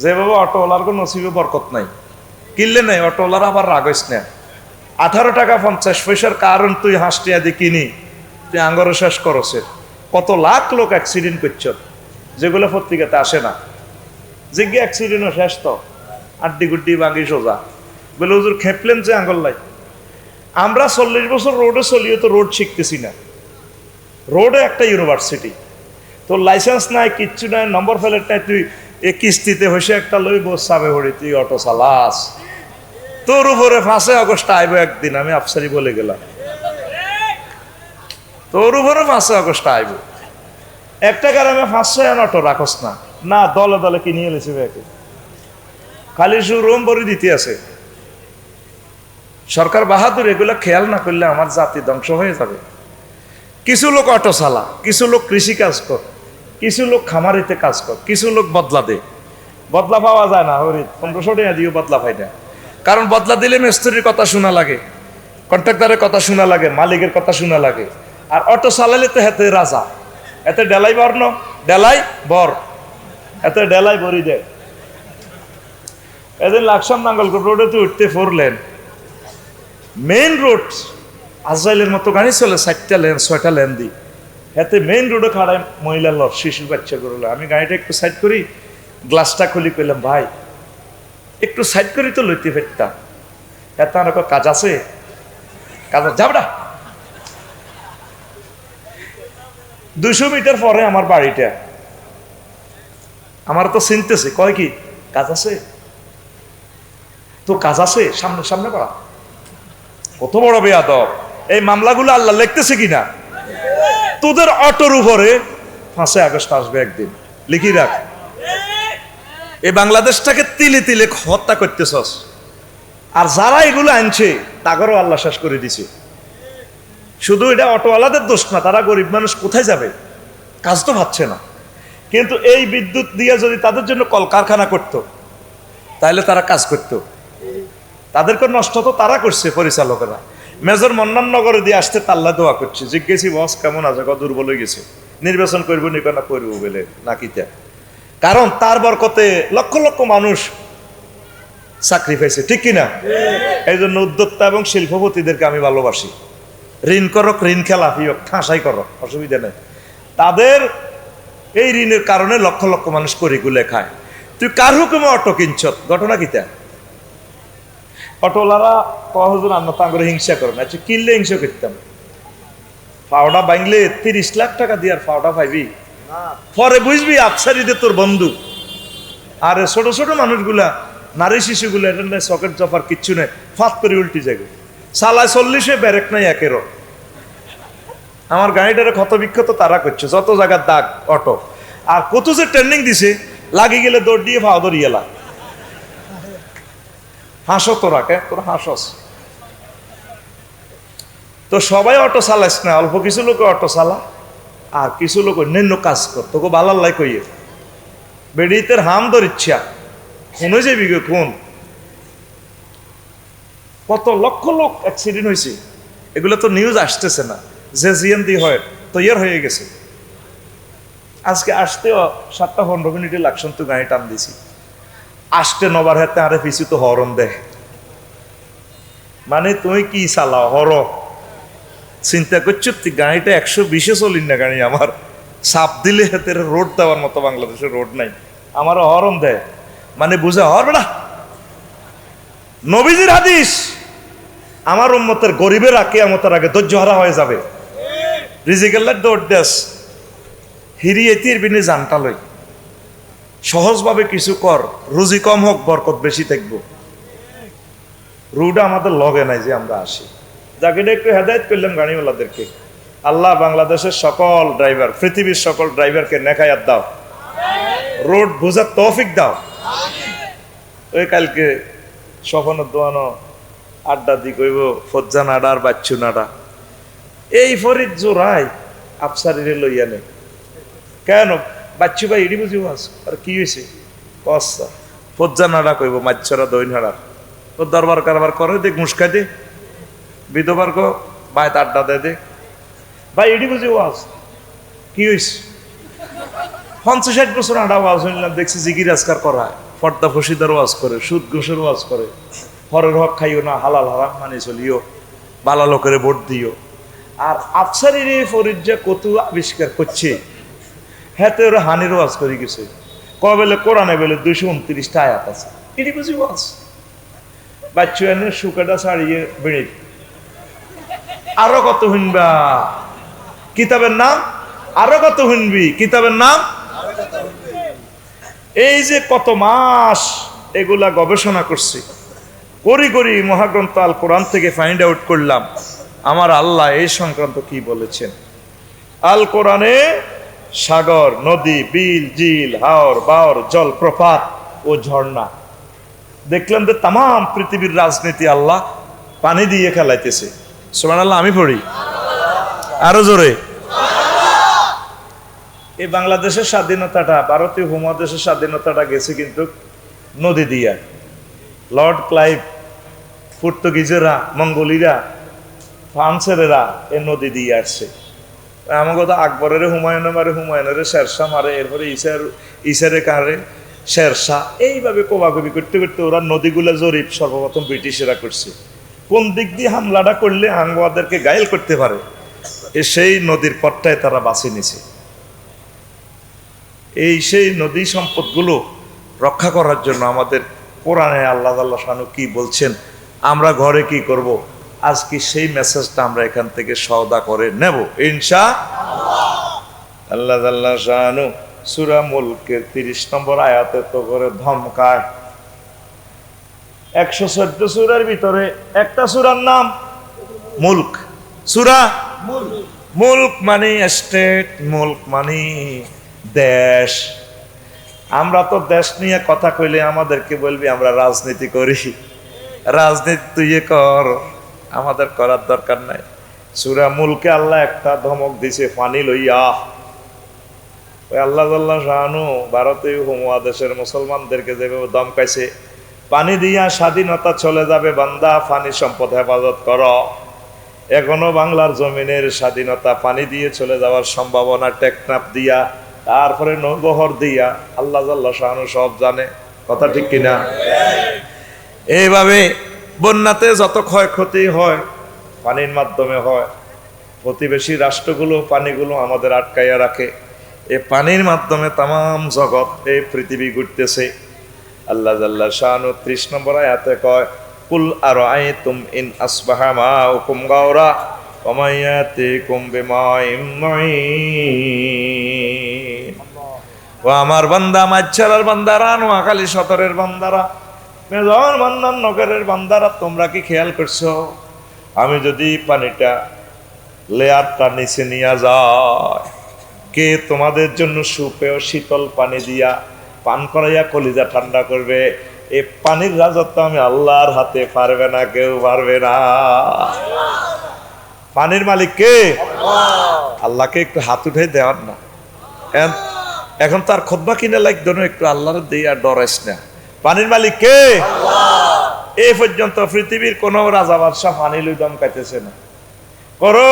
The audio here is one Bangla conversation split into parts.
যেভাবে অটোওয়ালার কোনো নসিবে বরকত নাই, কিনলে নাই অটোওয়ালার আবার রাগ হইস না। 18 টাকা 50 পয়সার কারণ তুই হাঁসটিয়া দিয়ে কিনি তুই আঙ্গরে শেষ করছে। কত লাখ লোক অ্যাক্সিডেন্ট করছ যেগুলো পত্রিকাতে আসে না। জিজ্ঞে অ্যাক্সিডেন্টও শেষ তো আড্ডি গুড্ডি ভাঙি সোজা বলে হুজুর খেপলেন যে আঙ্গল লাই। আমরা 40 বছর রোডে চলিও তো রোড শিখতেছি না। রোডে একটা ইউনিভার্সিটি, তোর লাইসেন্স নাই, কিচ্ছু নাই, নম্বর প্লেট নাই, তুই এ কিস্তিতে হয়েছে একটা লই বসাবে হরি তুই অটো চালাস। তোর উপরে 5 আগস্ট আইব একদিন, আমি আফসারি বলে গেলাম, তোর উপরে 5 আগস্ট আইব। একটা গ্রামে 500 অটো রাখস না, না দলে দলে কিনিয়ে এলেছে ব্যাকে, খালি রুম ভরি দিতে আছে। সরকার বাহাদুর, এগুলো খেয়াল না করলে আমার জাতি ধ্বংস হয়ে যাবে। কিছু লোক অটো চালা, কিছু লোক কৃষি কাজ কর, কিছু লোক খামারিতে কাজ কর, কিছু লোক বদলা দে। বদলা পাওয়া যায় না হরি 1500 টাকা দিয়েও বদলা পাই না। কারণ বদলা দিলে মিস্ত্রির কথা শোনা লাগে, কন্ট্রাক্টরের কথা শোনা লাগে, মালিকের কথা শোনা লাগে। আর অটো চালালে তো হেতে রাজা, এতে ডেলাই বর ন ডেলাই বর, এতে ডেলাই বরি দেয়। এদিন লাকসাম নাঙ্গলকোট রোডে তো উঠতে 4 লেন মেইন রোড, আজরাইলের মতো গাড়ি চলে 4টা লেন 6টা লেন দি। এতে মেইন রোডে খাড়ায় মহিলা লর, শিশুর বাচ্চা করলো। আমি গাড়িটা একটু সাইড করি, গ্লাসটা খুলি, কইলাম ভাই একটু সাইড করি তো লইতে ফেরতাম। এত কাজ আছে, কাজ যাবে না। 200 মিটার পরে আমার বাড়িটা, আমার তো চিনতেছে, কয় কি কাজ আছে, তো কাজ আছে সামনে সামনে করা। কত বড় বেয়াদব! এই মামলাগুলো আল্লাহ লিখতেছে কিনা? তোদের অটোর উপরে 5 আগস্ট আসবে একদিন, লিখি রাখ। এই বাংলাদেশটাকে তিলে তিলে হত্যা করতেছস। আর যারা এগুলো আনছে তাদেরও আল্লাহ শেষ করে দিছে। শুধু এটা অটোওয়ালাদের দোষ না, তারা গরিব মানুষ কোথায় যাবে, কাজ তো পাচ্ছে না। কিন্তু এই বিদ্যুৎ দিয়ে যদি তাদের জন্য কলকারখানা করতো তাহলে তারা কাজ করতো। তাদেরকে নষ্ট তো তারা করছে পরিচালকেরা। মেজর মন্নান নগরে দিয়ে আসতে তাল্লা দোয়া করছে, জিজ্ঞেসি বস কেমন আছে, কত দুর্বল হয়ে গেছে, নির্বাচন করবো নি না করবো বলে নাকিটা। কারণ তার বরকতে লক্ষ লক্ষ মানুষ চাকরি পাইছে, ঠিক কিনা? এই জন্য উদ্যোক্তা এবং শিল্পপতিদেরকে আমি ভালোবাসি। ঋণ করক, ঋণ খেলাফি হোক, ঠাঁসাই করক, অসুবিধা নেই। তাদের এই ঋণের কারণে লক্ষ লক্ষ মানুষ করিগুলে খায়। তুই কার হুকুমে অটো কিনছ, ঘটনা কিতা? অটোওয়ালারা হুজুর আন্না তাঙ্গরে হিংসা করে না, আচ্ছা কিনলে হিংসা করতাম। ফাওটা বাংলে 30 লাখ টাকা দিয়ে আর ফাওটা পাইবি? পরে বুঝবি আফসারিদের তোর বন্ধু। আর ছোট ছোট মানুষগুলা, নারী শিশুগুলা, এটা নাই সকেট জফার কিচ্ছু নেই, ফাঁত করে উল্টি যাবে। সালায় 40-এ ব্যারেক নাই একেরও। আমার গাড়িটারে ক্ষত বিক্ষত তারা করছে, যত জায়গার দাগ অটো। আর কত যে ট্রেনিং দিছে, লাগি গেলে দৌড় দিয়ে ফাও ধরিয়েলা। হাসো তোরা, কে তোরা হাসস। তো সবাই অটো চালাইস না, অল্প কিছু লোক অটো চালা, আর কিছু লোক অন্যান্য কাজ কর। তোকে বালার লাই কইয়ে বেডিতের হাম ধর ইচ্ছা কোন যাবি গে, কোন কত লক্ষ লোক অ্যাক্সিডেন্ট হয়েছে, এগুলো তো নিউজ আসতেছে না। যে জিএনডি হয় তৈয়ার হয়ে গেছে। আজকে আসতেও 7টা 15 মিনিটে লাকসাম তো গাড়ি টান দিছি, আসতে নবার হাতে আরে পিছু তো হরন দেয়। মানে তুই কি চালাও হর, চিন্তা করছো তুই গাড়িটা 120-এ চলিন না গাড়ি আমার, চাপ দিলে হাতে রোড দেওয়ার মতো বাংলাদেশের রোড নাই, আমার হরন দেয়। মানে বুঝে হর বেড়া। নবীজির হাদিস, আমার উম্মতের গরিবের কিয়ামতের আগে ধৈর্য হারা হয়ে যাবে। রিজিকেল্লার দৌড় দেশ হিরি এতির বিনে জানটা লই, সহজভাবে কিছু কর, রুজি কম হোক বরকত বেশি থাকবো। রুটা আমাদের লগে নাই যে আমরা আসি। যাকে একটু হেদায়েত করলাম গাড়িওয়ালাদেরকে, আল্লাহ বাংলাদেশের সকল ড্রাইভার, পৃথিবীর সকল ড্রাইভারকে নেখায়াত দাও, রোড বোঝার তৌফিক দাও। ওই কালকে সফনের দোয়ানো আড্ডা দি কইব ফজ্জা নাডা আর বাচ্চু নাডা, এই ফরিদ জোড়াই আফসারিরে লইয়া নেই কেন? বাচ্চু ভাই এডি বুঝি আস, আর কি হয়েছে কসা ফজ্জা নাডা কইব মাচ্ছরা দই নাড়ার। তোর দরবার কারবার করে দেখ, মুস্কাই দে বিধবার গো ভাই, আড্ডা দে দে ভাই, এডি বুঝি ওয়াজ কি হয়েছে? 50-60 বছর আড্ডা ওয়াজ হইলাম, দেখছি জিগির আজকার করা পর্দা ফসিদার ওয়াজ করে, সুদ ঘুষের ওয়াজ করে, হরের হক খাইও না, হালাল হারাম মানে চলিও, বালা লোকের ভোট দিও। আর আফসারির ফরিজ্জা কত আবিষ্কার করছে, হ্যাঁ ওরা হানির ওয়াজ করে গেছে, কবেলে কোরআনে বেলে 229টা আয়াত আছে, এটি বুঝি ওয়াজ। বাচ্চু এনে শুকাটা ছাড়িয়ে বেড়ে আরো কত শুনবা কিতাবের নাম, আরো কত শুনবি কিতাবের নাম। এই যে কত মাস এগুলা গবেষণা করছি, করি মহাগ্রন্থ আল কোরআন থেকে ফাইন্ড আউট করলাম আমার আল্লাহ এই সংক্রান্ত কি বলেছেন। আল কোরআনে সাগর, নদী, বিল, ঝিল, হাওর, বাওর, জলপ্রপাত ও ঝর্ণা দেখলাম যে তাম পৃথিবীর রাজনীতি আল্লাহ পানি দিয়ে খেলাইতেছে। সুবহানাল্লাহ, আমি পড়ি আরো জোরে। এই বাংলাদেশের স্বাধীনতাটা, ভারতীয় উপমহাদেশের স্বাধীনতাটা গেছে কিন্তু নদী দিয়া। লর্ড ক্লাইভ, পর্তুগিজেরা, মঙ্গোলিরা, ফ্রান্সেরা এই নদী দিয়ে আসছে। আমাকে তো আকবরের হুমায়ুন মারে, হুমায়ুনের শেরশাহ মারে, এরপরে ইসারে কারে শেরশাহ, এইভাবে কোবাকুবি করতে করতে ওরা নদীগুলা জরিপ সর্বপ্রথম ব্রিটিশেরা করছে। কোন দিক দিয়ে হামলাটা করলে আঙ্গোয়াদেরকে গায়েল করতে পারে, সেই নদীর পথটায় তারা বাছে নিছে। সেই নদী সম্পদগুলো রক্ষা করার জন্য আমাদের কোরআনে আল্লাহ শানু কি বলছেন, আমরা ঘরে কি করব, আজকে সেই মেসেজটা আমরা এখান থেকে সওদা করে নেব ইনশাআল্লাহ। আল্লাহ শানু সূরা মুলকের 30 নম্বর আয়াতে তো করে ধমকায়। 114 সূরার ভিতরে একটা সূরার নাম মুলক। সূরা মুলক মানে স্টেট, মুলক মানে দেশ। আমরা তো দেশ নিয়ে কথা কইলে আমাদেরকে বলবি আমরা রাজনীতি করি, রাজনীতি তুই কর, আমাদের করার দরকার নাই। সূরা মুলকে আল্লাহ একটা ধমক দিছে, পানি লইয়া। ওই আল্লাহ শানু ভারতীয় উপমহাদেশের মুসলমানদেরকে যেভাবে ধমকাইছে, পানি দিয়া স্বাধীনতা চলে যাবে বান্দা, পানি সম্পদ হেফাজত কর। এখনো বাংলার জমিনের স্বাধীনতা পানি দিয়ে চলে যাওয়ার সম্ভাবনা, টেকনাফ দিয়া, তারপরে নৌবহর দিয়া, আল্লাহ শানু সব জানে, কথা ঠিক কিনা? এইভাবে বন্যাতে যত ক্ষয়ক্ষতি হয় পানির মাধ্যমে হয়। প্রতিবেশী রাষ্ট্রগুলো পানিগুলো আমাদের আটকাইয়া রাখে, এই পানির মাধ্যমে তাম জগৎ এই পৃথিবী ঘুরতেছে। আল্লাহ শানু 30 নম্বর আয়াতে কয়, কুল আরাআইতুম ইন আসবাহা মাউকুম গাওরা ওয়া মায়াতিকুম বিমাইম মুঈন। ও আমার বান্দা, মাছারার বান্দারা, নোয়াখালী সদরের বান্দারা, মেজর মান্নান নগরের বান্দারা, তোমরা কি খেয়াল করছো, আমি যদি পানিটা লেয়ারটা নিচে নিয়ে যায়, কে তোমাদের জন্য সুপেয় শীতল পানি দিয়া পান করাইয়া কলিজা ঠান্ডা করবে? এই পানির রাজত্ব আমি আল্লাহর হাতে, পারবে না, কেউ পারবে না। পানির মালিক কে? আল্লাহকে একটু হাত উঠে দেওয়ার না। এখন তার খুতবা কিনে লাগতো না, একটু আল্লাহর দিয়ে আর ডরাইস না। পানির মালিক কে? এই পর্যন্ত পৃথিবীর কোন রাজা বাদশাহ পানি লই দম কাইতেছে না। করো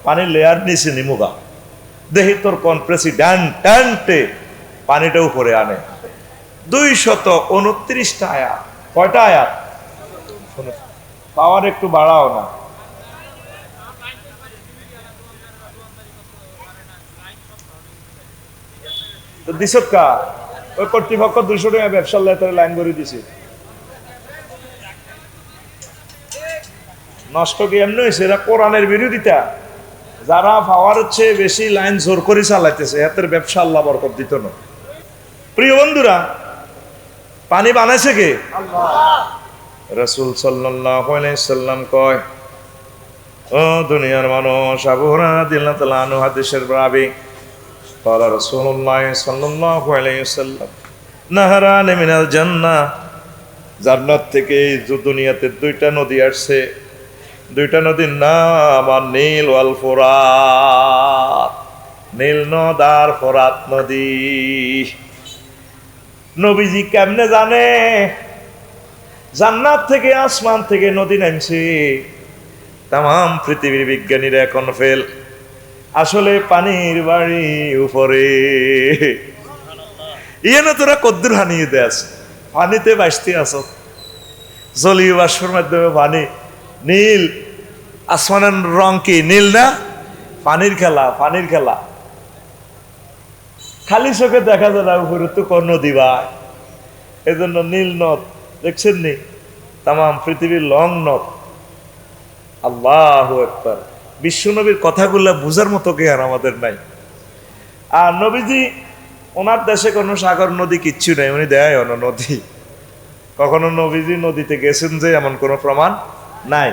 পানির লেয়ার নিচে নিমুগা, দেখি তোর কোন প্রেসিডেন্টে পানিটা উপরে আনে। 229টা আয়াত। কয়টা আয়াত? পাওয়ার একটু বাড়াও না। দিছত কা ওই কর্তৃপক্ষ 200 টাকা ব্যবসার লেতারে লাইন করে দিছে। নষ্ট কি এমনি হয়েছে? এরা কোরআনের বিরোধিতা। যারা পাওয়ার চেয়ে বেশি লাইন জোর করে চালাইতেছে, এদের ব্যবসা আল্লাহ বরকত দিত না। প্রিয় বন্ধুরা, পানি বানাইছে কে? রাসূল সাল্লাল্লাহু আলাইহি সাল্লাম কয়, ও দুনিয়ার মানুষ, আবু হুরায়রা রাদিয়াল্লাহু তাআলা আনহু হাদিসের রাবী, قال رسول الله صلى الله عليه وسلم নাহরান মিনাল জান্নাহ, জান্নাত থেকে দুনিয়াতে 2টা নদী আসছে। 2টা নদীর নাম নীল ওয়াল ফোরাত। নীল নদ আর ফোরাত নদী। নবীজি কেমনে জানে? জান্নাত থেকে, আসমান থেকে নদী নামছে। তাম পৃথিবীর বিজ্ঞানীরা এখন ফেল। আসলে পানির বাড়ি উপরে, ইয়ে না তোরা কদ্দুর হানিয়ে দেয় আছে। পানিতে ভাসতে আছো, জলীয় বাষ্পের মাধ্যমে পানি নীল, আসমানের রং কি নীল না? পানির খেলা, পানির খেলা। খালি চোখে দেখা যায় না, উপরে তো কোন নদী ভাই, এজন্য নীল নদ দেখছেন নি, তাম পৃথিবীর লং নদ। আল্লাহু আকবার। বিশ্ব নবীর কথাগুলা বুঝার মতো জ্ঞান আমাদের নাই। আর নবীজি ওনার দেশে কোনো সাগর নদী কিচ্ছু নেই, উনি দেয় অন্য নদী। কখনো নবীজি নদীতে গেছেন যে এমন কোনো প্রমাণ নাই,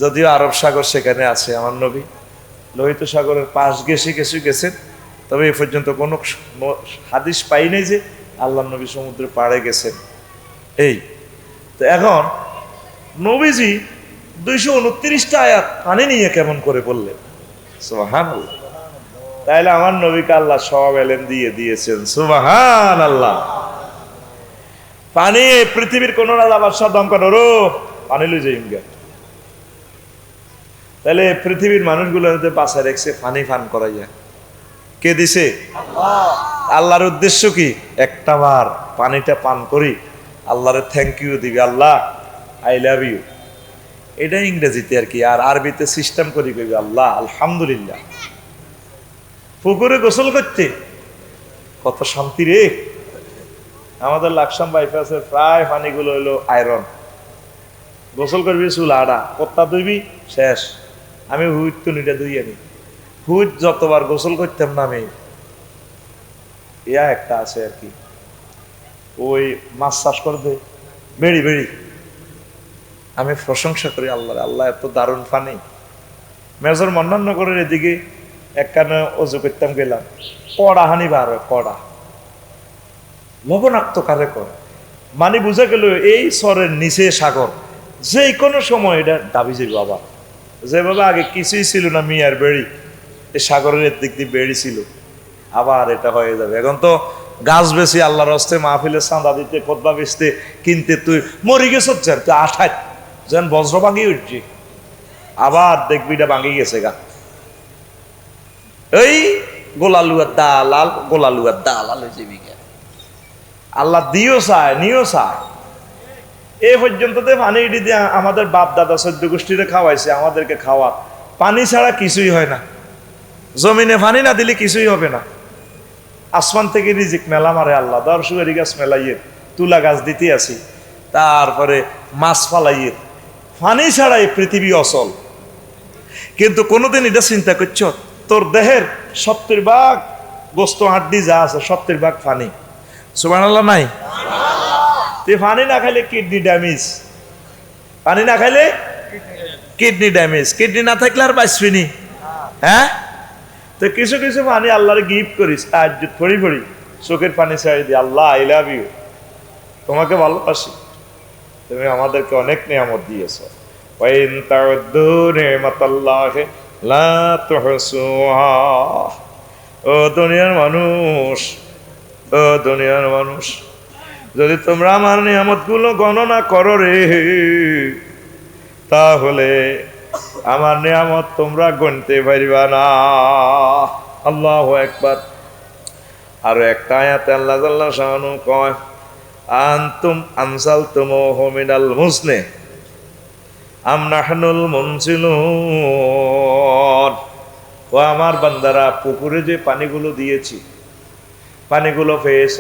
যদিও আরব সাগর সেখানে আছে। আমার নবী লোহিত সাগরের পাশ ঘেঁষে কিছু গেছেন, তবে এ পর্যন্ত কোনো হাদিস পাই নাই যে আল্লাহ নবী সমুদ্রের পাড়ে গেছেন। এই তো এখন নবীজি 229টা আয়াত পানি নিয়ে কেমন করে বললেন, সুবহানাল্লাহ। তাইলে আমার নবীকে আল্লাহ সব এলেম দিয়ে দিয়েছেন, সুবহানাল্লাহ। পানি পৃথিবীর কোন রাজা বাদশাহ দম করে রো পানি লই যাই গা, তাহলে পৃথিবীর মানুষগুলো বাঁচায় রেখেছে পানি পান করা যায়। কে দিছে? আল্লাহর উদ্দেশ্য কি? একটা বার পানিটা পান করি আল্লাহরে থ্যাংক ইউ দিবি, আল্লাহ আই লাভ ইউ। এটা ইংরেজিতে আর কি, আর আরবিতে সিস্টেম করি কইবি আল্লাহ আলহামদুলিল্লাহ। পুকুরে গোসল করতে কত শান্তি রে। আমাদের লাকসাম বাইপাসের প্রায় পানিগুলো হইলো আয়রন। গোসল করবি চুল আড়া, কত্তা ধুইবি শেষ। আমি হুইট তো নিটা ধুই আনি, হুইট যতবার গোসল করতাম না আমি, ইয়া একটা আছে আর কি, ওই মাছ চাষ করবে বেড়ি বেড়ি। আমি প্রশংসা করি আল্লাহ, আল্লাহ এত দারুণ পানি। মেজর মন্নানগরের এদিকে একখানে অজু করতাম গেলাম, কড়া হানি বার কড়া লবণাক্ত কারে করে, মানে বুঝা গেল এই চরের নিচে সাগর, যে কোনো সময় এটা দাবি যাবে। বাবা যেভাবে আগে কিছুই ছিল না, মিয়ার বেড়ি, এই সাগরের দিক দিয়ে বেড়ি ছিল, আবার এটা হয়ে যাবে। এখন তো গাছ বেশি আল্লাহর হস্তে মাহফিলে চাঁদা দিতে, খোদবা বেচতে, কিনতে তুই মরি গেছ, তুই আঠায় যেন বজ্র ভাঙি উঠছি, আবার দেখবি এটা ভাঙি গেছে গা। এই গোলালুয়ার দালাল, গোলালুয়ার দালাল হয়ে যাবি গা। আল্লাহ দিও চায় নিও চায়। এ পর্যন্ত পানি দিয়ে আমাদের বাপ দাদা 14 গোষ্ঠীরে খাওয়াইছে, আমাদেরকে খাওয়া। পানি ছাড়া কিছুই হয় না, জমিনে পানি না দিলে কিছুই হবে না। আসমান থেকে রিজিক মেলা মারে আল্লাহ, দর্শকের গাছ মেলাইয়ে, তুলা গাছ দিতে আসি, তারপরে মাছ ফালাইয়ে। পানি ছাড়া এই পৃথিবী অচল। কিন্তু কোনোদিন এটা চিন্তা করছ, তোর দেহের 70% গোস্ত হাড্ডি যা আছে 70% পানি, সুবহানাল্লাহ নাই? তুই পানি না খাইলে কিডনি ড্যামেজ, পানি না খাইলে কিডনি ড্যামেজ, কিডনি না থাকলে আর বাঁচবি নি। হ্যাঁ, তো কিছু কিছু পানি আল্লাহর গিফট করিস, তাহাজ্জুদ পড়ি পড়ি চোখের পানি ছাড়ি দি, আল্লাহ আই লাভ ইউ, তোমাকে ভালোবাসি, তুমি আমাদেরকে অনেক নিয়ামত দিয়েছো। ওয়াইন তাউদ্দু নি'মাতাল্লাহি লা তুহসুহা। ও দুনিয়ার মানুষ, ও দুনিয়ার মানুষ, যদি তোমরা আমার নিয়ামতগুলো গণনা করো রে, তাহলে আমার নিয়ামত তোমরা গণতে পারবা না। আল্লাহু আকবার। আরো একটা আয়াতে আল্লাহ জাল্লা শাআনু কয়, আনতুম আনসালতুমুহু মিনাল মুজনি আম নাহনুল মুনজিলুন। ও আমার বান্দারা, পুকুরে যে পানিগুলো দিয়েছি, পানিগুলো পেয়েছ,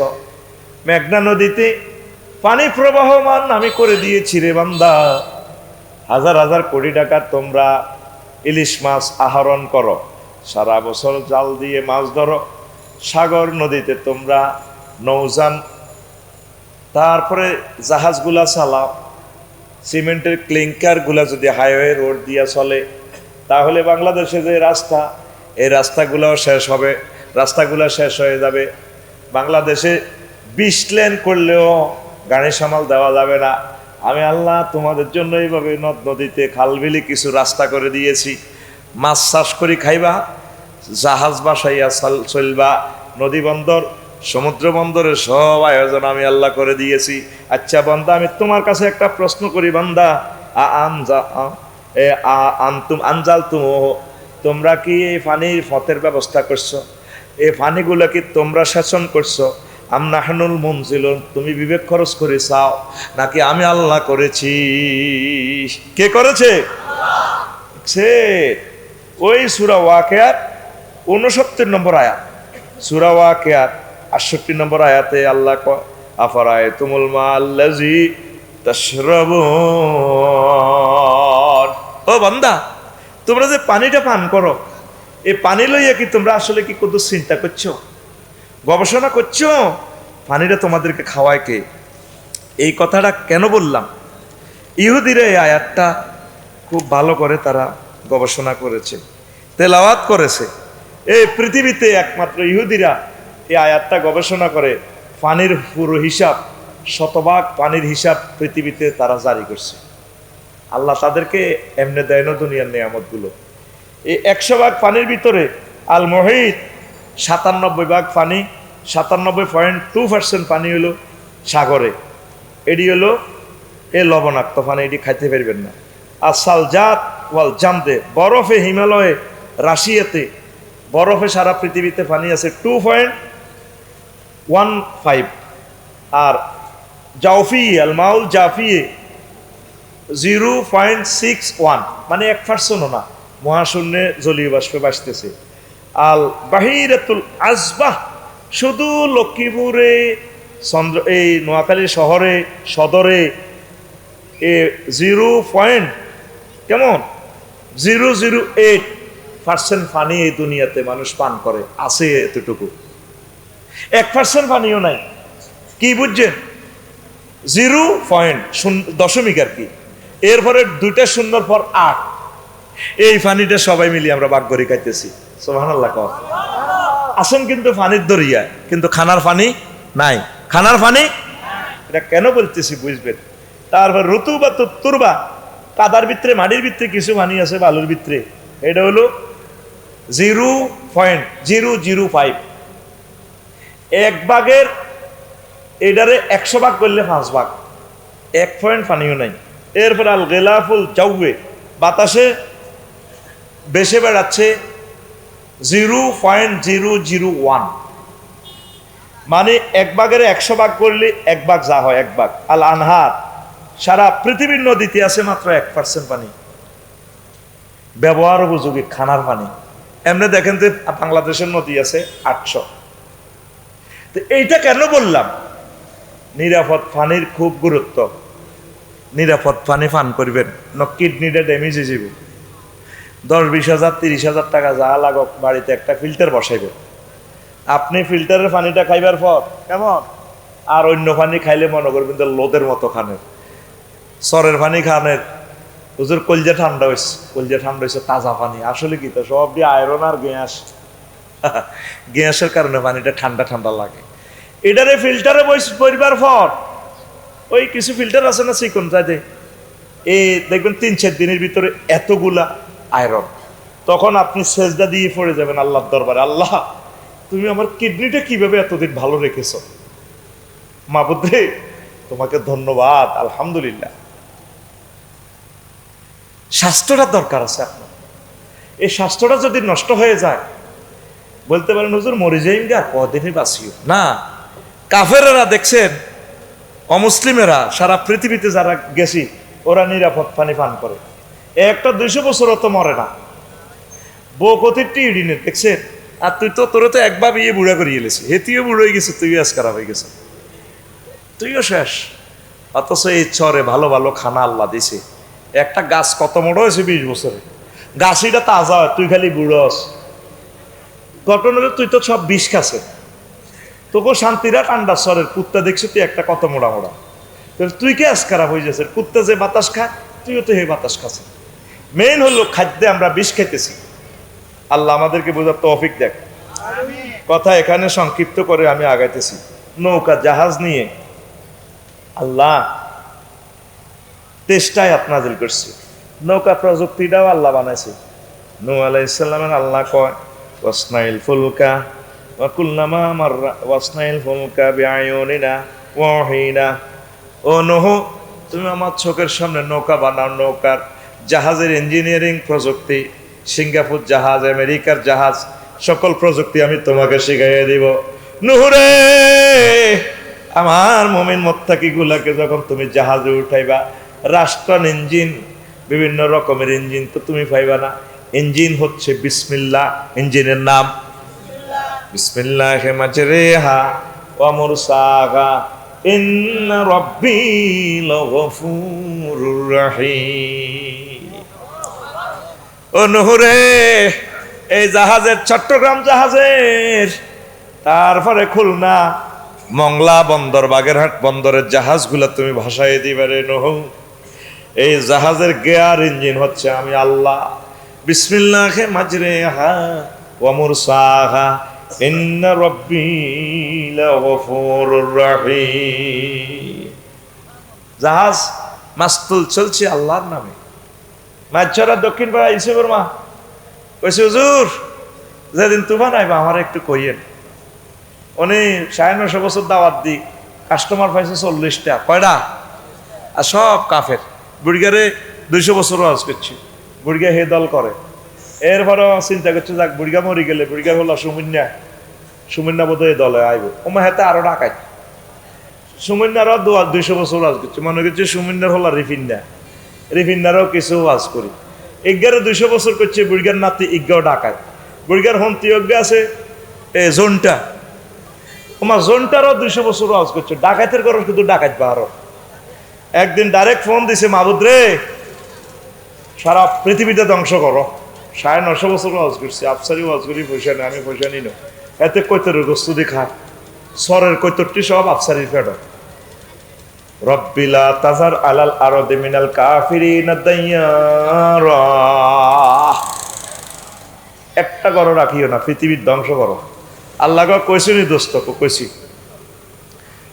মেঘনা নদীতে পানি প্রবাহমান আমি করে দিয়েছি রে বান্দা। হাজার হাজার কোটি টাকা তোমরা ইলিশ মাছ আহরণ করো, সারা বছর জাল দিয়ে মাছ ধরো, সাগর নদীতে তোমরা নৌযান, তারপরে জাহাজগুলা চালাও, সিমেন্টের ক্লিংকারগুলা যদি হাইওয়ে রোড দিয়া চলে, তাহলে বাংলাদেশে যে রাস্তা, এই রাস্তাগুলোও শেষ হবে, রাস্তাগুলো শেষ হয়ে যাবে। বাংলাদেশে 20 লেন করলেও গাড়ি সামাল দেওয়া যাবে না। আমি আল্লাহ তোমাদের জন্য এইভাবে নদ নদীতে খালবিলি কিছু রাস্তা করে দিয়েছি। মাছ চাষ করি খাইবা, জাহাজ বাসাইয়া চলবা, নদী বন্দর সমুদ্র বন্দরের সব আয়োজন আমি আল্লাহ করে দিয়েছি। আচ্ছা বান্দা, আমি তোমার কাছে একটা প্রশ্ন করি বান্দা, আনতুম আনজালতুমুহু, তোমরা কি এই পানির পথের ব্যবস্থা করছো? এই পানিগুলো কি তোমরা সেচন করছো? আম নাহনুল মুনজিলুন, তুমি বিবেক খরচ করে চাও নাকি আমি আল্লাহ করেছি? কে করেছে? সে ওই সূরা ওয়াকিয়ার 69 নম্বর আয়াত, সূরা ওয়াকিয়ার 68 নম্বর আয়াতে আল্লাহ কয় আফারায়তুমুল মাল্লাযী তাশরাবুন, ও বান্দা তোমরা যে পানিটা পান করো, এই পানি লইয়া কি তোমরা আসলে কি কত চিন্তা করছো, গবেষণা করছো? পানিটা তোমাদেরকে খাওয়ায় কে? এই কথাটা কেন বললাম? ইহুদিরা এই আয়াতটা খুব ভালো করে তারা গবেষণা করেছে, তেলাওয়াত করেছে। এই পৃথিবীতে একমাত্র ইহুদিরা এই আয়াতটা গবেষণা করে পানির পুরো হিসাব, শতভাগ পানির হিসাব পৃথিবীতে তারা জারি করছে। আল্লাহ তাদেরকে এমনি দেয় না দুনিয়ার নিয়ামতগুলো। এই 100 ভাগ পানির ভিতরে আল মুহিত 97 ভাগ পানি, 97.2% পানি হলো সাগরে, এটি হলো এ লবণাক্ত পানি, এটি খাইতে পারবেন না। আর সালজাত ওয়াল জামদে, বরফে হিমালয়ে রাশিয়াতে বরফে সারা পৃথিবীতে পানি আছে 2.15, আর জাউফি আল মাউল জাফিয়ে 0.61, মানে 1%ও না, মহাশূন্যে জলীয় বাষ্পে ভাসতেছে। আল বাহিরাতুল আজবাহ, শুধু লক্ষ্মীপুরে এই নোয়াখালী শহরে সদরে 0.008% পানি এই দুনিয়াতে মানুষ পান করে, আছে এতটুকু। 1% পানিও নাই। কি বুঝছেন? 0.0 আর কি, এরপরে 2টা শূন্যর পর 8, এই পানিটা সবাই মিলিয়ে আমরা ভাগ করে খাইতেছি। সুবহানাল্লাহ কও। আসেন কিন্তু পানির দরিয়া, কিন্তু খানার পানি নাই। খানার পানি এটা কেন বলতেছি বুঝবেন। তারপর রুতুবা তুরবা, কাদার ভিতরে মাটির ভিতরে কিছু পানি আছে, বালুর ভিতরে, এটা হলো 0.005। 1 ভাগের এটারে 100 ভাগ করলে 5 ভাগ, 1 পয়েন্ট পানিও নাই। এরপর আল গেলাফুল জাউয়ে, বাতাসে বেশে বেড়াচ্ছে 0.001, মানে 1 ভাগের 100 ভাগ করলে 1 ভাগ যা হয় 1 ভাগ। আল আনহার, সারা পৃথিবীর নদীতে আছে মাত্র 1% পানি, ব্যবহার উপযোগী খানার পানি। এমনি দেখেন যে বাংলাদেশের নদী আছে 800। তো এইটা কেন বললাম? নিরাপদ পানির খুব গুরুত্ব। নিরাপদ পানি পান করবেন, কিডনিটা ড্যামেজ হয়ে যাবে। 10-20 হাজার 30 হাজার টাকা যা লাগক, বাড়িতে একটা ফিল্টার বসাইবেন। আপনি ফিল্টারের পানিটা খাইবার পর কেমন, আর অন্য পানি খাইলে মনে করবেন যে লোদের মতো খানের, সরের পানি খানের। হুজুর কলজা ঠান্ডা হয়েছে, কলজা ঠান্ডা হয়েছে, তাজা পানি। আসলে কি তো সব দিয়ে আয়রন আর গ্যাস, গ্যাসের কারণে পানিটা ঠান্ডা ঠান্ডা লাগে। এটারে ফিল্টারে পরিবার পর ওই কিছু ফিল্টার আছে না চিকন চাইতে, এই দেখবেন 3-4 দিনের ভিতরে এতগুলা আয়রন। তখন আপনি সেজদা দিয়ে পড়ে যাবেন আল্লাহর দরবারে, আল্লাহ তুমি আমার কিডনিটা কিভাবে এতদিন ভালো রেখেছ, মাবুদ রে তোমাকে ধন্যবাদ, আলহামদুলিল্লাহ। স্বাস্থ্যটা দরকার আছে আপনার। এই স্বাস্থ্যটা যদি নষ্ট হয়ে যায়, বলতে পারেন হুজুর মরে যাই গা, কদিনই বাঁচিও না। কাফেরেরা দেখছেন, অমুসলিমেরা সারা পৃথিবীতে যারা গেছি, ওরা নিরাপদ পানি পান করে। একটা 200 বছরও তো মরে না। বকতিরটি ইডিনে দেখছেন, আর তুই তো তোর তো একবার ইয়ে বুড়া করিয়ে এলেছি, হেতিও বুড়ো হয়ে গেছে, তুইও আজ খারাপ হয়ে গেছে, তুইও শেষ। অথচ এই চরে ভালো ভালো খানা আল্লাহ দিছে। একটা গাছ কত মোটা হয়েছে 20 বছরে, গাছিটা তাজা হয়, তুই খালি বুড়োস। ঘটনা হলো তুই তো সব বিষ খাচ্ছে, তোকে শান্তিরা ঠান্ডা চরের কুত্তা দেখছি তুই একটা কত মোড়া মোড়া, তুই কে আজ খারাপ হয়ে যাচ্ছে। কুত্তা যে বাতাস খায়, তুইও তো হে বাতাস খাচ্ছে। মেইন হলো খাদ্যে আমরা বিষ খাইতেছি। আল্লাহ আমাদেরকে বোঝার তৌফিক দেখ। কথা এখানে সংক্ষিপ্ত করে আমি আগাইতেছি। নৌকা জাহাজ নিয়ে আল্লাহ তেষ্টায় নাযিল করছে। নৌকা প্রযুক্তিটাও আল্লাহ বানাইছে। নূহ আলাইহিস সালামের আল্লাহ কয় ওয়াসনাইল ফুলকা ওয়া কুল্লামা মাররা ওয়াসনাইল ফুলকা বিআয়ুনিনা ওয়া ওয়াহিনা, ও নূহ তুমি আমার চোখের সামনে নৌকা বানাও। নৌকার জাহাজের ইঞ্জিনিয়ারিং প্রযুক্তি, সিঙ্গাপুর জাহাজ, আমেরিকার জাহাজ, সকল প্রযুক্তি আমি তোমাকে শিখাইয়ে দিব। নুহুরে আমার মুমিন মুত্তাকি গুলাকে যখন তুমি জাহাজে উঠাইবা, রাষ্ট্রান ইঞ্জিন, বিভিন্ন রকমের ইঞ্জিন তো তুমি পাইবা না। ইঞ্জিন হচ্ছে বিসমিল্লাহ, ইঞ্জিনের নাম বিসমিল্লাহে মাজরিহা ওয়া মুরসাহা ইন্না রাব্বি লাগফুরুর রহিম। ও নুহুরে, এই জাহাজের, চট্টগ্রাম জাহাজের, তারপরে খুলনা, মংলা বন্দর, বাগেরহাট বন্দরের জাহাজগুলো তুমি ভাসায় দিবারে নহু। এই জাহাজের গিয়ার ইঞ্জিন হচ্ছে আমি আল্লাহ। বিসমিল্লাহে মাজরিহা ওয়া মুরসাহা ইন্না রাব্বি লাগফুরুর রহিম। জাহাজ মাস্তুল চলছে আল্লাহর নামে। মাছরা দক্ষিণ পাড়া ইসেবর মা কইছে, হুজুর যেদিন তুফান আইবা আমার একটু কইয়েন। উনি ৯৫ বছর দাওয়াত দি, কাস্টমার পাইছে ৪০টা। কয়টা? আর সব কাফের। বুড়িগারে ২০০ বছর ওয়াজ করছি, বুড়িগা হে দল করে। এরপরও চিন্তা করছে, যাক বুড়িগা মরি গেলে, বুড়িগা হলো সুমিন্না বোধ হয় দলে আইব। ওমা হাতে আরো ডাকাই সুমিন্নারও ২০০ বছর ওয়াজ করছে। মনে করছে সুমিন্নার হলো রিফিন্নারও কিছু ওয়াজ করি। ইজ্ঞারও ২০০ বছর করছে, বুড়িগার নাতি ইজ্ঞাও ডাকায়। বুড়িগার হন্তি অজ্ঞা আছে জোনটা, তোমার জোনটারও ২০০ বছর ওয়াজ করছে। ডাকাতের করো শুধু ডাকাত পাহাড়। একদিন ডাইরেক্ট ফোন দিছে, মাহবুদ রে সারা পৃথিবীটা ধ্বংস করো। ৯৫ বছর ওয়াজ করছি, আফসারি ওয়াজ করি, পয়সা নেই, আমি পয়সা নিই না। এতে কৈতরের গোস্ত দেখা সরের কৈতরটি সব আফসারির ফেড। রব্বিলা তাজার আলাল আরদি মিনাল কাফিরিনা দাইয়ারা, একটা ঘর রাখিও না, পৃথিবীর ধ্বংস করো। আল্লাহ কইছি নি দোস্ত, কইছি।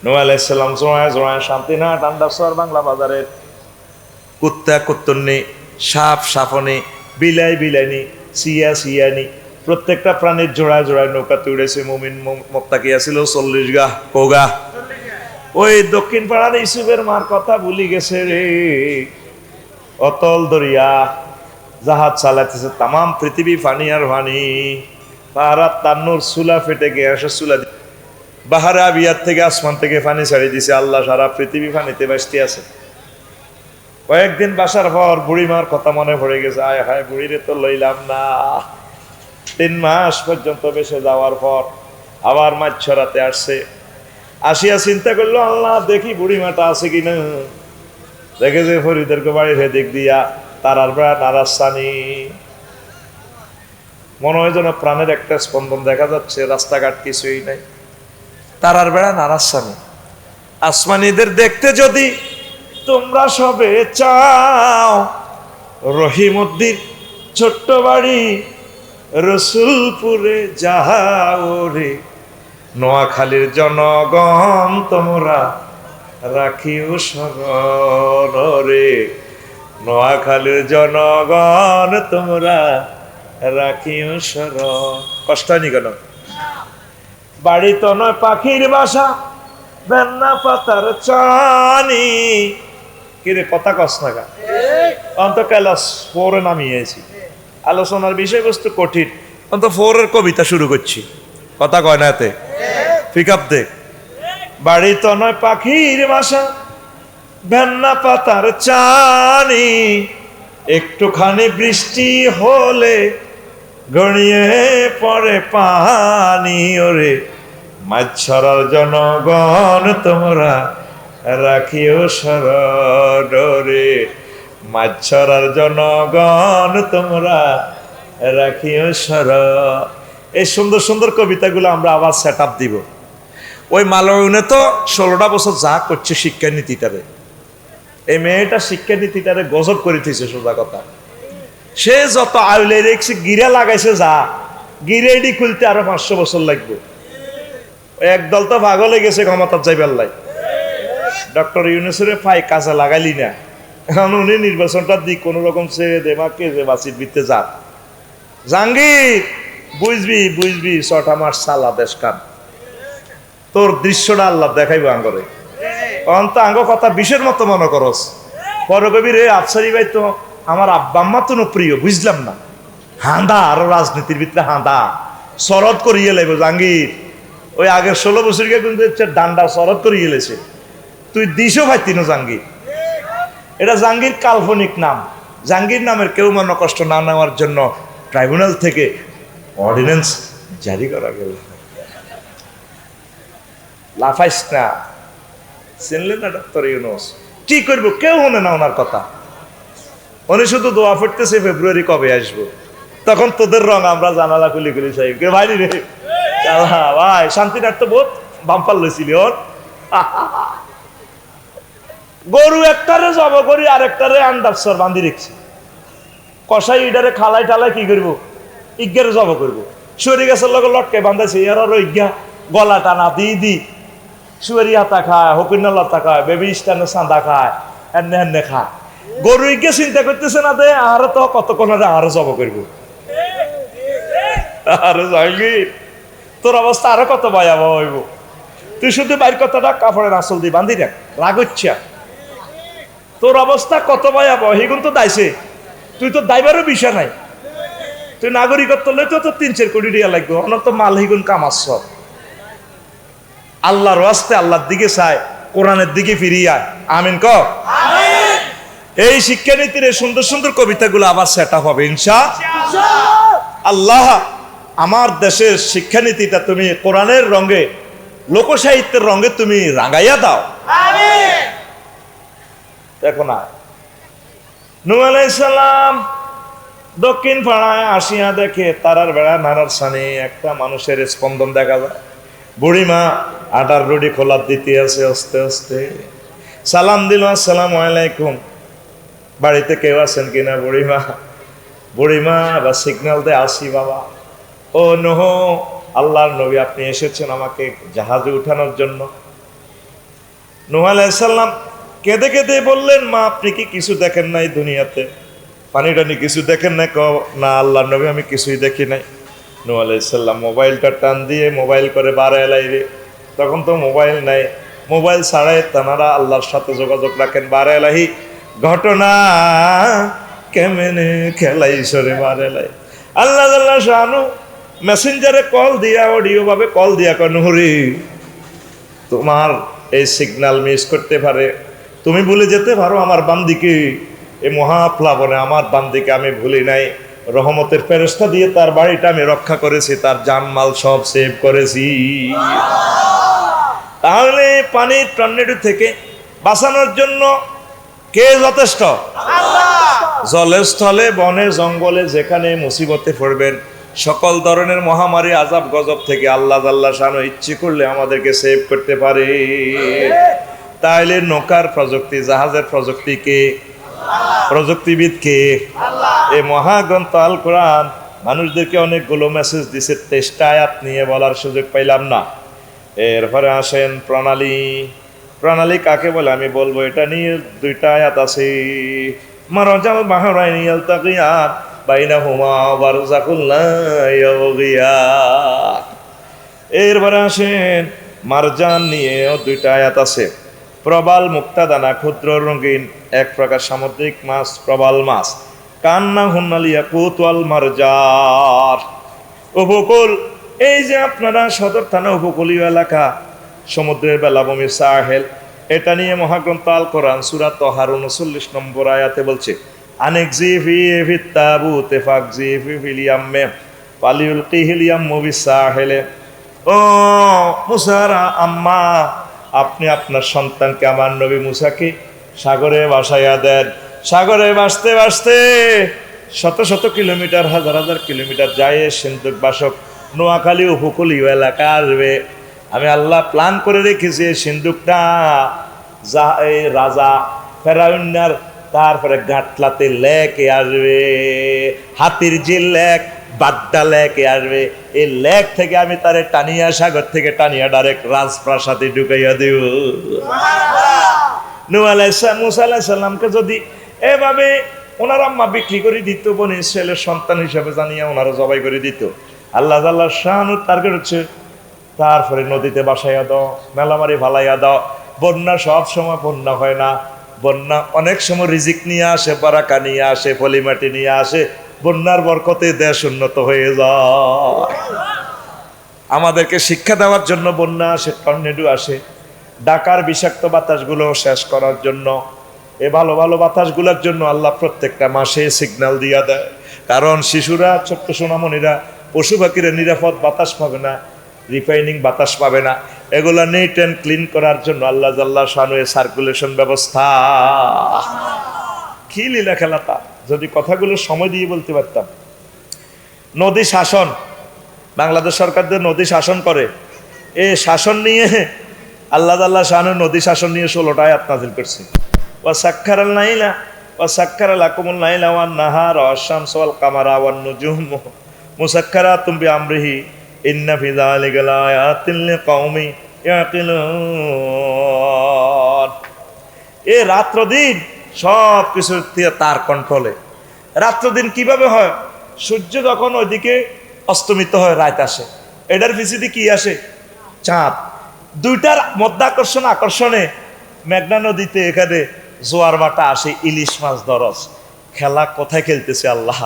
নূহ আলাইহিস সালাম জোড়ায় শান্তি না ঠান্ডা সর বাংলা বাজারের কুত্তা কুত্তনি, সাপ সাপনি, বিলাইনি, সিয়ানি, প্রত্যেকটা প্রাণীর জোড়ায় নৌকাতে উড়েছে। মুমিন মুত্তাকি আছিল ৪০ গা। কোগা? ওই দক্ষিণ পাড়ার ইসুফের মার কথা ভুলি গেছে রে। অতল দরিয়া, জাহাজ চালাইতেছে, তাম পৃথিবী ফানি আর ফানি। পাহাড়ার তান্নুর চুলা ফেটে গ্যাসের চুলা, বাহারে আবিয়ার থেকে আসমান থেকে পানি ছাড়িয়ে দিছে আল্লাহ, সারা পৃথিবী পানিতে বাঁচতে আছে। কয়েকদিন বাসার পর বুড়িমার কথা মনে পড়ে গেছে, আয় হায় বুড়িরে তো লইলাম না। ৩ মাস পর্যন্ত বেসে যাওয়ার পর আবার মাছ ছড়াতে আসছে। আসিয়া চিন্তা করলো, আল্লাহ দেখি বুড়িমাটা আছে কিনা। দেখে যে ফরিদেরকে বাড়ির হেদিক দিয়া তারার বেড়া নারাস্তানি, মনে হয় যেন প্রাণের একটা স্পন্দন দেখা যাচ্ছে। রাস্তাঘাট কিছুই নাই, তারার বেড়া নারাস্তানি। আসমানিদের দেখতে যদি তোমরা সবে চাও, রহিমউদ্দিন ছোট্ট বাড়ি রসুলপুরে যাও রে। নোয়াখালীর জনগণ তোমরা রাখিও স্মরণ রে। নোয়াখালীর জনগণ তোমরা রাখিও স্মরণ। কষ্ট হয়নি কেন? বাড়ি তো নয় পাখির বাসা, বেন্না পাতার চানি। কিরে কথা কস না গা? অন্ত ক্লাস 4 নামিয়েছি। আলোচনার বিষয়বস্তু কঠিন, অন্ত 4 কবিতা শুরু করছি। কথা কয় না এতে? পিক আপ দে। বাড়ি তো নয় পাখির বাসা, বেন্না পাতার চানি। একটুখানি বৃষ্টি হলে গড়িয়ে পড়ে পানি ওরে। মাছ ছড়ার জনগণ তোমরা রাখিও স্মরণ রে। মাছ ছড়ার জনগণ তোমরা রাখিও স্মরণ। এই সুন্দর সুন্দর কবিতাগুলো আমরা আবার সেট আপ দিব। ওই মালয়নে তো 16টা বছর যা করছে শিক্ষানীতিটারে, এই মেয়েটা শিক্ষানীতিটারে গজব করে দিয়েছে। সোজা কথা, সে যত আউলে রেখছে, গিরা লাগাইছে, যা গিরেডি খুলতে আরো 500 বছর লাগবে। একদল তো পাগলে গেছে ক্ষমতার যাইবার লাই। ডক্টর ইউনূসের ফাই কাজে লাগাইলি না, এখন উনি নির্বাচনটা দিক কোন রকম ছেড়ে দেবাকে যে বাসির বিতে যা। জাহাঙ্গীর বুঝবি ছটা মাস সালা দেশ কান, তোর দৃশ্যটা আল্লাহ দেখাইবো আঙ্গরে। অন্ত আঙ্গ কথা বিষের মতো মনে করস। পরে কবি রে আফসারি ভাই তো আমার আব্বা আম্মা তো প্রিয়, বুঝলাম না। হাঁদা আরো রাজনীতির ভিতরে হাঁদা শরৎ করিয়ে লাগবে। জাহাঙ্গীর ওই আগের 16 বছরকে কিন্তু ডান্ডা শরৎ করে গেলেছে, তুই দিশও ভাই তিনও জাহাঙ্গীর। এটা জাহাঙ্গীর কাল্পনিক নাম। জাহাঙ্গীর নামের কেউ মনে কষ্ট না নেওয়ার জন্য ট্রাইব্যুনাল থেকে অর্ডিন্যান্স জারি করা গেল। লাফাইস না, চিনলেন না ডক্টর ইউনূস? কি করবো, কেউ মনে না ওনার কথা। উনি শুধু দোয়া পড়তেছে ফেব্রুয়ারি কবে আসবো, তখন তোদের রং আমরা জানালা খুলি খুলি চাই। কে ভাই রে ভাই, শান্তিনাথ তো বহুত বাম্পার লইছিলি ওর। গরু একটারে জব করি আর একটারে আন্ডারসর বান্ধি রেখছি। কষাই ইডারে খালাই টালাই কি করবো, ইজ্ঞারে জব করবো। শুয়ারি গাছের লগে লটকে বান্ধাইছে, এর ইজ্ঞা গলা টানা দি শুয়ারি হাতা খায়, হকিনা লতা খায়, বেবি স্টানে চাঁদা খায়, এনে এনে খায়। গরু ইজ্ঞা চিন্তা করতেছে না দে আরো তো কতক্ষণ আরো জব করবো। আরে জাহাঙ্গীর, তোর অবস্থা আরো কত ভয়াবহ হইব। তুই শুধু বাইর কথাটা কাপড়ের আসল দিয়ে বান্ধি রাখ, রাগ হচ্ছে। তোর অবস্থা কত ভয়াবহ হিগুন তো দাইছে, তুই তো দাইবারও বিষয় নাই। তুই নাগরিকত্ব লই তো 3-4 কোটি টাকা লাগবে, অনেক তো মাল হিগুন কামাচ্ছ। আল্লাহর ওয়াস্তে আল্লাহর দিকে চায়, কোরআনের দিকে ফিরিয়ে আয়। আমিন ক। এই শিক্ষানীতির এই সুন্দর সুন্দর কবিতাগুলো আবার সেট আপ হবে ইনশাআল্লাহ। আল্লাহ আমার দেশের শিক্ষানীতিটা তুমি কোরআনের রঙে, লোকসাহিত্যের রঙে তুমি রাঙাইয়া দাও। দেখো না, নূহ আলাইহিস সালাম দক্ষিণ পাড়ায় আসিয়া দেখে তারার বেড়া নানার সানে একটা মানুষের স্পন্দন দেখা যায়। বুড়িমা আটার রুটি খোলার দিতে আছে, আস্তে আস্তে সালাম দিল, আসসালামু আলাইকুম, বাড়িতে কেউ আছেন কিনা? বুড়িমা বা সিগন্যাল দে, আসি বাবা। ও নূহ, আল্লাহর নবী আপনি এসেছেন আমাকে জাহাজে উঠানোর জন্য। নূহ আলাইহিস সালাম কেঁদে কেঁদে বললেন, মা আপনি কি কিছু দেখেন নাই দুনিয়াতে? পানি টানি কিছু দেখেন নাই? না আল্লাহর নবী আমি কিছুই দেখি নাই। নূহ আলাইহিস সালাম মোবাইলটা টান দিয়ে মোবাইল করে বারে এলাই রে, তখন তো মোবাইল নাই, মোবাইল ছাড়াই তানারা আল্লাহর সাথে যোগাযোগ রাখেন। বারে এলাহি ঘটনা কেমনে খেলাইছরে বারে এলাই। আল্লাহ আল্লাহ শানু মেসেঞ্জারে কল দিয়া, অডিও ভাবে কল দিয়া কনুহরি, তোমার এই সিগন্যাল মিস করতে পারে, তুমি ভুলে যেতে পারো আমার বান্দিকে। এই মহাপ্লাবনে আমার বান্দিকে আমি ভুলি নাই, রহমতের ফেরেশতা দিয়ে তার বাড়িটা আমি রক্ষা করেছি, তার জানমাল সব সেভ করেছি। তাহলে পানির টর্নেডো থেকে বাঁচানোর জন্য কে যথেষ্ট? জলে স্থলে বনে জঙ্গলে যেখানে মুসিবতে পড়বেন, সকল ধরনের মহামারী আযাব গজব থেকে আল্লাহ আল্লাহ শানু ইচ্ছে করলে আমাদেরকে সেভ করতে পারে। তাইলে নৌকার প্রযুক্তি, জাহাজের প্রযুক্তি কে? প্রযুক্তিবিদ কে? এই মহাগ্রন্থ আল কোরআন মানুষদেরকে অনেকগুলো মেসেজ দিছে, 23টা আয়াত নিয়ে বলার সুযোগ পাইলাম না। এরপরে আসেন প্রণালী। প্রণালী কাকে বলে আমি বলবো, এটা নিয়ে 2টা আয়াত আছে। মারাজাল বাহরাইনি ইয়ালতাকিয়ান বাইনাহুমা বারযাকুন লা ইয়াবগিয়ান। এরপরে আসেন মারজান নিয়েও 2টা আয়াত আছে। প্রবাল মুক্তাদানা ক্ষুদ্র রঙিন এক প্রকার সামুদ্রিক মাছ, প্রবাল মাছ। কান্না হুন্নাল ইয়াকুত ওয়াল মারজান। উপকূল, এই যে আপনারা সদর থানা উপকূলীয় এলাকা, সমুদ্রের বেলাভূমি সাহেল, এটা নিয়ে মহাগ্রন্থ আল কোরআন সূরা তাহার 39 নম্বর আয়াতে বলছে, আনেকজিফি ফিত তাবুতে ফাকজিফি ফিল ইয়াম্মে ফালিউলকিহিল ইয়াম্মু বিসাহেলে। ও মুসার আম্মা, আপনি আপনার সন্তানকে, আমার নবী মুসাকে সাগরে ভাসাইয়া দেন। সাগরে ভাসতে ভাসতে শত শত কিলোমিটার, হাজার হাজার কিলোমিটার যায় সিন্ধুক বাসক নোয়াখালী উপকূলীয় এলাকা আসবে। আমি আল্লাহ প্ল্যান করে রেখেছি এই সিন্ধুকটা এই রাজা ফেরাউন্নার, তারপরে গাটলাতে লেকে আসবে, হাতির ঝিল লেক, বাড্ডা লেকে আসবে। এই লেক থেকে আমি তারে টানিয়া, সাগর থেকে টানিয়া ডাইরেক্ট রাজপ্রাসাদে ঢুকাইয়া দেব। নূহ আলাইহিস সালাম, মুসা আলাইহিস সালামকে যদি এভাবে ওনার আম্মা বিক্রি করে দিত, বনি ইসরাইলের সন্তান হিসাবে জানিয়া ওনারা জবাই করে দিত, আল্লাহ আল্লাহ শানুর টার্গেট হচ্ছে তারপরে নদীতে বাসাইয়া দাও, মেলামারি ভালাইয়া দাও। বন্যা সব সময় বন্যা হয় না, বন্যা অনেক সময় রিজিক নিয়ে আসে, বারাকা নিয়ে আসে, পলিমাটি নিয়ে আসে। বন্যার বরকতে দেশ উন্নত হয়ে যায়। আমাদেরকে শিক্ষা দেওয়ার জন্য বন্যা আসে, টর্নেডো আসে, ঢাকার বিষাক্ত বাতাসগুলো শেষ করার জন্য, এ ভালো ভালো বাতাসগুলোর জন্য আল্লাহ প্রত্যেকটা মাসে সিগন্যাল দিয়া দেয়। কারণ শিশুরা, ছোট্ট সোনামণিরা, পশু পাখিরা নিরাপদ বাতাস পাবে না, রিফাইনিং বাতাস পাবে না। এগুলা নিট অ্যান্ড ক্লিন করার জন্য আল্লাহ জাল্লাহ শানু সার্কুলেশন ব্যবস্থা। কি লীলা খেলাটা, যদি কথাগুলো সময় দিয়ে বলতে পারতাম। নদী শাসন, বাংলাদেশ সরকারদের নদী শাসন করে, এই শাসন নিয়ে আল্লাহ তাআলা শানু নদী শাসন নিয়ে 16টা আয়াত নাযিল করছে। ওয়া সাক্কারাল লাইলা ওয়া সাক্কারা লাকুমুল লাইলা ওয়ান নাহারা ওয়াশ-শামসা ওয়াল কামারা ওয়ান নুজুম মুসাক্কারাতুম বিআমরিহি ইন্না ফি যালিকা লাআয়াতিন লিকাউমিন ইয়াকিলুন। এই রাত্র দিন সব কিছু তার কন্ট্রোলে। রাত্র দিন কিভাবে হয়? সূর্য যখন ওইদিকে অস্তমিত হয়, রাত আসে, এটার পিছনে কি আসে? চাঁদ। দুইটার আকর্ষণে মেঘনা নদীতে এখানে জোয়ার ভাটা আসে, ইলিশ মাছ ধরস। খেলা কোথায় খেলতেছে আল্লাহ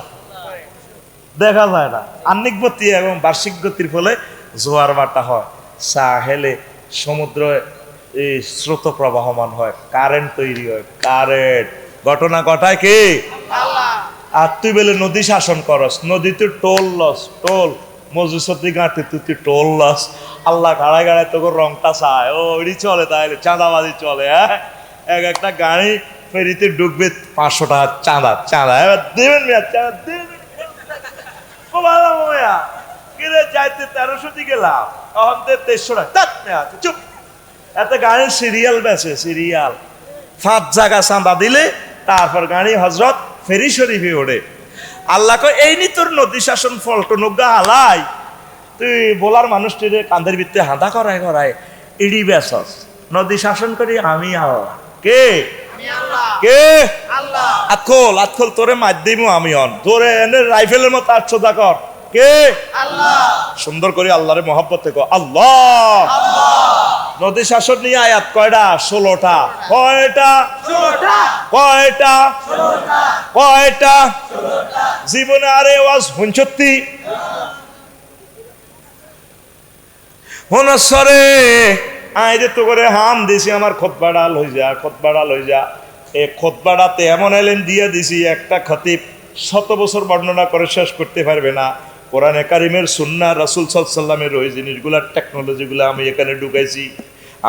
দেখা যায় না। আহ্নিক গতি এবং বার্ষিক গতির ফলে জোয়ার ভাটা হয়, সাহেলে সমুদ্র এই স্রোত প্রবাহমান হয়, কারেন্ট তৈরি হয়, কারেন্ট ঘটনা ঘটায় কে? আর তুই বলে নদী শাসন করস, নদীতে টোল লস, টোল মজুসতি গাঁটে তুই টোল লস। আল্লাহ গাড়ায় গাড়ায় তোকে রংটা চায়, ও ওইটি চলে, তাহলে চাঁদাবাজি চলে। হ্যাঁ, এক একটা গাড়ি ফেরিতে ঢুকবে 500 টাকা চাঁদা, চাঁদা এবার দেবেন মেয়া, চাঁদা দেবেন। যাইতে 1300 দিয়ে গেলাম, তখন 2300 টাকা। চুপ, এত গাড়ির সিরিয়াল বেছে, সিরিয়াল 5 জায়গা চাঁদা দিলে তারপর গাড়ি হজরত ফেরি শরীফে ওঠে। আল্লাহ কয় এই নি তোর নদী শাসন ফলটনুগা হালাই, তুই বলার মানুষটিরে কান্দের ভিত্তে হাঁদা করায় করায় ইডি বেসস। নদী শাসন করি আমি আল্লাহ। কে? কে? আতখোল, আতখোল তোরে মার দিমু আমি অন, তোরে এনে রাইফেলের মতো 800 কর। কে? আল্লাহ। সুন্দর করে আল্লাহরে মহব্বত থেকে আল্লাহ। নদী শাসন নিয়ে আয়াত কয়টা? 16টা। কয়টা? 16টা। কয়টা? 16টা। কয়টা? 16টা। জীবনে আরে ওয়াজ হুনছত্তি হনসরে আইরে তো করে হাম দিছি, আমার খুতবাটা লই যা, খুতবাটা লই যা। এই খুতবাটাতে এমন এলেন দিয়ে দিছি, একটা খতিব 100 বছর বর্ণনা করে শেষ করতে পারবে না। কোরআনে কারিমের সুন্নাহ, রাসূল সাল্লাল্লাহু আলাইহি ওয়াসাল্লামের ওই জিনিসগুলার টেকনোলজিগুলো আমি এখানে ঢুকাইছি।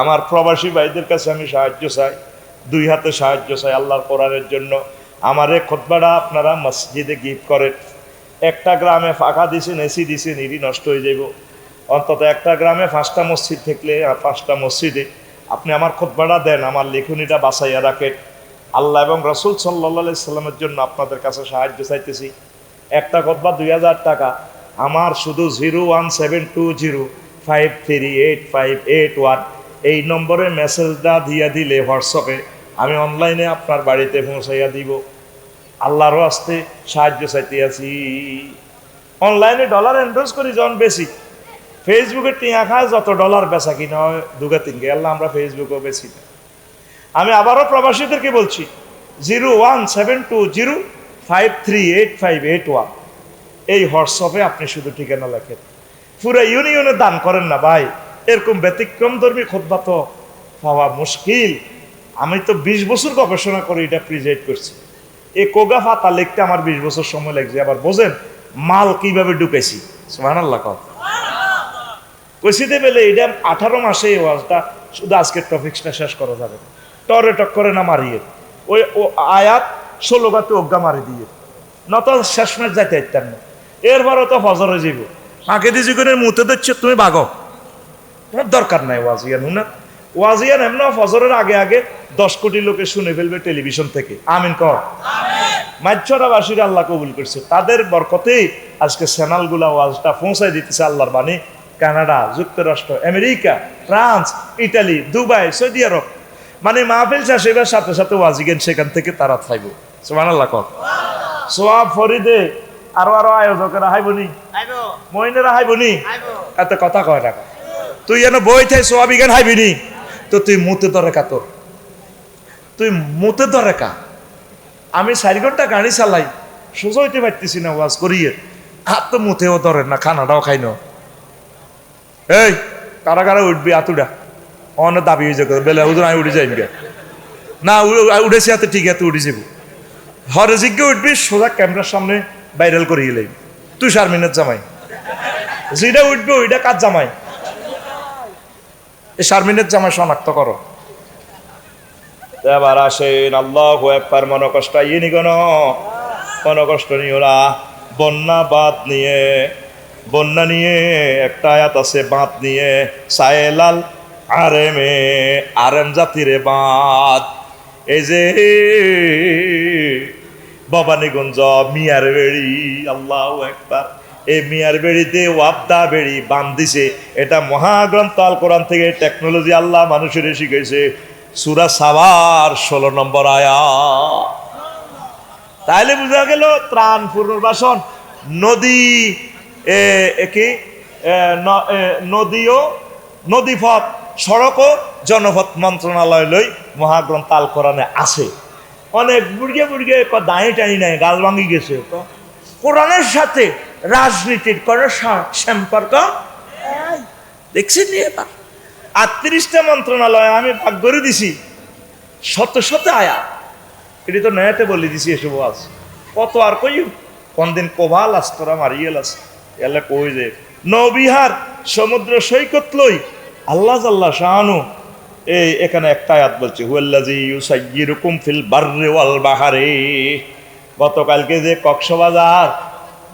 আমার প্রবাসী ভাইদের কাছে আমি সাহায্য চাই, 2 হাতে সাহায্য চাই আল্লাহর কোরআনের জন্য। আমার এই খুতবাটা আপনারা মসজিদে গিফট করেন। একটা গ্রামে ফাঁকা দিছেন, এসি দিছেন, ইডি নষ্ট হয়ে যাব। অন্তত একটা গ্রামে 5টা মসজিদ থাকলে 5টা মসজিদে আপনি আমার খুতবাটা দেন, আমার লেখনীটা বাঁচাইয়া রাখেন। আল্লাহ এবং রাসূল সাল্লাল্লাহু আলাইহি সাল্লামের জন্য আপনাদের কাছে সাহায্য চাইতেছি। একটা খুতবা 2000 টাকা। আমার শুধু 01720538581 এই নম্বরে মেসেজটা দিয়ে দিলে হোয়াটসঅ্যাপে, আমি অনলাইনে আপনার বাড়িতে পৌঁছাইয়া দিব। আল্লাহর রাস্তে সাহায্য চাইতে আছি। অনলাইনে ডলার এন্ডোর্স করি যখন বেশি, ফেসবুকে টিয়া খায় যত ডলার বেচা কিনা হয় 2-3 আল্লাহ আমরা ফেসবুকেও বেশি। আমি আবারও প্রবাসীদেরকে বলছি, 01720538581 এই হোয়াটসঅ্যাপে আপনি শুধু ঠিকানা লেখেন। পুরো ইউনিয়নে দান করেন না ভাই, এরকম ব্যতিক্রম ধর্মী খুতবা তো পাওয়া মুশকিল। আমি তো 20 বছর গবেষণা করে এটা প্রিজাইড করছি। এই কোগা ফাতা লিখতে আমার 20 বছর সময় লাগছে। আবার বোঝেন মাল কিভাবে ঢুকেছি। সুবহানাল্লাহ কইছি দে বেলে এটা 18 মাসে এই ওয়াজটা শুধু আজকের টপিকসটা শেষ করা যাবে না। টরে টক করে না মারিয়ে ওই আয়াত 16 গাতে অজ্ঞা মারি দিয়ে নত শেষ ম্যাচ যাইতে ইত্যার না। এরপরও তো ফজর হয়ে যাব, আগে দিজি করে মুতে দিচ্ছে, তুমি ভাগো, তোমার দরকার নাই ওয়াজিয়ান। হুনা ওয়াজিয়ান এমন ফজরের আগে আগে 10 কোটি লোকে শুনে ফেলবে টেলিভিশন থেকে। আমিন কর। মাইছড়াবাসীরা আল্লাহ কবুল করছে, তাদের বরকতেই আজকে চ্যানেলগুলা ওয়াজটা পৌঁছায় দিতেছে আল্লাহর বাণী। কানাডা, যুক্তরাষ্ট্র, America, France, Italy, Dubai, Saudi Arab, মানে মাহফিল শেষের সাথে সাথে ওয়াজিগেন সেখান থেকে তারা থাইব। সুবহানাল্লাহ কর। সোয়াব ফরিদে আরো আয়োজকেরা হাইবনি, মহিনেরা হাইবনি, এত কথা কয় টাকা তুই যেন বই থাই সোয়াবিগান হাইবিনি, তো তুই মুতে ধরে কা, তোর তুই মুতে ধরে কা। আমি 4 ঘন্টা গাড়ি চালাই, সোজা হইতে পারতেছি না ওয়াজ করিয়ে, হাত তো মুতেও ধরেন না, খানাটাও খাই না। এই কারা কারা উঠবি আতুডা অনেক দাবি হয়ে যাবে বেলা হুজুর আমি উঠে যাইম না উঠেছি হাতে ঠিক আছে উঠে যাব হরে জিজ্ঞে উঠবি সোজা ক্যামেরার সামনে ভাইরাল করে গেলে তুই শারমিনের জামাই যেটা উঠবে ওইটা কার জামাই এই শারমিনের জামাই শনাক্ত করো এবার আসেন আল্লাহু আকবার মনোকষ্ট ইয়ে নিগণ মনোকষ্ট নিও না বন্যা নিয়ে একটা আয়াত আছে বাঁধ নিয়ে সায়েলাল আরেম জাতিরে বাঁধ এই যে ভবানীগঞ্জ মিয়ার বেড়ি আল্লাহু আকবার এই মিয়ার বেড়িতে ওয়াবদা বেড়ি বাঁধ দিছে এটা মহাগ্রন্থ আল কোরআন থেকে টেকনোলজি আল্লাহ মানুষের শিখাইছে সূরা সাবার 16 নম্বর আয়াত তাইলে বোঝা গেল ত্রাণ পুনর্বাসন নদী নদীপথ সড়ক ও জনপথ মন্ত্রণালয় লই মহাগ্রন্থ আল কোরআনে আছে অনেক বুড়িয়ে দাঁড়িয়ে টানি নাই গাল ভাঙি গেছে কোরআনের সাথে রাজনীতির কোনো সম্পর্ক দেখছেন নি এবার 38টা মন্ত্রণালয় আমি ভাগ করে দিছি শত শত আয়াত এটি তো নয়াতে বলে দিছি এসব আজ কত আর কই কোনদিন কোভাল আস্তরা মারিয়ে লাস এলা কই যে নৌবিহার সমুদ্র সৈকত লই আল্লাহ জাল্লা শাহানু এই এখানে একটা আয়াত বলছে হুয়াল্লাযী ইউসাইয়িরুকুম ফিল বাররি ওয়াল বাহরি গতকালকে যে কক্সবাজার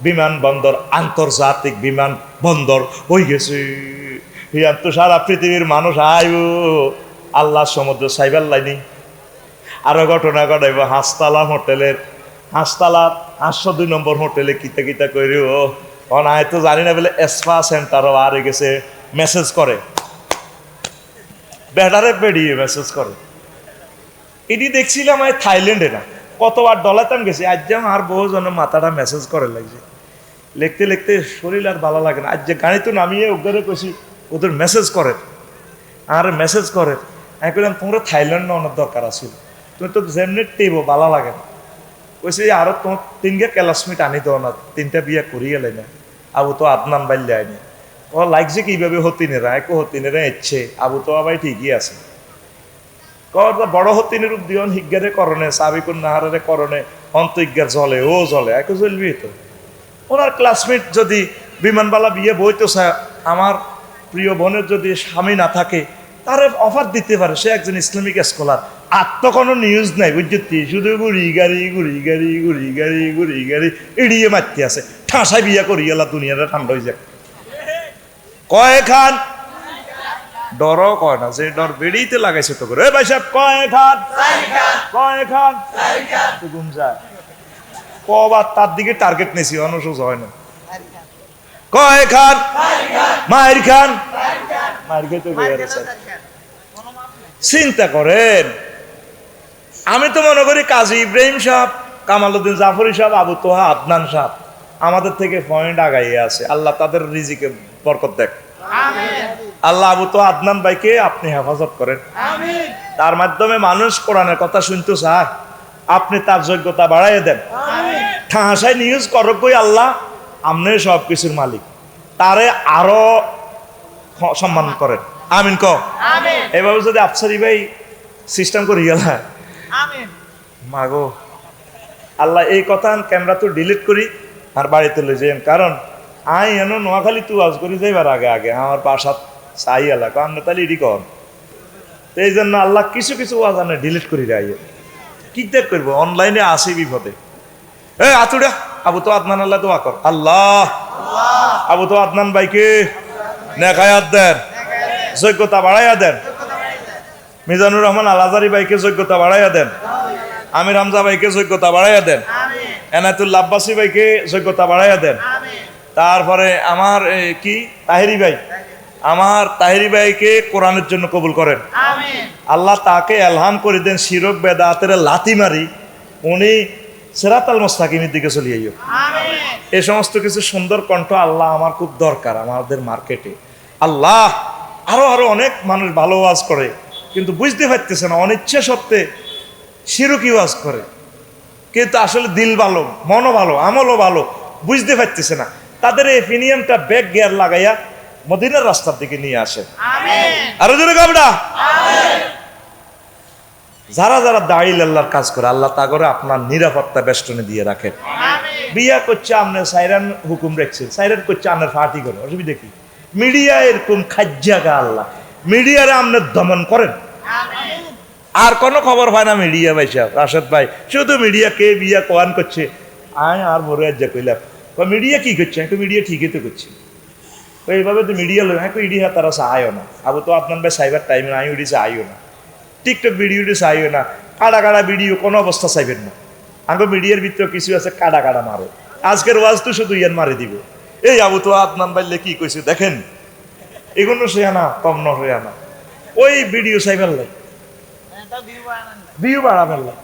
বিমানবন্দর আন্তর্জাতিক বিমানবন্দর হয়ে গেছে হিয়ান তো সারা পৃথিবীর মানুষ আইব আল্লাহ সমুদ্র সাইবার লাইনি আরো ঘটনা ঘটাইব হাসতালা 802 নম্বর হোটেলে কিতা করিও অনায় তো জানি না বলে এসপা সেন্টারও আর গেছে মেসেজ করে বেড়ারে বেড়িয়ে মেসেজ করে এটি দেখছিলাম আমি থাইল্যান্ডে না কতবার ডলাতাম গেছি আজ যে আর বহুজনের মাথাটা মেসেজ করে লাগছে লিখতে লিখতে শরীর আর ভালো লাগে না আজ যে গাড়ি তো নামিয়ে ওদের কইছি ওদের মেসেজ করে আর মেসেজ করে আমি কইলাম তোমরা থাইল্যান্ড অনেক দরকার আছে তুমি তো যেমনি টেবো ভালো লাগে না কইছে আরো তোমার 3 ক্লাসমেট আনি তো না 3টা বিয়ে করিয়ে এলাই না আবু তো আদনান বাইলে আইনি ও লাগছে কিভাবে হতিনেরা একো হতিনেরা ইচ্ছে আবু তো আবার ঠিকই আছে বড় হতিনের রূপ দিয়ন হিজ্ঞারে করণে সাবিকুন নাহারের করণে অন্তজ্ঞার জলে ও জলে একো জ্বলবি তো ওনার ক্লাসমেট যদি বিমানবালা বিয়ে বইতো আমার প্রিয় বোনের যদি স্বামী না থাকে তার অফার দিতে পারে সে একজন ইসলামিক স্কলার আর তো কোনো নিউজ নাই বুঝছি শুধু গুড়ি গাড়ি এড়িয়ে মারতে আছে ঠাঁসায় বিয়া করি গেলা দুনিয়াটা ঠান্ডা হয়ে যায় কয় খান ডরও কয় না যে ডর বেড়িতে লাগাইছে তো করে ভাই সাহেব কয় খান ঘুম যায় কবার তার দিকে টার্গেট নেছি অনুসোজ হয় না কয় খান মায়ের খান মায়ের খেতে চিন্তা করেন আমি তো মনে করি কাজী ইব্রাহিম সাহেব কামালউদ্দিন জাফরি সাহেব আবু তোহা আদনান সাহেব আমাদের থেকে পয়েন্ট আগাইয়ে আছে আল্লাহ তাদের রিজিকে বরকত দেখ আল্লাহ আবু তো আদনান ভাইকে আপনি হেফাজত করেন তার মাধ্যমে মানুষ কোরআনের কথা শুনতে চায় আপনি তার যোগ্যতা বাড়াইয়ে দেন ঠাঁসায় নিউজ করক কই আল্লাহ আপনি সব কিছুর মালিক তারে আরো সম্মান করেন আমিন ক এভাবে যদি আফসারি ভাই সিস্টেম করি গেল মাগো আল্লাহ এই কথা ক্যামেরা তো ডিলিট করি আর বাড়িতে লই যাই কারণ আই এন নোয়াখালী তু আজ করি যাইবার আগে আমার বাসাত চাই এলাকা আপনি তাহলে এটি কর তো এই জন্য আল্লাহ কিছু ওয়াজ আনে ডিলিট করি রাই কি দেখ করবো অনলাইনে আসি বিপদে এ আতুড়া আবু তো আদনান আল্লাহ দোয়া কর আল্লাহ আবু তো আদনান ভাইকে নেকায়াত দেন যোগ্যতা বাড়াইয়া দেন মিজানুর রহমান আল আজারি ভাইকে যোগ্যতা বাড়াইয়া দেন আমির হামজা ভাইকে যোগ্যতা বাড়াইয়া দেন এনায়েতুল্লাহ আব্বাসী ভাইকে যোগ্যতা বাড়াইয়া দেন তারপরে আমার কি তাহেরি ভাইকে কোরআনের জন্য কবুল করেন আল্লাহ তাকে এলহাম করে দেন শিরক বেদাতের লাথি মারি উনি সিরাতাল মুস্তাকিমের দিকে চলে যাইও এই সমস্ত কিছু সুন্দর কণ্ঠ আল্লাহ আমার খুব দরকার আমাদের মার্কেটে আল্লাহ আরো অনেক মানুষ ভালো ওয়াজ করে কিন্তু বুঝতে পারতেছে না অনিচ্ছা সত্ত্বে শিরকি ওয়াজ করে কিন্তু আসলে দিল ভালো মনও ভালো আমলও ভালো বুঝতে পারতেছে না তাদের এই ফিনিয়ামটা ব্যাক গিয়ার লাগাইয়া মদিনার রাস্তার দিকে নিয়ে আসেন। আরো জোরে কামড়া। যারা যারা দাঁড়িয়ে আল্লাহর কাজ করে আল্লাহ তা করে আপনার নিরাপত্তা বেষ্টনে দিয়ে রাখেন। বিয়া করছে আপনার সাইরান হুকুম রাখছেন, সাইরান করছে আপনার ফাটি করে, অসুবিধা কি? মিডিয়া এরকম খাজ্জাগা আল্লাহ, মিডিয়ারে আপনার দমন করেন। আর কোনো খবর হয় না মিডিয়া ভাই সাহেব, রাশেদ ভাই শুধু মিডিয়া কে বিয়া কোয়ান করছে। আয় আর বড় যা কইলাম মিডিয়া কি করছে, একটু মিডিয়া ঠিকই তো করছে, এইভাবে তো মিডিয়া লোক হ্যাঁ ইডিহা তারা আয়ও না। আবু তো আপনার ভাই সাইবার টাইমে আই উড়িছে আইও না, টিকটক ভিডিওটি চাইও না, কাটা কাটা ভিডিও কোনো অবস্থা চাইবেন না। আগে মিডিয়ার ভিতরে কিছু আছে কাটা কাটা মারো, আজকের ওয়াজ তো শুধু ইয়ান মারি দিব। এই আবু তো আপনার বাইলে কি কইছে দেখেন, এগুলো সে আনা কম ন হয়ে আনা, ওই ভিডিও চাইবার লাই ভিউ বাড়াবার লাই।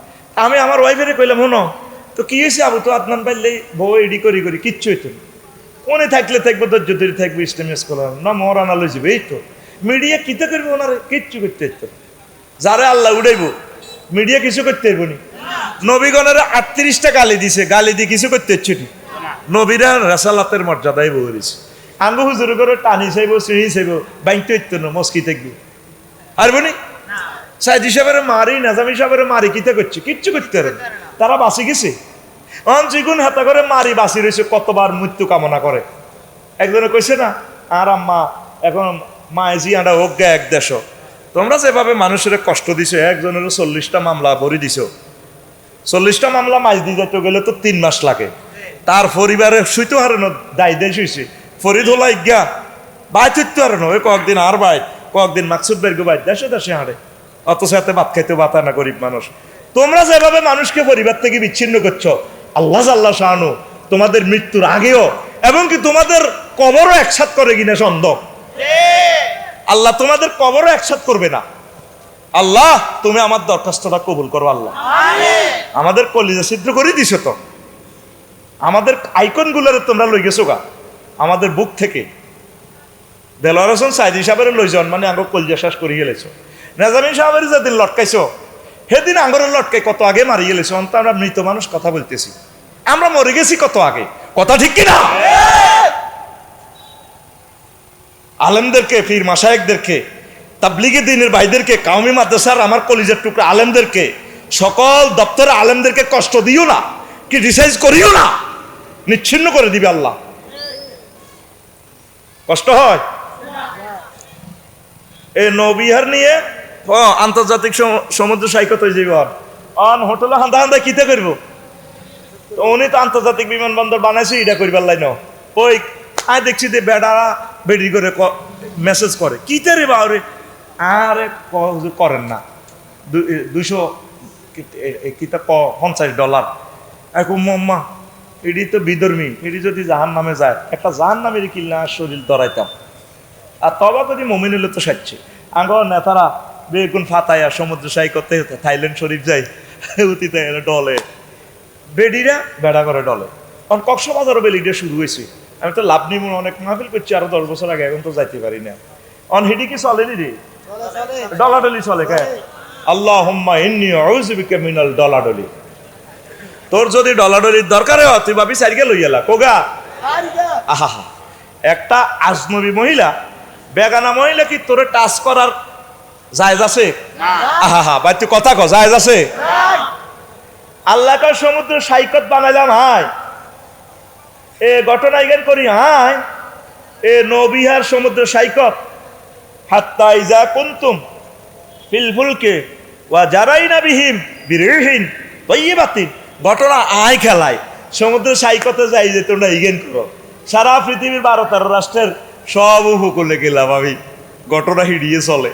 আমি আমার ওয়াইফেরে কইলাম হনো তো কি হয়েছে আবু তো আপনার বাইলে বউ এডি করি করি কিচ্ছু হইতো না, মনে থাকলে থাকবো ধৈর্য ধরে থাকবো ইসলামিক স্কলার না মরানা লই যাবে। এই তো মিডিয়া কিতে করবে, ওনারা কিচ্ছু করতে হইতো, যারা আল্লাহ উড়াইব মিডিয়া কিছু করতে হইব নি। নবীগণের 38টা গালি দিছে, গালি দিয়ে কিছু করতে হচ্ছে নি। নবীরা রাসালাতের মর্যাদায় বলেছে, আঙ্গ হুজুর করে টানি চাইব সিঁড়ি চাইব বাইতে হইতো না, মস্কি থাকবো পারবো নি। সাইদ হিসাবের মারি নাজাম হিসাবের মারি কিতে করছে, কিচ্ছু করতে পারে, তারা বাঁচি গেছে। যেগুন হাতা করে মারি বাঁচি রয়েছে, কতবার মৃত্যু কামনা করে। একজনে কইছে না আর আম্মা এখন মায়ে জিয়াটা হোক গে এক দেশ, তোমরা যেভাবে মানুষের কষ্ট দিছো, একজনের 40টা মামলা ভরি দিছো, 40টা মামলা মাছ দিয়ে যেতে গেলে তো 3 মাস লাগে। তার পরিবারে শুইতে হারানো দায় দেশ হয়েছে, ফরিদ হলা ইজ্ঞা বাইতে হইতে হারানো, ওই কয়েকদিন আর বাইট কয়েকদিন মাকসুদ বেরগো বাইট দেশে দেশে হাঁড়ে, অথচ এতে ভাত খাইতে বাতা না গরিব মানুষ। তোমরা যেভাবে মানুষকে পরিবার থেকে বিচ্ছিন্ন করছো, আল্লাহ আল্লাহ শাহানু তোমাদের মৃত্যুর আগেও এবং কি তোমাদের কবরও একসাথ করে কিনা সন্দেহ। আল্লাহ তোমাদের কবরও একসাথ করবে না। আল্লাহ তুমি আমার দরখাস্তটা কবুল করো। আল্লাহ আমাদের কলিজা ছিদ্র করে দিছো, তো আমাদের আইকন গুলোরে তোমরা লই গেছো গা আমাদের বুক থেকে। দেলোয়ার হোসেন সাইদি সাহেবের লই যান মানে আঙ্গ কলিজা শেষ করে গেলেছো। নাজামিন সাহেবের যেদিন লটকাইছো সেদিন আঙ্গরের লটকাই কত আগে মারি গেলেছো। অন্ত আমরা মৃত মানুষ কথা বলতেছি, আমরা মরে গেছি কত আগে, কথা ঠিক কিনা? আলেমদেরকে, পীর মাশায়েখদেরকে, তাবলীগে দ্বীনের ভাইদেরকে, কাউমি মাদ্রাসার আমার কলিজার টুকরা আলেমদেরকে, সকল দপ্তরে আলেমদেরকে কষ্ট দিও না, ক্রিটিসাইজ করিও না, নিচ্ছিন্ন করে দিবে আল্লাহ। কষ্ট হয়। এই নৌবিহার নিয়ে আন্তর্জাতিক সমুদ্র সৈকত হয়ে যাবে, অন হোটেলে হান্দা হান্দা কিতে করবো। তো উনি তো আন্তর্জাতিক বিমানবন্দর বানাইছে, এটা করিবার লাইন। ওই আয় দেখছি যে বেড়ারা বেড়ি করে মেসেজ করে কিতে রে বাউরে, আরে করেন না, 250 এখন মম্মা এটি তো বিধর্মী, এটি যদি জাহান নামে যায়, একটা জাহান নামের কিল্লা শরীর ধরাইতাম। আর তবা যদি মমিন হলে তো সাজছে আঙ্গ নেতারা বেগুন ফাতাইয়া সমুদ্র সৈকতে থাইল্যান্ড শরীফ যাই অতীতে ডলে বেডিরা বেড়া করে ডলে। কারণ কক্সবাজারও বেলিটা শুরু হয়েছে। আমি তো লাভ নিমন অনেক মাহফিল করছি আরো 10 বছর আগে, এখন তো যাইতে পারি না। অন হিডি কি চলেনি রে, ডলাডলি চলে কে? আল্লাহুম্মা ইন্নী আউযু বিকা মিনাল ডলাডলি। তোর যদি ডলাডলির দরকার হয় তুই ভাবি সাইকেল লই এলা কোগা। আহা একটা আজনবী মহিলা, বেগানা মহিলা কি তোরে টাচ করার জায়েজ আছে? আহা ভাই তুই কথা কও, জায়েজ আছে? আল্লাহর সমুদ্র সৈকত বানাইলাম, হাই এ ঘটনা ইগান করি, হাই এ নবিহার সমুদ্র সৈকত হাত্তা ইজা কুনতুম ফিল ফুলকে ওয়া জারাইনা বিহিম বিরিহিন তাইয়্যিবাতিন। ঘটনা আয় খেলায় সমুদ্র সৈকতে যাই যে তোমরা ইগেন করো, সারা পৃথিবীর 12-13 রাষ্ট্রের সব উপকূলে গেলাম আমি, ঘটনা হিড়িয়ে চলে।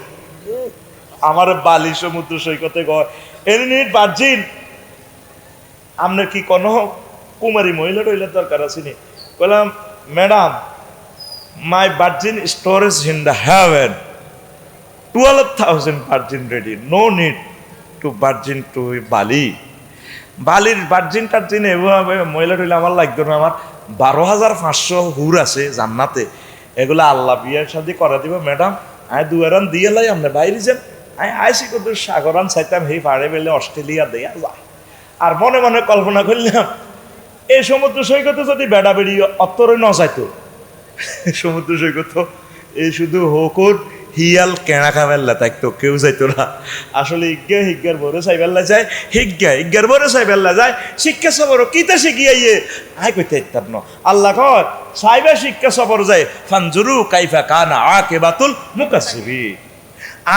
আমার বালি সমুদ্র সৈকতে এমনি ভার্জিন, আপনার কি কোনো কুমারী মহিলা টইলার দরকার আছে নি? বললাম madam my virgin storage in the heaven, 12,000 virgin ready, no need to virgin to Bali. বালির ভার্জিন টার্জিন এভাবে মহিলা টইলে আমার লাগতো না। আমার 12,500 হুর আছে জান্নাতে, এগুলো আল্লাহ বিয়ের সাথে করা দিব। ম্যাডাম আয় দুয়ারান দিয়ে লাই আমরা বাইরে যান, আমি আইসি কত সাগরান চাইতাম সেই পাড়ে বেলে অস্ট্রেলিয়া দেয়া যায়। আর মনে মনে কল্পনা করলাম এই সমুদ্র সৈকতে যদি বেড়া বেড়ি অত্তরে ন যাইতো, সমুদ্র সৈকত এই শুধু হোকুর হিয়াল কেনা খাবেল্লা তাই তো কেউ যাইতো না আসলে হিগ্গার বড় সাইবেল্লা যায় হিগ্গার বড় সাইবেল্লা যায় শিক্ষা সবর কিতা শিখিয়াইয়ে আয় কইতে ইত্যাদ ন আল্লাহ কর সাইবা শিক্ষা সবর যায় ফানজুরু কাইফা কানা আকিবাতুল মুকাসসিবিন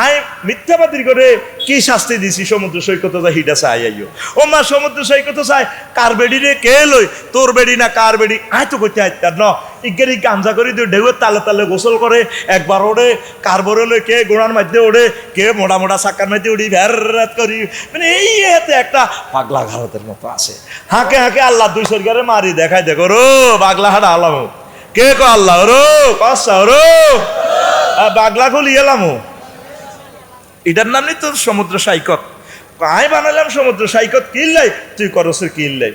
আয় মিথ্যাবাদী করে কি শাস্তি দিছি সমুদ্র সৈকত যা হিডা চাই আইও ও মা সমুদ্র সৈকত চাই কার বেড়ি রে কে লই তোর বেড়ি না কার বেড়ি আয় তো কইতে আইতার ন ইজ্ঞারি গাঞ্জা করে দিয়ে ঢেউয়ের তালে তালে গোসল করে একবার ওড়ে কার বড় লই কে গোড়ার মধ্যে ওড়ে কে মোটা মোটা চাকার মধ্যে উড়ি ভ্যারাত করি মানে এই হাতে একটা পাগলা ঘাড়তের মতো আছে হাঁকে হাঁকে আল্লাহ দুই সরকারে মারি দেখাই দেখো রো পাগলা হাড়া আলাম কে কো আল্লাহ রো কসা রো পাগলা খুলি এলাম এটার নাম নেই তোর সমুদ্র সৈকত আয় বানালাম সমুদ্র সৈকত কিনলাই তুই করসের কিনলাই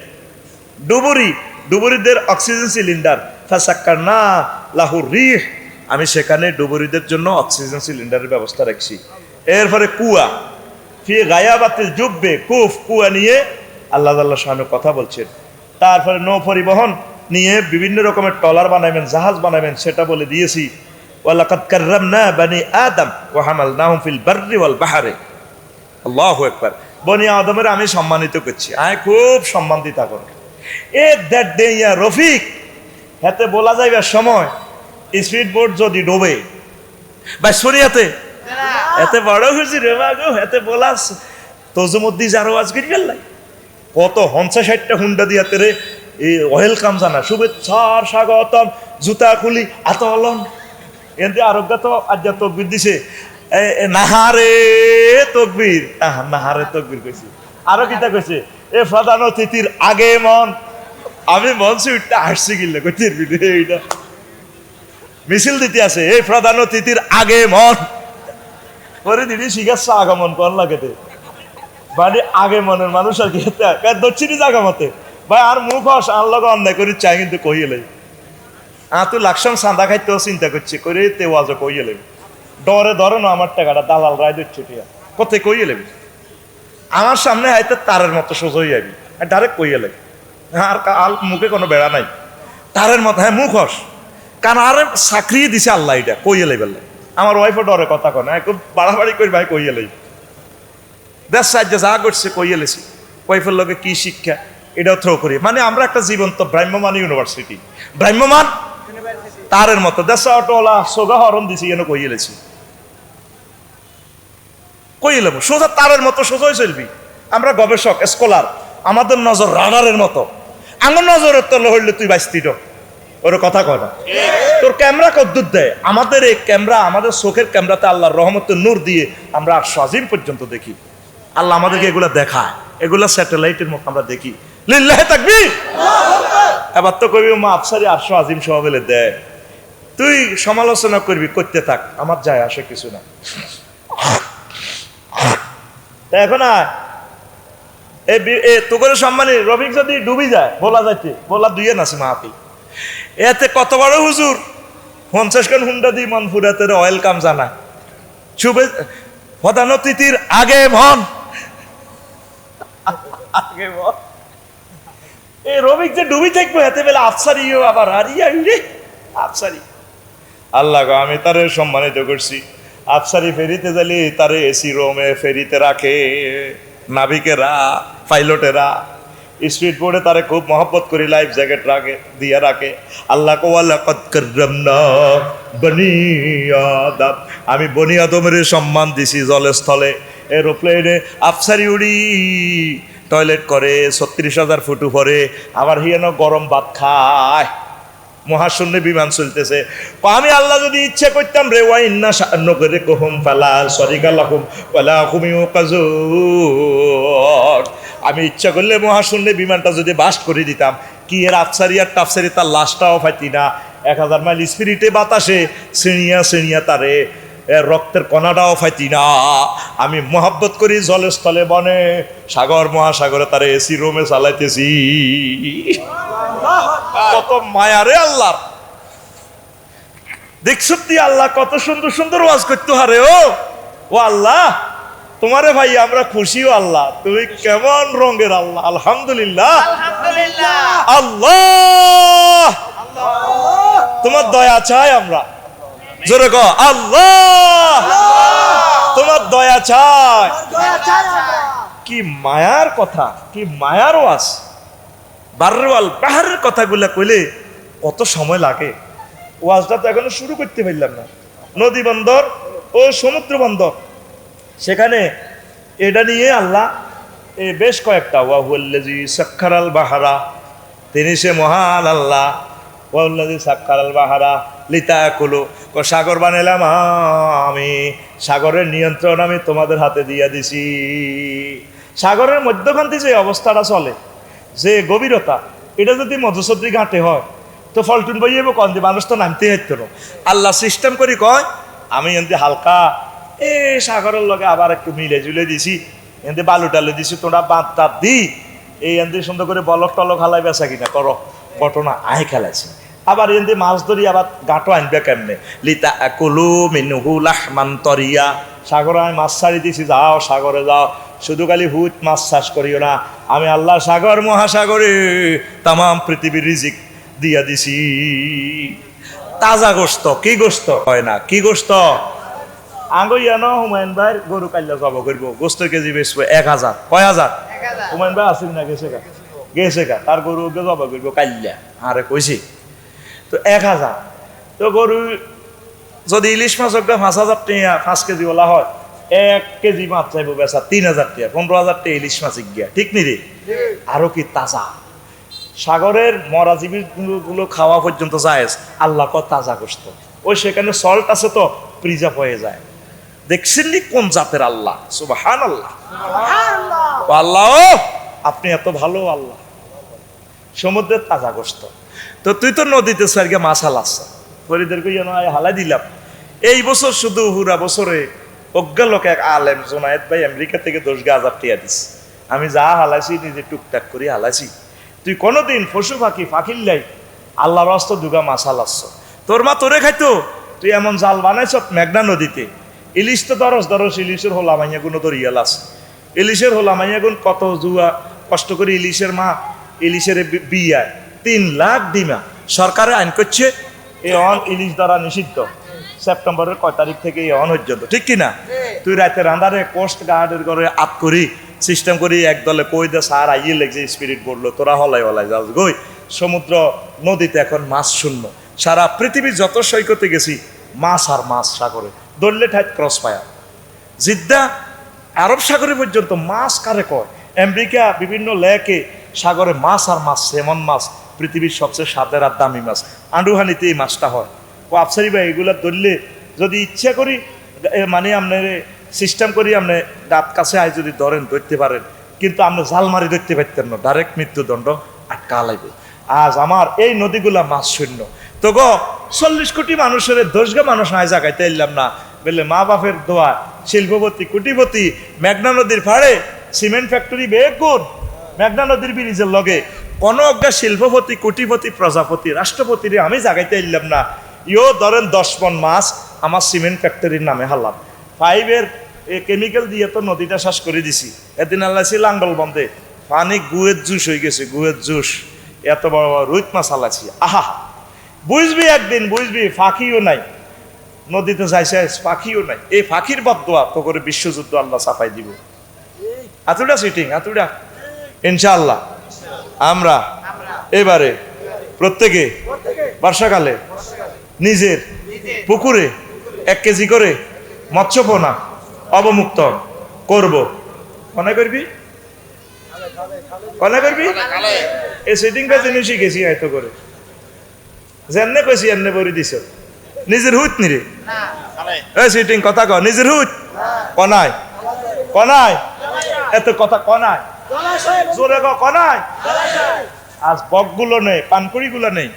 ডুবুরিদের অক্সিজেন সিলিন্ডার ফাসাক্কার না লাহুর রিহ আমি সেখানে ডুবুরিদের জন্য অক্সিজেন সিলিন্ডারের ব্যবস্থা রাখছি এরপরে কুয়া ফি গায়াবাতিল জুব্বে কুয়া নিয়ে আল্লাহ আল্লাহ শাহানু কথা বলছেন তারপরে নৌ পরিবহন নিয়ে বিভিন্ন রকমের ট্রলার বানাবেন জাহাজ বানাবেন সেটা বলে দিয়েছি ওয়ালাকাদ কাররামনা বনি আদম ওয়া হামালনাহুম ফিল বাররি ওয়াল বাহরি আল্লাহু আকবার বনি আদমের আমি সম্মানিত করছি আমি খুব সম্মান দিতা করি এ দ্যাট ডে ইয়া রফিক হাতে বলা যাইবে সময় স্পিড বোট যদি ডোবে ভাই শরিয়াতে এতে বড় খুশি রে বাগো এতে বলাস তজুমুদ্দি যারো আজ করি গেলাই কত 50-60টা হুন্ডা দিয়াতে রে এই ওয়েলকাম জানা শুভেচ্ছার স্বাগতম জুতা খুলি আতলন এতে আরোগ্য তো আজ তকবির দিছে নাহারে তকবির নাহারে তকবির কইছি আরো কিতা কইছে এ প্রধান অতিথির আগে মন আমি মঞ্চে উঠতে হাসছি গিল্লে কইতির ভিডিও এইটা মিছিল দিতে আছে এই প্রধান অতিথির আগে মন পরে দিদি শিখাচ্ছে আগমন কর লাগেতে মানে আগে মনের মানুষ আর কি দক্ষিণী জায়গা মতে ভাই আর মুখ হস আর লগে অন্যায় করি চাই কিন্তু কইলে তুই লাকসাম চাঁদা খাইতেও চিন্তা করছি করে তে ওয়াজও কইয়ে লেবি ডরে ধরে না আমার টাকাটা দালাল রায় দিচ্ছে টিয়া কোথায় কইয়ে লেবি আমার সামনে হাইতে তারের মতো সোজই যাবি আর ডাইরেক্ট কইয়ে লেবি আর মুখে কোনো বেড়া নাই তারের মতো হ্যাঁ মুখ হস কারণ আরে চাকরিয়ে দিছে আল্লাহ এটা কইয়ে লেবে আমার ওয়াইফও ডরে কথা কয় না খুব বাড়াবাড়ি করি ভাই কইয়ে লেবি দেশ সাহায্য যা করছে কইয়ে লেছি ওয়াইফের লগে কি শিক্ষা এটাও থ্রো করি মানে আমরা একটা জীবন্ত ভ্রাম্যমান ইউনিভার্সিটি ভ্রাম্যমান তারের মতো দেশা অটোলা সোগা হরণ দিছি যেন কইয়েছি কইলেব সোজা তারের মতো সোজাই চলবি আমরা গবেষক স্কলার আমাদের নজর রাডারের মতো আমার নজরের তলে হইলে তুই বাঁচতি ওর কথা কয় না তোর ক্যামেরা কদ্দুর দেয় আমাদের এই ক্যামেরা আমাদের চোখের ক্যামেরাতে আল্লাহর রহমতের নূর দিয়ে আমরা 800 আজিম পর্যন্ত দেখি আল্লাহ আমাদেরকে এগুলা দেখায় এগুলা স্যাটেলাইটের মতো আমরা দেখি লিল্লাহি তাকবীর এবার তো কবি মা আফসারি 800 আজিম সহ বলে দেয় তুই সমালোচনা করবি করতে থাক আমার যায় আসে কিছু না এখন তোকে সম্মানী রফিক যদি ডুবি যায় বলা যাইতে বলা দুইয়ে নাছে মাহাতি এতে কত বড় হুজুর 50 খান হুন্ডা দি মনপুরাতে ওয়েলকাম জানায় শুভে প্রধান অতিথির আগে মন আগে মন এই রফিক যে ডুবি থাকবো এতে বেলা আফসারিও আবার হারিয়া রে আফসারি আল্লাহ আমি তারে সম্মানিত করছি আফসারি ফেরিতে যালি তারে এসি রুমে ফেরিতে রাখে নাবিকেরা পাইলটেরা স্পিড বোর্ডে তারে খুব মহব্বত করি লাইফ জ্যাকেট রাখে দিয়ে রাখে আল্লাহ কো লাকাদ কাররামনা বনি আদম আমি বনি আদমের সম্মান দিছি জলে স্থলে এরোপ্লেনে আফসারি উড়ি টয়লেট করে 36,000 ফুট উপরে আবার হিয়ানো গরম ভাত খায় মহাশূন্যে বিমান চলতেছে আমি আল্লাহ যদি ইচ্ছে করতাম রে ওয়া ইন্না শাআনু করে কুহুম ফালা সরিকা লাকুম ওয়ালা হুমিউ কাজুর আমি ইচ্ছা করলে মহাশূন্যে বিমানটা যদি বাস্ট করে দিতাম কি এর আফসারি আর টাফসারি তার লাশটাও পাইতি না 1000 মাইল স্পিরিটে বাতাসে সিঁড়িয়া তারে রক্তের কণাটাও পাইতি না আমি মহব্বত করি জলের স্থলে বনে সাগর মহাসাগরে তারে এসি রুমে চালাইতেছি কত মায়া রে আল্লাহ দেখছ আল্লাহ কত সুন্দর সুন্দর ওয়াজ করতে হারে ও আল্লাহ তোমারে ভাই আমরা খুশিও আল্লাহ তুমি কেমন রঙের আল্লাহ আলহামদুলিল্লাহ আল্লাহ তোমার দয়া চাই আমরা জোরে কও আল্লাহ, তোমার দয়া চাই। কি মায়ার কথা, কি মায়ার ওয়াজ। বারওয়াল পাহাড়ের কথাগুলা কইলে কত সময় লাগে। ওয়াজটা তো এখনো শুরু করতে পারলাম না। নদী বন্দর ও সমুদ্র বন্দর, সেখানে এটা নিয়ে আল্লাহ বেশ কয়েকটা ওয়াহুল্লাযী সাক্খারাল বাহারা, তিনি সে মহান আল্লাহ। ওয়াহুল্লাযী সাক্খারাল বাহারা লিতাকুলু, সাগর বানাইলাম আমি, সাগরের নিয়ন্ত্রণ আমি তোমাদের হাতে দিয়ে দিছি। সাগরের মধ্যখান থেকে যে অবস্থাটা চলে, যে গভীরতা, এটা যদি মধুসদ্রি ঘাটে হয় তো ফলটুন বইয়ে কন মানুষ তো নামতে হইতো না। আল্লাহ সিস্টেম করি কয় আমি এমনি হালকা সাগরের লগে আবার একটু মিলে জুলে দিছি, এমনি বালু টালু দিছি, তোমরা বাঁধ টাত দি এই এমনি সুন্দর করে বলক টলক হালাই বেচা কিনা করো, ঘটনা আয় খেলাইছি। আবার এমনি মাছ ধরি আবার গাঁটো আনবে কেমনে, লিতা কুলু মিনহু লাহমান তরিয়া, সাগরে আমি মাছ ছাড়ি দিছি, যাও সাগরে যাও, শুধু খালি হুট মাছ চাষ করিও না, আমি আল্লাহ সাগর মহাসাগরে তামাম পৃথিবীর রিজিক দিয়া দিছি। তাজা গোস্ত, কি গোস্ত হয় না, কি গোস্ত আঙ্গইয়ানো হুমায়ুন ভাই গরু কাল্লা জব করবো, গোস্তের কেজি বেচবো 1000। কয় হাজার? হুমায়ুন ভাই আসেন না, গেছে গা, গেছে গা, তার গরু জব করবো কাল্লা, আরে কইছি তো 1000। তো গরু যদি ইলিশ মাছ 5000 টাকা 5 কেজি বলা হয়, 1 কেজি মাছ চাইবো বেচা 3000 টাকা, 15000 টাকা ইলিশ মাছ গিয়া, ঠিক নি রে? আরো কি তাজা, সাগরের মরা জীবগুলো খাওয়া পর্যন্ত যায় আল্লাহ কত তাজা গোস্ত। ওই সেখানে সল্ট আছে তো প্রিজার্ভ হয়ে যায়। দেখছেন নি কোন জাতের আল্লাহ, সুবহানাল্লাহ। আল্লাহ আপনি এত ভালো আল্লাহ, সমুদ্রের তাজা গোস্ত। তো তুই তো নদীতে সারগে মাছ হালাস, ফরিদেরকে হালাই দিলাম। এই বছর শুধু হুরা বছরে অজ্ঞা লোক এক আলেম জোনায়েদ ভাই আমেরিকা থেকে 10,000 টাকা দিস, আমি যা হালাইছি নিজে টুকটাক করে হালাইছি। তুই কোনোদিন পশু পাখি ফাঁকির লাই আল্লাহর রাস্তা দুগা মাছ হালাচ্ছ, তোর মা তোরে খাইতো, তুই এমন জাল বানাইছ মেঘনা নদীতে। ইলিশ তো দরস ইলিশের হোলা মাইয়া গুলো তোর ইয়ালাস, ইলিশের হোলা মাইয়া গুণ কত জুয়া কষ্ট করে ইলিশের মা ইলিশের বিয়ায় 3 লাখ ডিমা সরকারে আইন করছে এ অন ইলিশ দ্বারা নিষিদ্ধ। সেপ্টেম্বরের কয় তারিখ থেকে এই অন পর্যন্ত, ঠিক কিনা? তুই রাতে রান্দারে কোস্ট গার্ডের ঘরে আপ করি সিস্টেম করি একদলে কই দে সার আইয়ে লেগছে স্পিরিট বললো, তোরা হলাই যাস গই। সমুদ্র নদীতে এখন মাছ শূন্য, সারা পৃথিবীর যত সৈকতে গেছি মাছ আর মাছ সাগরে, দললে ঠাইত ক্রস ফায়ার। জিদ্দা আরব সাগরে পর্যন্ত মাছ কারে কয়, আমেরিকা বিভিন্ন লেকে সাগরে মাছ আর মাছ, সেমন মাছ পৃথিবীর সবচেয়ে স্বাদের আর দামি মাছ, আন্ডুহানিতে এই মাছটা হয়। ও আফসারি ভাই এগুলা ধরলে যদি ইচ্ছা করি মানে আপনার সিস্টেম করি, আপনি দাঁত কাছে আয় যদি ধরেন ধরতে পারেন, কিন্তু আপনি জাল মারি ধরতে পারতেন না, ডাইরেক্ট মৃত্যুদণ্ড আটকা লাগবে। আজ আমার এই নদীগুলা মাছ শূন্য। তো গো 40 কোটি মানুষের 10 মানুষ নাই জায়গায় এলাম না বলে মা বাপের দোয়া শিল্পপতি কোটিপতি মেঘনা নদীর ফাড়ে সিমেন্ট ফ্যাক্টরি বেগুন মেঘনা নদীর ব্রিজের লগে কোনো একটা শিল্পপতি কোটিপতি প্রজাপতি রাষ্ট্রপতিরে আমি জাগাইতে এলাম না। ইও ধরেন 10 মণ মাছ আমার সিমেন্ট ফ্যাক্টরির নামে হালাম, 5-এর কেমিক্যাল দিয়ে তো নদীটা শ্বাস করে দিছি। এদিন আল্লাহ লাঙ্গল বন্ধে পানি গুয়ের জুস হয়ে গেছে, গুয়ের জুস, এত বড় বড় রুইত মাছ হালাইছি। আহা বুঝবি একদিন বুঝবি, ফাঁকিও নাই নদীতে যাইছে, ফাঁকিও নাই। এই ফাঁকির বদদোয়া তো করে বিশ্বযুদ্ধ আল্লাহ চাপাই দিব। আতুডা সিটিং আতুডা ইনশাআল্লাহ আমরা এবারে প্রত্যেকে বর্ষাকালে নিজের পুকুরে 1 কেজি করে মৎস্যপোনা অবমুক্ত করব। মনে করবি মনে করবি এই সিটিংটা জিনিসই গেছি হয়তো করে যেমনে কইছি এমনি বরি দিছ নিজের হুত নিরে এই সিটিং কথা ক নিজের হুত কনায় কনায় এত কথা কনায় জোরে ক কনায়। আজ বকগুলো নেই, পানকুড়িগুলো নেই,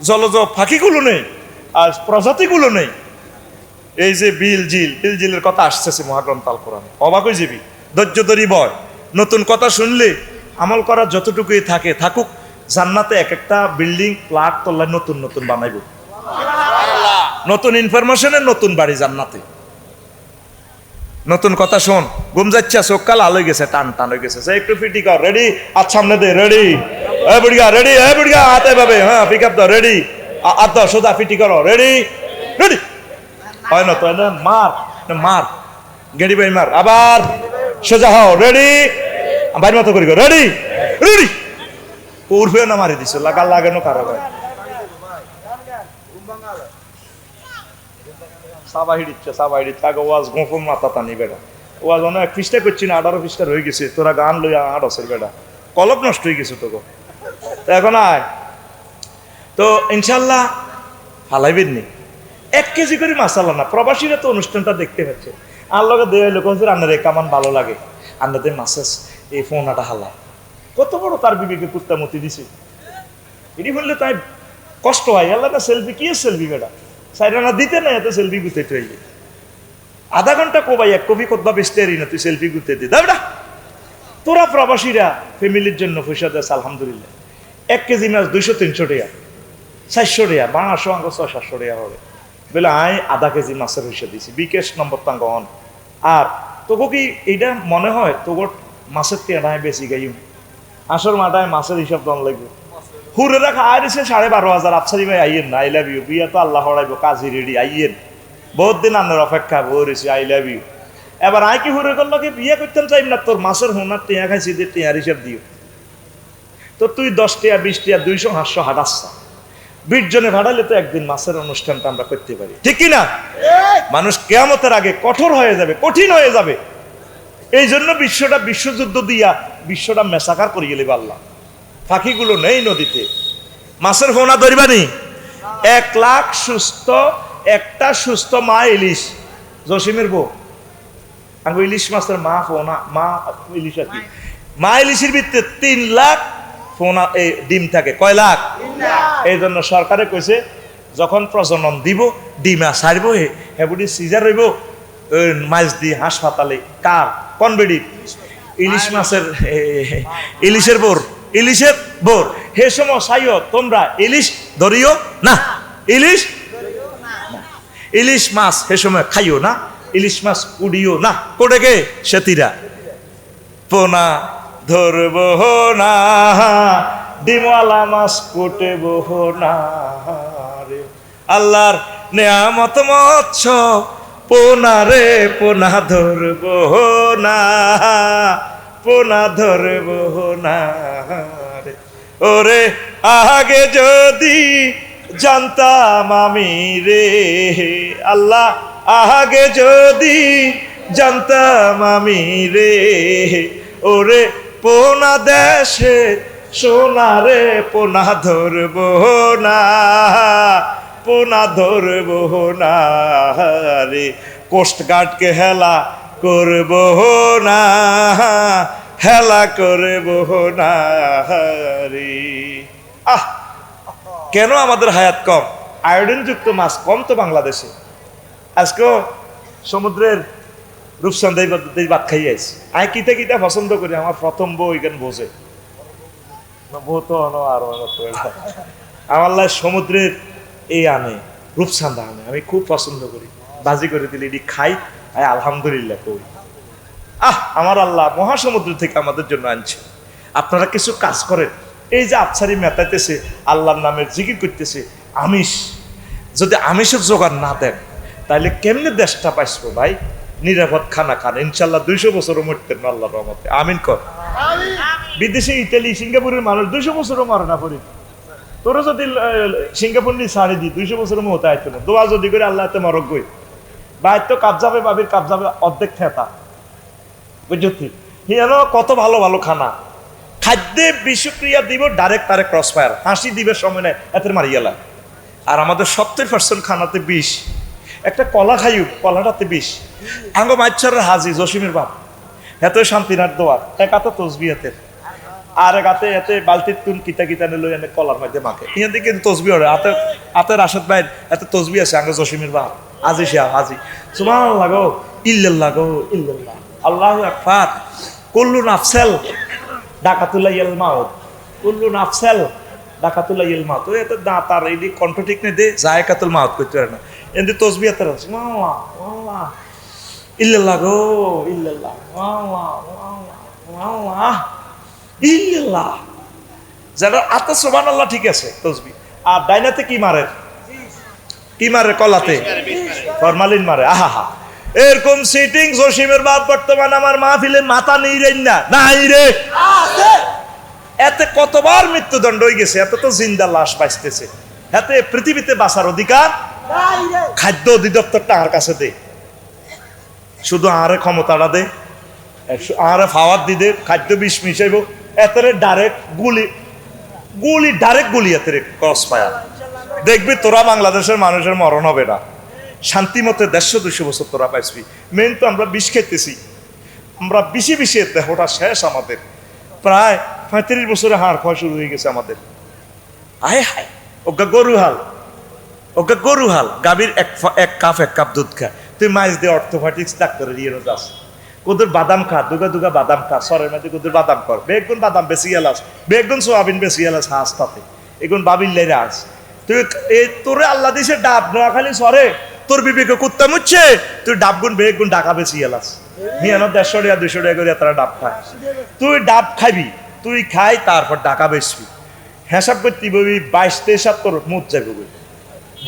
জলজ ফাঁকিগুলো নেই, আজ প্রজাতিগুলো নেই। এই যে বিল জিলের কথা আসতেছে মহাগ্রন্থ আল কোরআনে, অবাক হয়ে যাবি। ধৈর্য ধরি বয়, নতুন কথা শুনলে আমল করার যতটুকুই থাকুক। জান্নাতে এক একটা বিল্ডিং ফ্ল্যাট তল্লায় নতুন নতুন বানাইব, নতুন ইনফরমেশনের নতুন বাড়ি জান্নাতে। নতুন কথা শোন, ঘুম যাচ্ছে চোখ কাল আলো গেছে, টান হয়ে গেছে, একটু ফিটি কর, রেডি, আচ্ছা সামনে দে, রেডি, বুড়িয়া রেডি, বুড়িয়া হাতে পাবে, হ্যাঁ পিক আপ দাও, রেডি, আর দাও সোজা ফিটি করো, রেডি, রেডি হয় না তো মার মার গেডি ভাই মার আবার সোজা হও রেডি বাইর মতো করি রেডি রেডি উর্ফে না মারি দিছো লাগা লাগানো কারো ভাই সাবাই দিচ্ছে আগে ওয়াজ গোপন মাথা টানি বেটা ওয়াজ অনেক পৃষ্ঠা করছি না 18 পৃষ্ঠা রয়ে গেছে তোরা গান লইয়া 8 বেটা কলপ নষ্ট হয়ে গেছে তোকে এখন আয় তো ইনশাল্লাহ ফালাইবেন নি 1 কেজি করে মাসালা না প্রবাসীরা তো অনুষ্ঠানটা দেখতে পাচ্ছে আর লগে দেওয়া লোক হচ্ছে রান্নার কামান ভালো লাগে আন্নাদের মাসেস এই ফোনাটা হালা কত বড় তার বিবেকে কুত্তামতি দিছে এটি বললে তাই কষ্ট হয় আল্লাহ না সেলফি কি সেলফি বেটা সাইরানা দিতে না এত সেলফি গুতে চাইলে আধা ঘন্টা কোবাই এক কবি কতবা বেসতে আরি না তুই সেলফি গুতে দে বেটা তোরা প্রবাসীরা ফ্যামিলির জন্য পয়সা দেয় আলহামদুলিল্লাহ 1 কেজি মাছ 200-300 টাকা 400 টাকা বাংলাদেশ অঙ্ক 600-700 টাকা হবে বলে আয় আধা কেজি মাছের পয়সা দিছি বিকেশ নম্বর তাঙ্গ অন আর তোকে কি এইটা মনে হয় তোর মাছের টেনায় বেশি গাইম আসর মাটায় মাছের হিসাব দন লাগবে হুরে রাখা আর এসে 12,500 আফসারি ভাই আইয়েন না আই লাভ ইউ বিয়া তো আল্লাহ হড়াইব কাজী রেডি আইয়েন বহুত দিন আন্নার অপেক্ষা বলেছি আই লাভ ইউ এবার আই কি হুরে করলো কি বিয়ে করতেন চাই না তোর মাছের হোনার টেয়া খাইছি যে টেয়ার হিসাব দিও তো তুই 10 টাকা 20 টাকা 200 500 হাঁটাচ্ছা 20 জনে ভাড়ালে তো একদিন মাছের অনুষ্ঠানটা আমরা করতে পারি ঠিক কি না মানুষ কিয়ামতের আগে কঠোর হয়ে যাবে কঠিন হয়ে যাবে এই জন্য বিশ্বযুদ্ধ দিয়া বিশ্বটা মেসাকার করে গেলে আল্লাহ পাখিগুলো নেই নদীতে মাছের ফোনা ধরিবানি 1 লাখ সুস্থ একটা সুস্থ মা ইলিশ জসিমের বউ আঙ্গু ইলিশ মাছের মা ফোনা মা ইলিশ আর কি মা ইলিশের ভিতরে 3 লাখ ফোনা এই ডিম থাকে কয় লাখ এই জন্য সরকারে কইছে যখন প্রজনন দিব ডিমা ছাড়বো হেবুডি সিজার হইব মাছ দিয়ে হাসপাতালে কার কোন বেডি ইলিশ মাছের ইলিশের বোর হে সময় চাইও তোমরা ইলিশ ধরিও না ইলিশ মাছ হে সময় খাইও না ইলিশ মাছ কুড়িও না কোড়ে গে সেতিরা পোনা ধরব না ডিমওয়ালা মাছ কুটে বহ না রে আল্লাহর নেয়ামত মৎস্য পোনা রে পোনা ধরব না পোনা ধরব না রে ওরে আগে যদি জানতাম আমি রে আল্লাহ আগে যদি জানতাম আমি রে ওরে পোনা দেশে সোনা রে পোনা ধরব না পোনা ধরব না রে কোস্টগার্ডকে হেলা করব না হেলা করব না রে কেন আমাদের হায়াত কম আয়োডিন যুক্ত মাছ কম তো বাংলাদেশে আজকেও সমুদ্রের রূপসান ভাত খাই আইছি আমি কিতা পছন্দ করি আমার প্রথম বউ এখানে বসে বউ তো আমার লাই সমুদ্রের এই আনে রূপসান্দা আনে আমি খুব পছন্দ করি বাজি করে দিলে এটি খাই আলহামদুলিল্লাহ করি আমার আল্লাহ মহাসমুদ্র থেকে আমাদের জন্য আনছে আপনারা কিছু কাজ করেন এই যে আফসারি মেটাইতেছে আল্লাহর নামের জিকির করতেছে আমিষ যদি আমিষের জোগাড় না দেন তাহলে কেমনে দেশটা পাইছো ভাই নিরাপদ খানা খান ইনশাল্লাহ 200 বছরও মরতেন না আল্লাহর রহমতে আমিন কর বিদেশে ইতালি সিঙ্গাপুরের মানুষ 200 বছরও মারে না পড়ি তোরা যদি সিঙ্গাপুর নিয়ে ছাড়ে দিই 200 বছরের মতো আইতো না দোয়া যদি করে আল্লাহ এতে মরক গই বাইর তো কাবজাবে বাবির কাবজাবে অর্ধেক খেতা বুঝছি হিয়ানো কত ভালো ভালো খানা খাদ্যে বিষক্রিয়া দিব ডাইরেক্ট তারে ক্রস ফায়ার হাসি দিবের সময় নেই এতে মারি গেলা আর আমাদের 70% খানাতে বিষ একটা কলা খাইও কলাটাতে বিষ আঙ্গ মাইচ্ছরের হাজি জসিমের বাপ এত শান্তিনাথ দোয়ার এক হাতে তসবি হাতের আর এক হাতে এতে বালতির তুন কিতা নিল এনে কলার মধ্যে মাখে ইহান থেকে কিন্তু তসবি হরে হাতে রাশেদ ভাইয়ের এত তসবি আছে আঙ্গ জসিমের বাপ আজি সে হাজি সুবহানাল্লাহ গো ইল্লাল্লাহ গো ইল্লাল্লাহ আল্লাহু আকবার কুল্লু নাফসাল ডাকাতুল্লাহিল মাউত কুল্লু নাফসাল ডাকাতুল্লাহিল মাউত তো এত দাঁত আর এই কণ্ঠ ঠিক নেই দে জায়কাতুল মাউত করতে পারে না এতে তসবি হাতের আছে আল্লাহ আল্লাহ ইল্লাল্লাহ গো ইল্লাল্লাহ আল্লাহ আল্লাহ আল্লাহ ইল্লাল্লাহ যারা আতা সুবহানাল্লাহ ঠিক আছে তসবি আর ডাইনাতে কি মারে কি মারে কলাতে? ফরমালিন মারে। আহা, এরকম সিটিং জসিমের বাপ বর্তমান আমার মাহফিলে মাথা নেই রে না নাই রে, এতে কতবার মৃত্যুদণ্ড হয়ে গেছে, এত তো জিন্দা লাশ বাঁচতেছে, এতে পৃথিবীতে বাঁচার অধিকার খাদ্য অধিদপ্তর টাকার কাছে দে, শুধু আরে ক্ষমতাটা দে, আরে ফাওয়ার দিদে খাদ্য বিষ মিশাইব, এতরে ডাইরেক্ট গুলি ডাইরেক্ট গুলি এতরে ক্রস ফায়ার, দেখবি তোরা বাংলাদেশের মানুষের মরণ হবে না, শান্তি মতে 150-200 বছর তোরা পাইবি। মেন তো আমরা বিষ খেতেছি, আমরা বেশি দেহটা শেষ, আমাদের প্রায় 35 বছরে হাড় খাওয়া শুরু হয়ে গেছে আমাদের। আয় হায়, ওগা গরু হাল গাভীর এক কাপ দুধ খা, তুই মাছ দিয়ে অর্থোপেডিক্স ডাক্তারের ইয়ে যাস, ওদের বাদাম খা, দুগা বাদাম খা, সরের মধ্যে ওদের বাদাম কর, বেগুন বাদাম বেশি এলাস, বেগুন সোয়াবিন বেশি এলাস, হাঁস তাতে এগুন বাবিল লেরে আস, তুই তোরে আল্লাহ দিছে ডাব নোয়া খালি সরে, তোর বিবেকে কুত্তা মুচ্ছে, তুই ডাবগুন বেগুন ডাকা বেশি এলাস, 150 টাকা 200 টাকা করে তারা ডাব খায়, তুই ডাব খাবি, তুই খাই তারপর ডাকা বেচবি, হিসাব করতে বলবি 22-23 তোর মুখ যাবে,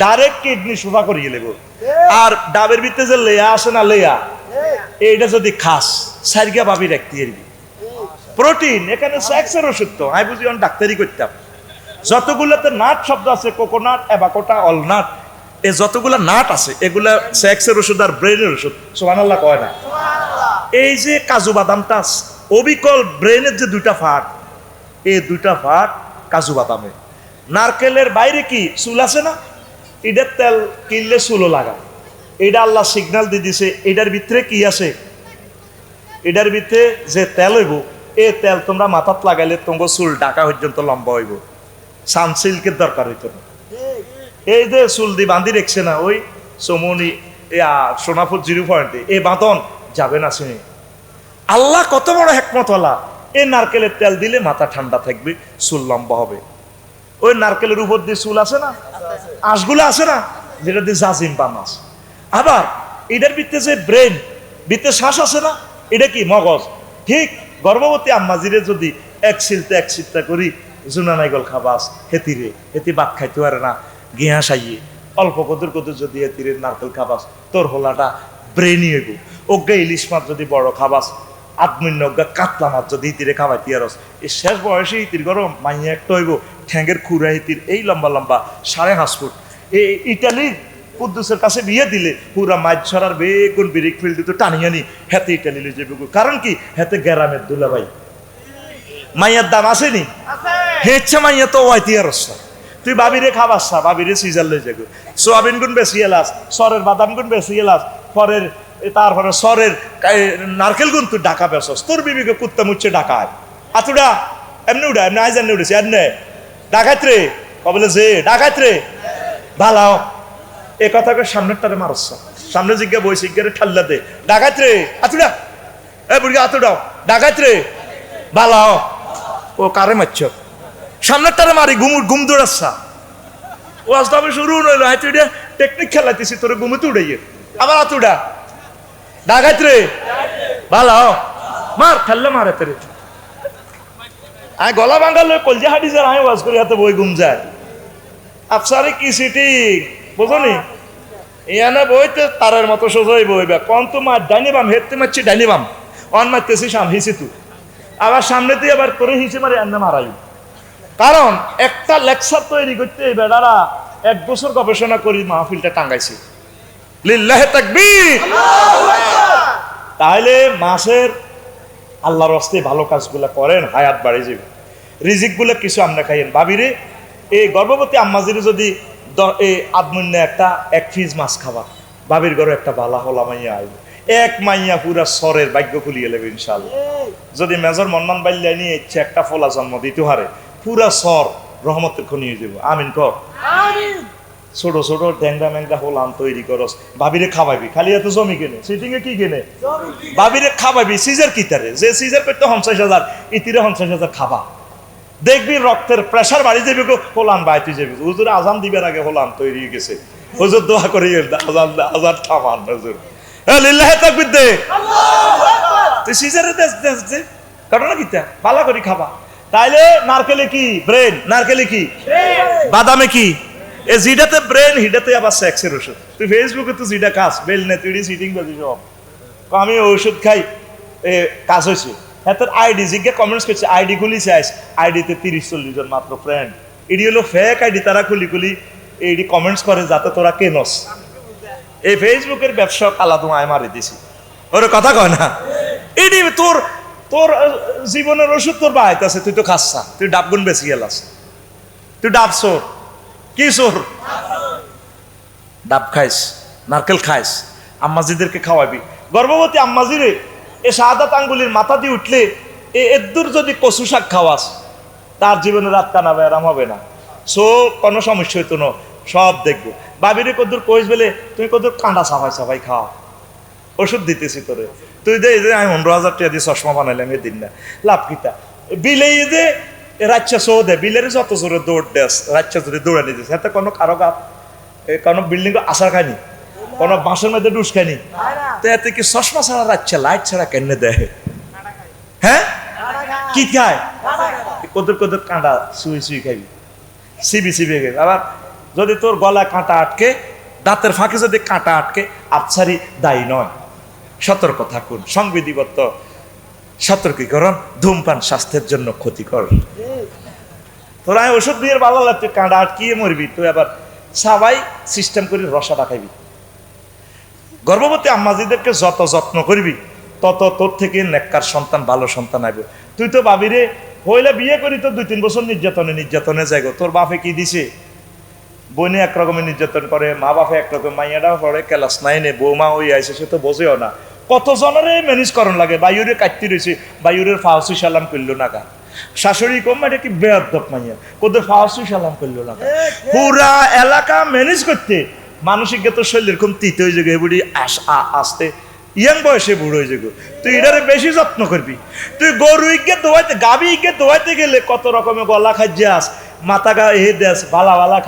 ডাইরেক্ট কিডনি সোফা করিয়ে নেব। আর ডাবের ভিতরে যে লেয়া আসে না, লেয়া এইটা যদি খাস সারিগা ভাবি রাখতে এরবি প্রোটিন, এখানে সেক্সের ওষুধ তো আমি বুঝি ডাক্তারি করতাম, যতগুলোতে নাট শব্দ আছে, কোকোনাট, অ্যাভাকোটা, অলনাট, এই যতগুলো নাট আছে এগুলা সেক্সের ওষুধ আর ব্রেনের ওষুধ, সুবহানাল্লাহ কয় না? এই যে কাজু বাদামটা অবিকল ব্রেনের যে দুইটা ফাট, এই দুইটা ফাট কাজু বাদামে, নারকেলের বাইরে কি চুল আছে না, এটার তেল কিনলে চুলও লাগা, এটা আল্লাহ সিগন্যাল দিয়ে দিছে, এটার ভিতরে কি আছে, এটার ভিতরে যে তেল হইব, এই তেল তোমরা মাথাত লাগাইলে তোমার চুল ঢাকা পর্যন্ত লম্বা হইব, সানসিল্কের দরকার হইতো না। এই যে চুল দিয়ে বাঁধি রেখছে না ওই সমনি সোনাপুর 0 পয়েন্টে, এই বাঁধন যাবে না শুনে। আল্লাহ কত বড় হেকমতওয়ালা, এই নারকেলের তেল দিলে মাথা ঠান্ডা থাকবে, চুল লম্বা হবে। ওই নারকেলের উপর দিয়ে চুল আছে না, আঁশগুলো আছে না, যেটা দিয়ে জাজিম বা মাছ। আবার এটার ভিতরে যে ব্রেন, ভিতরে শ্বাস আছে না, এটা কি মগজ। ঠিক গর্ভবতী আম্মাজিরে যদি এক সিলটা করি জুনানাইগল খাবাস, হেতি ভাত খাইতে পারে না, গিয়া সাইয়ে অল্প কদর যদি হেতিরে নারকেল খাবাস, তোর হোলাটা ব্রেনই হইব। ওকে ইলিশ মাছ যদি বড় খাবাস, আদমিন্য কাতলা মাছ যদি হিতিরে খাবাই তিয়ারস, এই শেষ বয়সে হিতির গরম মাইয়া একটা হইব, ঠ্যাঙ্গের খুঁড়া হিতির এই লম্বা 5.5 ফুট। এই ইটালির কুদ্দুসের কাছে বিয়ে দিলে পুরা মাছ ছড়ার বেগুন বিরিক ফিল দিত টানিয়ে নি, হেতে ইটালি লই যাবে। কারণ কি, হেতে গ্রামের দুলাভাই, মাইয়ার দাম আসেনি, হেচ্ছে মাইয়া তো ওয়াইতিয়ারস, তুই বাবিরে খাবাস, বাবিরে সিজার লই যাবে, সোয়াবিন গুণ বেশি এলাস, সরের বাদাম গুণ বেশি এলাস, পরের তারপরে সরের নারকেল গুণ তুই ডাকা বেসস, তোর বিবিকে কুত্তা মুচ্ছে ডাকায়, আতুডা এমনি উড়া, এমনি আইজান উঠেছি, এমনি ডাকাত রে, কবলে যে ডাকাত রে ভালাও, এ কথাকে সামনেরটারে মারস, সামনে জিজ্ঞা বই জিজ্ঞারে ঠাল্লা দে, ডাকাত রে আতুডা, এ বুড়ি আতুডাও, ডাকাত রে ভালাও, ও কারে মারছ, সামনেরটারে মারি, ঘুম দৌড়াচ্ছা, ও আজ তবে শুরু নইলো, হয়তো এটা টেকনিক খেলাইতেছি, তোর ঘুমে উড়াইয়ে আবার আতুডা, ডাকাত রে ভালাও, মার ঠাল্লা মারে তোরে, আমি গলা বাঙ্গাল কলজা হাঁটি যার আমি ওয়াজ করি, হাতে বই ঘুম যায়। আফসারে কি সিটিং বুঝনি, ইয়ানা বইতে তারের মতো সোজাই বইবে, কন তো মার ডাইনি বাম, হেঁটতে মারছি ডাইনি বাম, অন মারতেছি হিসি তু, আবার সামনে দিয়ে আবার করে হিসে মারি এনে মারাই। কারণ একটা লেকচার তৈরি করতে এই বেড়ারা 1 বছর গবেষণা করি মাহফিলটা টাঙ্গাইছে, লিল্লাহে তাকবীর। তাহলে মাসের আল্লাহর রাস্তে ভালো কাজগুলো করেন, হায়াত বাড়ে যাবে, রিজিক গুলো কিছু আমরা খাইয়েন। ভাবিরে এই গর্ভবতী আম্মাজিরে যদি এই আদমন্য এক ফিজ মাছ খাবার, ভাবির ঘরে একটা বালা হলা মাইয়া আইব, এক মাইয়া পুরা সরের ভাগ্য খুলিয়ে নেবে ইনশাআল্লাহ। যদি মেজর মন্নান বাইল্লা নিয়ে ইচ্ছে একটা ফলা জন্ম দিতে হারে, পুরা সর রহমতের খনি হয়ে যাব। আমিন ক ছোট ছোট ড্যাংরা ম্যাংরা হোলান তৈরি করস, ভাবিরে খাওয়াবি, খালি এত জমি কেনে, সিটিং এ কি কেনে, ভাবিরে খাওয়াবি, সিজার কিতারে, যে সিজার করতে 50,000 ইতিরে 50,000 খাবা, দেখবি রক্তের প্রেসার বাড়ি যাবে, হোলান বাইতে যাবি। হুজুর আজান দিবার আগে হোলান তৈরি হয়ে গেছে, হুজুর দোয়া করে আজান থামান, হুজুর লিল্লাহে তাকবীর দে, তুই সিজারে দে ঘটনা কিতা ভালো করে খাবা। তাইলে নারকেলে কি ব্রেন, নারকেলে কি বাদামে কি এ জিডাতে ব্রেন হিডাতে আবার সেক্সের ওষুধ। তুই ফেসবুকে তো জিডা খাস বেল নে তুই সিটিং বাজি সব আমি ওষুধ খাই এ কাজ হয়েছে। হ্যাঁ তোর আইডি জিজ্ঞা কমেন্টস করছে আইডি খুলি চাইস আইডিতে 30-40 জন মাত্র ফ্রেন্ড। এডি হলো ফেক আইডি, তারা খুলি খুলি এইডি কমেন্টস করে যাতে তোরা কেনস। এই ফেসবুকের ব্যবসা কালা ধোঁয়ায় মারি দিছি ওর কথা কয় না। এডি তোর তোর জীবনের ওষুধ তোর বাড়াইতে আছে, তুই তো খাচ্ছা, তুই ডাবগুন বেশি গেলাস, তুই ডাব সোর কি সোর ডাব খাইস, নারকেল খাইস, আম্মাজিদেরকে খাওয়াবি। গর্ভবতী আম্মাজিরে এ শাহাদাত আঙ্গুলির মাথা দিয়ে উঠলে এ এদ্দুর যদি কচু শাক খাওয়াস তার জীবনে রাত কানা ব্যারাম হবে না। সো কোনো সমস্যা হইতো না, সব দেখবো। বাবিরে কদ্দুর কইস বলে তুমি কদ্দুর কাঁডা সাফাই সাফাই খাওয়া, ওষুধ দিতেছি তোরে। তুই দে যে আমি 15,000 টাকা দিয়ে চশমা বানাইলাম এদিন না লাভ কিতা বিলেই যে রাচ্চা সো দে বিলের যত জোরে দৌড় দেস রাচ্চা যদি দৌড়ে নিতেস এতে কোনো কারো গাপ কোনো বিল্ডিং আশার খায়নি, কোনো বাঁশের মধ্যে ডুস খায়নি, তো এতে কি চশমা ছাড়া রাচ্চা লাইট ছাড়া কেন দেয়? হ্যাঁ কি খায়? কদর কদর কাঁটা শুয়ে শুয়ে খাবি, সিবি সিবি খাবি। আবার যদি তোর গলায় কাঁটা আটকে, দাঁতের ফাঁকে যদি কাঁটা আটকে, আফসারি দায়ী নয়। সতর্ক থাকুন, সংবিধিবদ্ধ সতর্কীকরণ, ধূমপান স্বাস্থ্যের জন্য ক্ষতিকর। তোরা ওষুধ দিয়ে ভালো লাগছে, কাঁটা আটকিয়ে মরবি, তুই আবার সবাই সিস্টেম করে রসাটা খাইবি। গর্ভবতী আম্মাজিদেরকে যত যত্ন করবি তত তোর থেকে নেককার সন্তান, ভালো সন্তান আসবে। তুই তো ভাবিরে হইলে বিয়ে করি তো 2-3 বছর নির্যাতনে যাইব। তোর বাপে কি দিছে? বোনে একরকমের নির্যাতন করে, মা বাপে একরকম, মাইয়াটাও পড়ে ক্লাস 9-এ, বৌমা ওই আইসে, সে তো বোঝেও না। কত জনেরে ম্যানেজ করণ লাগে। বায়ুরে কাটতে রয়েছে, বায়ুরের ফাউসি সালাম করলো না গা। শাশুড়ি কম এটা কি বেয়াদব মাইয়া, কোথাও ফাউসি সালাম করলো না। পুরা এলাকা ম্যানেজ করতে মানসিক তো শরীর এরকম তিতে হয়ে যাবে, বুড়ি আসতে ইয়াং বয়সে বুড়ো হয়ে যাবে। তুই এটারে বেশি যত্ন করবি। তুই গরু ইকে দোয়াইতে, গাভী ইকে দোয়াইতে গেলে কত রকমের গলা খাইয়াস, মাথা গা এ দেশ বালা বালা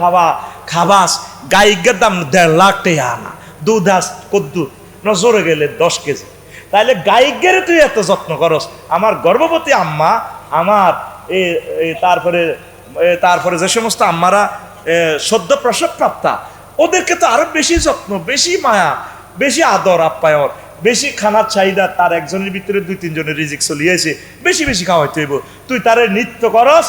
খাবাস, গাইকের দাম 1.5 লাখ টাকা আনা, দুধ আস কদ্দুর নজরে গেলে 10 কেজি। তাইলে গাইকের তুই এত যত্ন করস। আমার গর্ভবতী আম্মা, আমার তারপরে যে সমস্ত আম্মারা সদ্য প্রসব প্রাপ্তা, ওদেরকে তো আরো বেশি যত্ন, বেশি মায়া, বেশি আদর আপ্যায়ন, বেশি খানার চাহিদা। তার একজনের ভিতরে 2-3 জনের রিজিক চলিয়েছে, বেশি বেশি খাওয়াইতে হইব। তুই তারে নৃত্য করস,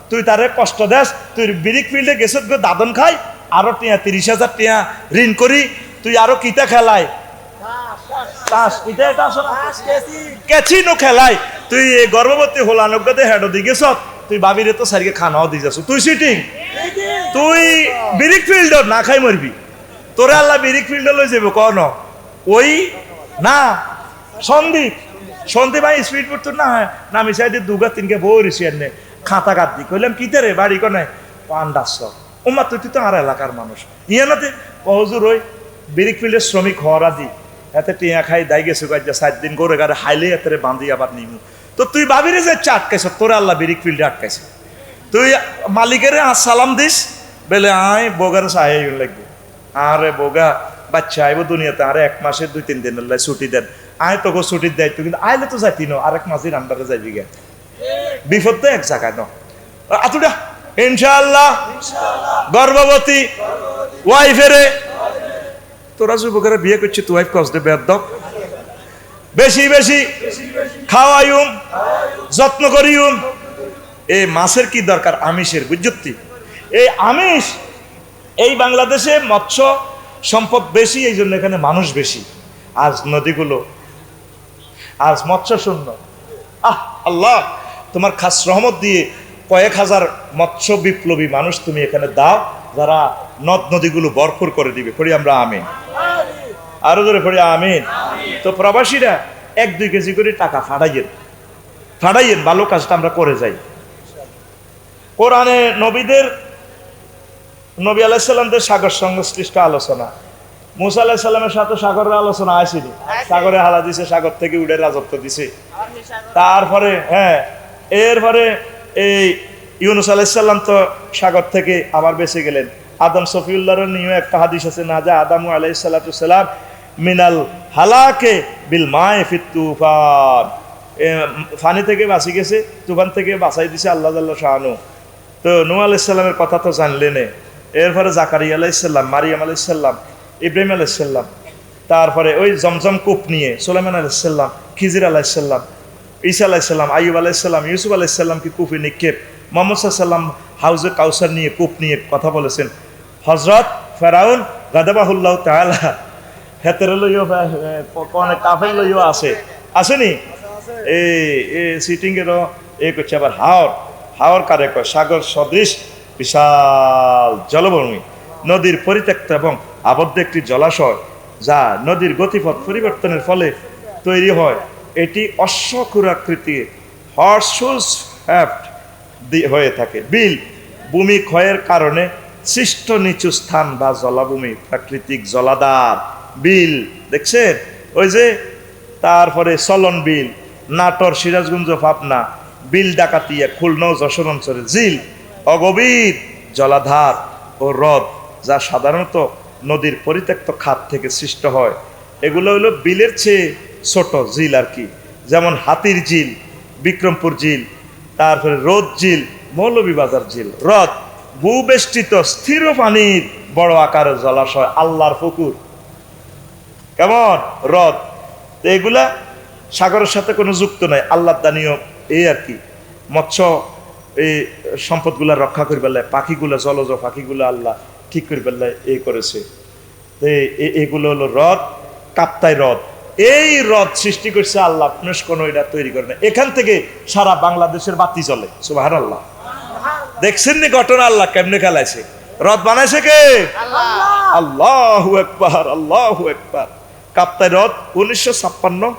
তুই তারে কষ্ট দেস। তুই বিরিক ফিল্ডে গেছত গো দাদন খাই, আরো 30,000 টাকা ঋণ করি, তুই আরো কিতা খেলাই কেচিনো খেলাই। তুই গর্ভবতী হলানগদে হেডো দি গেছ, তুই বাবিরে তো সারিকে খানাও দি যাস। তুই সিটিং, তুই বিরিক ফিল্ড না খাই মরবি। তোরে আল্লাহ বিরিক ফিল্ড লই যাবো কন ওই না সন্দীপ ভাই স্পিড পড়তো না, নামি সাইডে 2-3 বইছি এনে খাতা কাট দি কইলাম কিতে রে বাড়ি কনে পান্ডাস ওমা তুই তো আর এলাকার মানুষ ইয়ানাতে কহজুর ওই বিরিক ফিল্ডের শ্রমিক হওয়ারা দি এতে টিয়া খাই দাই গেছে 7 দিন করে গাড়ি হাইলে এতে বাঁধি আবার নিমু। তো তুই ভাবিরে যে আটকাইছ, তোরে আল্লাহ বিরিক ফিল্ডে আটকাইছে। তুই মালিকের সালাম দিস বেলে আয় বোগার সাহায্য লাগবে। আরে বোগা বাচ্চা আইব দুনিয়াতে, আরে 1 মাসে 2-3 দিন ছুটি দেন, আয় তোকে ছুটির দায়িত্ব, কিন্তু আইলে তো যাইতি ন, আরেক মাসের আন্ডারে যাইবি গে, বিপদ তো এক জায়গায় ন। আতুডা ইনশাআল্লাহ গর্ভবতী ওয়াইফেরে তোরা যুবকেরা বিয়ে করছে, তুই ওয়াইফ কস দে বেয়াদব। বেশি বেশি খাওয়াইম, যত্ন করিম। এই মাছের কি দরকার? আমিষের, বুঝতি? এই আমিষ, এই বাংলাদেশে মৎস্য সম্পদ বেশি, এই জন্য এখানে মানুষ বেশি। আজ নদীগুলো আজ মৎস্য শূন্য। আল্লাহ তোমার খাস রহমত দিয়ে কয়েক হাজার মৎস্য বিপ্লবী মানুষ তুমি এখানে দাও, যারা নদ নদীগুলো ভরপুর করে দিবে। পড়ি আমরা আমিন, আরো ধরে পড়ি আমিন। তো প্রবাসীরা 1-2 কেজি করে টাকা ফাটাইয়েন, ভালো কাজটা আমরা করে যাই। কোরআনে নবী আলাইহিস সালামদের সাগর সংশ্লিষ্ট আলোচনা, মুসা আলাইহিস সালামের সাথে সাগরের আলোচনা আসেনি, সাগরে হালা দিছে, সাগর থেকে উড়ে রাজত্ব দিছে। তারপরে এরপরে এই ইউনুস আলাইহিস সালাম তো সাগর থেকে আবার বেঁচে গেলেন। আদম সফিউল্লাহর নিয়ে একটা হাদিস আছে, না যা আদামু আলাইহিস সালাতু সালাম মিনাল হালাকে বিল মায়ে ফিত তুফান, ফানি থেকে বাঁচি গেছে, তুফান থেকে বাঁচাই দিছে আল্লাহ জাল্লা শাহানু। তো নূহ আলাইহিস সালামের কথা তো জানলেন, এরপরে জাকারিয়া আলাইসাল্লাম, মারিয়াম আলাইসাল্লাম, ইব্রাহিম আলাইসাল্লাম, তারপরে ওই জমজম কূপ নিয়ে সুলাইমান আলাইসাল্লাম, খিজির আলাইসাল্লাম, ঈসা আলাইসাল্লাম, আইয়ুব আলাইসাল্লাম, ইউসুফ আলাইসাল্লামকে কূপে নিক্ষেপ, মোহাম্মদ সাল্লাম হাউজে কাউসার নিয়ে কূপ নিয়ে কথা বলেছেন, হজরত ফেরাউন গাদাবাহুল্লাহ তাআলা হেতের লইও কাফের লইও আসেনি এই সিটিং এরও এ করছে। আবার হাওর কারে কয় সাগর সদৃশ বিশাল জলভূমি, নদীর পরিত্যক্ত এবং আবদ্ধ একটি জলাশয় যা নদীর গতিপথ পরিবর্তনের ফলে তৈরি হয়। এটি অশ্বক্ষুরাকৃতি হর্সুস হ্যাফট হয়ে থাকে। বিল ভূমি ক্ষয়ের কারণে সৃষ্ট নিচু স্থান বা জলাভূমি, প্রাকৃতিক জলাধার বিল দেখছেন ওই যে। তারপরে চলন বিল, নাটোর, সিরাজগঞ্জ, পাবনা, বিল ডাকাতিয়া, খুলনা ও যশোর অঞ্চলে ঝিল অগভীর জলাধার ও হ্রদ যা সাধারণত নদীর পরিত্যক্ত খাত থেকে সৃষ্ট হয়। এগুলো হলো বিলের চেয়ে ছোট ঝিল আর কি, যেমন হাতির ঝিল, বিক্রমপুর ঝিল, তারপরে রোদ ঝিল, মৌলভীবাজার ঝিল। হ্রদ ভূবেষ্টিত স্থির পানির বড় আকারের জলাশয়, আল্লাহর পুকুর। কেমন হ্রদ? এগুলা সাগরের সাথে কোনো যুক্ত নাই, আল্লাহর দানীয় এই আর কি। মৎস্য এই সম্পদগুলা রক্ষা করে বেলায়, পাখিগুলা, জলজ পাখিগুলো আল্লাহ ঠিক করে বেলায় এই করেছে। এগুলো হলো হ্রদ, কাপ্তাই হ্রদ। এই হ্রদ সৃষ্টি করছে আল্লাহ, মানুষ কোনো এটা তৈরি করে না। এখান থেকে সারা বাংলাদেশের বাতি চলে। সুবহানাল্লাহ। দেখছেন নি ঘটনা আল্লাহ কেমনে খেলাইছে? হ্রদ বানাইছে কে? আল্লাহু আকবার, আল্লাহু আকবার। কাপ্তাই হ্রদ 1956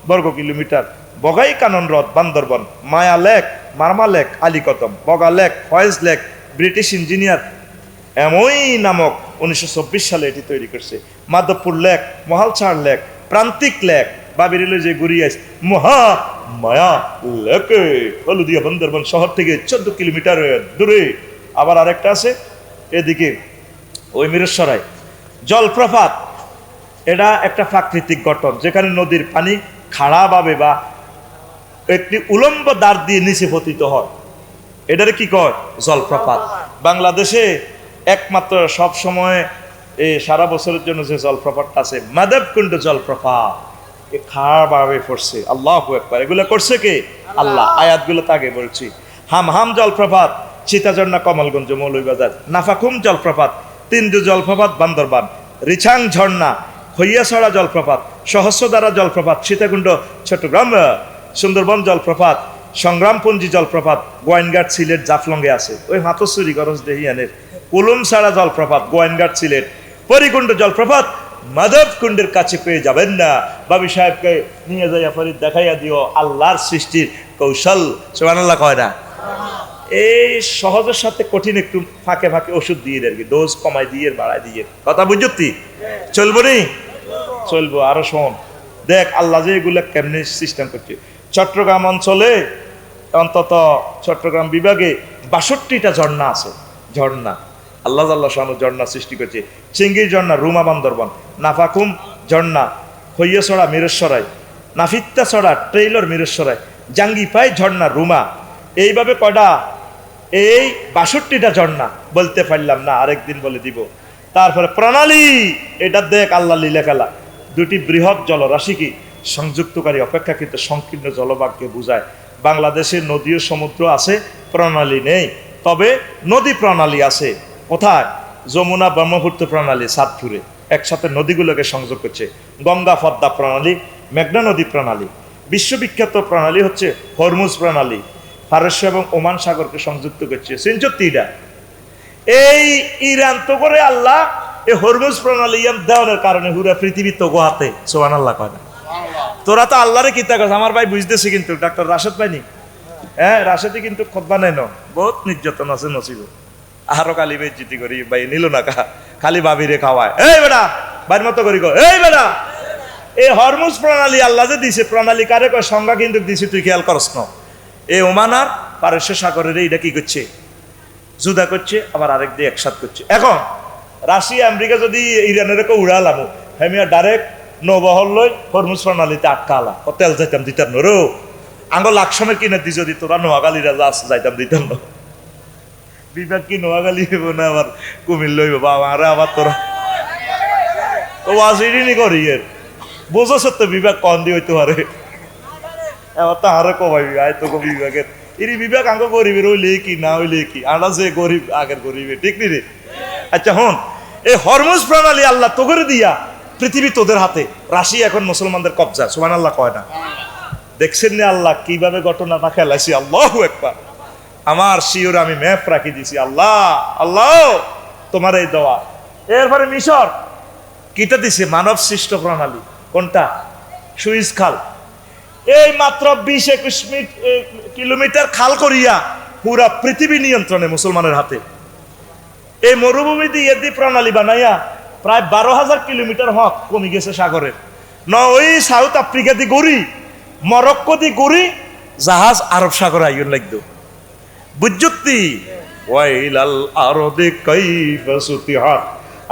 বর্গ কিলোমিটার। বগাই কানন হ্রদ Bandarban, Maya lake, Marma lake, Alikadam, Boga lake, Foy's lake British engineer এমই নামক 1924 সালে এটি তৈরি করছে। Madhabpur lake, Mahalchhari lake, Prantik lake, বাবিরিলে যে গুরিয়াস মহা মায়া লেকে হলুদিয়া বান্দরবন শহর থেকে 14 কিলোমিটার দূরে। আবার আরেকটা আছে এদিকে ওই মিরসরাই জলপ্রপাত। এটা একটা প্রাকৃতিক গঠন যেখানে নদীর পানি খাড়াভাবে বা একটি উলম্ব দ্বার দিয়ে নিচে পতিত হয়। এটারে কি কয়? জলপ্রপাত। বাংলাদেশে একমাত্র সব সময় এই সারা বছরের জন্য যে জলপ্রপাতটা আছে মাধবকুণ্ড জলপ্রপাত, এ খাড়াভাবে পড়ছে। আল্লাহু আকবার। এগুলো করছে কে? আল্লাহ। আয়াতগুলো তো আগে বলছি। হামহাম জলপ্রপাত সীতাঝর্ণা কমলগঞ্জ মৌলভীবাজার, নাফাকুম জলপ্রপাত, তিন্দু জলপ্রপাত বান্দরবান, রিছাং ঝর্ণা, হইয়াছড়া জলপ্রপাত, সহস্রধারা জলপ্রপাত সীতাকুণ্ড চট্টগ্রাম, সুন্দরবন জলপ্রপাত, সংগ্রামপুঞ্জি জলপ্রপাত গোয়াইনঘাট সিলেট জাফলংয়ে আছে। ওই হাতসুরি গরজ দেহিয়ানের কুলুমছড়া জলপ্রপাত গোয়াইনঘাট সিলেট, পরিকুণ্ড জলপ্রপাত মাধবকুণ্ডের কাছে পেয়ে যাবেন না। বাবি সাহেবকে নিয়ে যাইয়া ফরিদ দেখাইয়া দিও আল্লাহর সৃষ্টির কৌশল। সুবহানাল্লাহ কয় না? এই সহজের সাথে কঠিন একটু ফাঁকে ফাঁকে ওষুধ দিয়ে আর কি, ডোজ কমাই দিয়ে বাড়াই দিয়ে। কথা বুঝতি? চলবো নি? চলবো। আরো শোন, দেখ আল্লাহ যে এগুলা কেমনি সিস্টেম করছে। চট্টগ্রাম অঞ্চলে অন্তত চট্টগ্রাম বিভাগে 62টা ঝর্ণা আছে। ঝর্ণা আল্লাহ শানু ঝর্ণা সৃষ্টি করছে। চিঙ্গির ঝর্ণা রুমা বান্দরবন, নাফাকুম ঝর্ণা হইয়াছড়া মিরেশ্বরাই, নাফিত্তা ছড়া ট্রেইলর মিরেশ্বরাই, জাঙ্গিপাই ঝর্ণা রুমা। এইভাবে কয়টা? এই 62টা ঝর্ণা বলতে পারলাম না, আরেকদিন বলে দিব। তারপরে প্রণালী, এটা দেখ আল্লাহ লীলা খেলা। দুটি বৃহৎ জলরাশি কি সংযুক্তকারী অপেক্ষাকৃত সংকীর্ণ জলভাগকে বোঝায়। বাংলাদেশে নদী ও সমুদ্র আছে, প্রণালী নেই। তবে নদী প্রণালী আছে। কোথায়? যমুনা ব্রহ্মপুত্র প্রণালী সাতপুরে একসাথে নদীগুলোকে সংযোগ করছে। গঙ্গা পদ্মা প্রণালী, মেঘনা নদী প্রণালী। বিশ্ববিখ্যাত প্রণালী হচ্ছে হরমুজ প্রণালী, পারস্য এবং ওমান সাগরকে সংযুক্ত করছে। সিনচত্তিটা এই ইরান তো করে আল্লাহ এই হরমুজ প্রণালী দেওয়ার কারণে পুরা পৃথিবী তো গোহাতে। সুবহানাল্লাহ কয় না? তোরা তো আল্লাহরে কিতা কস? আমার ভাই বুঝতেছি কিন্তু ডাক্তার রাশেদ ভাই নি, হ্যাঁ রাশেদই কিন্তু খোদবা নেই ন, বহুত নির্যাতন আছে নসিব। আরো কালি বেজ্জিতি করি ভাই নিল না খালি ভাবিরে খাওয়ায়। এই বেটা বাড়ির মতো করি গো, এই বেটা এই হরমুজ প্রণালী আল্লাহ যে দিছে, প্রণালী কারে কয় সংজ্ঞা কিন্তু দিছে, তুই খেয়াল করস না। এই ওমানার পারস্য সাগরের এইটা কি করছে? জুদা করছে, আবার আরেক দিয়ে একসাথ করছে। এখন রাশিয়া আমেরিকা যদি ইরানের উড়ালাম, হেমিয়া ডাইরেক্ট নৌবহর লই হরমুজ প্রণালীতে আটকালা, তেল যাইতাম দিতাম নরো আঙ্গ লাকসমের কিনে দি যদি তোরা নোয়াগালিরা যাস যাইতাম দিতাম না। বিবেক কি নোয়াখালী হইব না আবার কুমিল্লা হইব বাবা আরে আবার তোরা তো ওয়াজিরিনি করি এর বোঝাস তো বিবেক কন দিয়ে হইতে পারে এবার তো আরো কমাই আয় তো বিবেকের এরি বিবেক আঙ্গ গরিবের হইলে কি না হইলে কি আমরা যে গরিব আগের গরিবে ঠিক নি রে আচ্ছা হন এই হরমুজ প্রণালী আল্লাহ তো করে দিয়া পৃথিবী তোদের হাতে রাশি এখন মুসলমানদের কবজা সুবহানাল্লাহ কয় না দেখছেন না আল্লাহ কিভাবে ঘটনাটা খেলাইছি আল্লাহু আকবার আমার শিওর আমি ম্যাপ রাখি দিছি আল্লাহ আল্লাহ তোমার এই দোয়া এরপরে মিশর কিটা দিছে মানব সৃষ্ট প্রণালী কোনটা সুইজ খাল এই মাত্র 20-21 কিলোমিটার খাল করিয়া পুরা পৃথিবী নিয়ন্ত্রণে মুসলমানের হাতে এই মরুভূমি দিয়ে প্রণালী বানাইয়া প্রায় 12,000 কিলোমিটার হক কমে গেছে সাগরের ন ওই সাউথ আফ্রিকা দি গড়ি মরক্কো দি গড়ি জাহাজ আরব সাগর আইন লাগতো বুঝতি ওয়াইলাল আরদি কাইফা সুতিহাত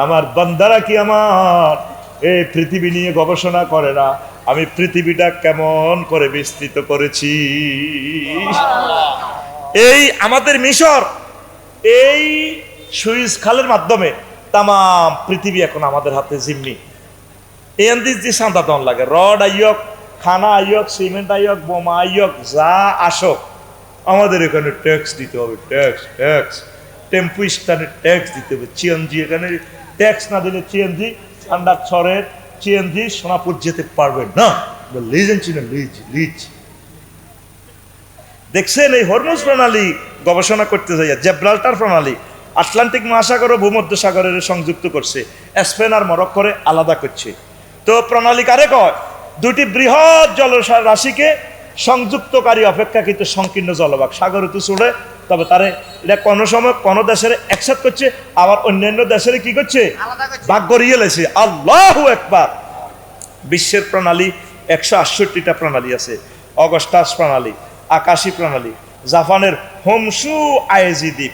আমার বান্দারা কি আমার এই পৃথিবী নিয়ে গবেষণা করে না আমি পৃথিবীটা কেমন করে বিস্তৃত করেছি এই আমাদের মিশর এই সুইজ খালের মাধ্যমে তাম পৃথিবী এখন আমাদের হাতে জিম্মি এন্দিস যে সান্দা দন লাগে রড আইয়ক খানা আইয়ক সিমেন্ট আইয়ক বোমা আইয়ক যা আসক আমাদের এখানে ট্যাক্স দিতে হবে ট্যাক্স ট্যাক্স টেম্পু স্ট্যান্ডে ট্যাক্স দিতে হবে সিএনজি এখানে ট্যাক্স না দিলে সিএনজি ঠান্ডার ছড়ের সিএনজি সোনাপুর যেতে পারবেন না লিজ লিজ দেখছেন এই হরমুজ প্রণালী গবেষণা করতে যাইয়া জেব্রাল্টার প্রণালী আটলান্টিক মহাসাগর ও ভূমধ্য সাগরের সংযুক্ত করছে স্পেন আর মরক্কোরে আলাদা করছে তো প্রণালী কারে কয় দুটি বৃহৎ জলসার রাশিকে সংযুক্তকারী অপেক্ষাকৃত সংকীর্ণ জলভাগ সাগর তো ছুড়ে তবে তারে এটা কোনো সময় কোনো দেশের একসাথে করছে আবার অন্যান্য দেশের কি করছে ভাগ করিয়ে লেছে আল্লাহু আকবার বিশ্বের প্রণালী 168টা প্রণালী আছে অগস্টাস প্রণালী আকাশী প্রণালী জাপানের হোমসু আইজি দ্বীপ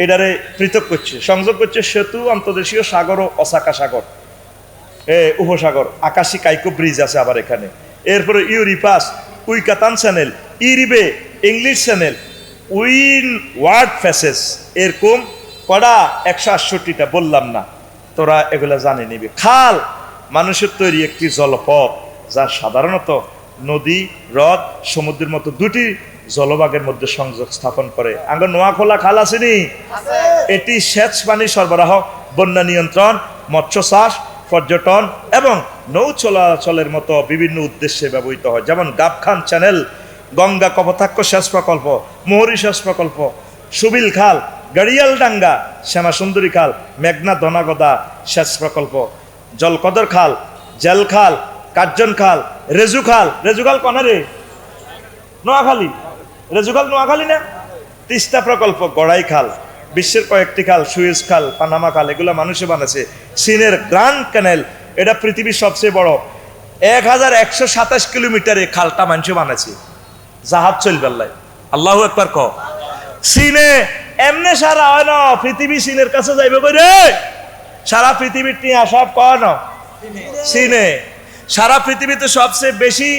এটারে পৃথক করছে সংযোগ করছে সেতু আন্তর্দেশীয় সাগর ও অসাকা সাগর উপসাগর আকাশী কাইকো ব্রিজ আছে আবার এখানে এরপরে ইউরিপাস উইকাতান চ্যানেল ইরিবে ইংলিশ চ্যানেল উইন ওয়ার্ড ফেসেস এরকম কড়া 168টা বললাম না তোরা এগুলা জানে নিবি খাল মানুষের তৈরি একটি জলপথ যা সাধারণত নদী হ্রদ সমুদ্রের মতো দুটি জলভাগের মধ্যে সংযোগ স্থাপন করে আঙ্গ নোয়াখোলা খাল আসেনি এটি সেচ পানি সরবরাহ বন্যা নিয়ন্ত্রণ মৎস্য চাষ পর্যটন এবং নৌ চলাচলের মতো বিভিন্ন উদ্দেশ্যে ব্যবহৃত হয় যেমন গাবখান চ্যানেল গঙ্গা কপোতাক্ষ সেচ প্রকল্প মোহরী সেচ প্রকল্প সুবিল খাল গাড়িয়ালডাঙ্গা শ্যামাসুন্দরী খাল মেঘনা ধনাগদা সেচ প্রকল্প জলকদর খাল জেল খাল কার্জন খাল রেজু খাল কনে রে নোয়াখালী রেজুখাল নোয়াখালী না তিস্তা প্রকল্প গড়াই খাল বিশ্বের কয়েকটি খাল সুয়েজ খাল পানামা খাল এগুলো মানুষে বানাচ্ছে চীনের গ্র্যান্ড ক্যানেল এটা পৃথিবীর সবচেয়ে বড় 1127 কিলোমিটারে খালটা মানুষে বানাচ্ছে জাহাজ চলবেল্লাই আল্লাহু আকবার ক চীনে এমনে সারা হয় না পৃথিবী চীনের কাছে যাইবে কই রে সারা পৃথিবীর নিয়ে সব কয় না চীনে সারা পৃথিবীতে সবচেয়ে বেশি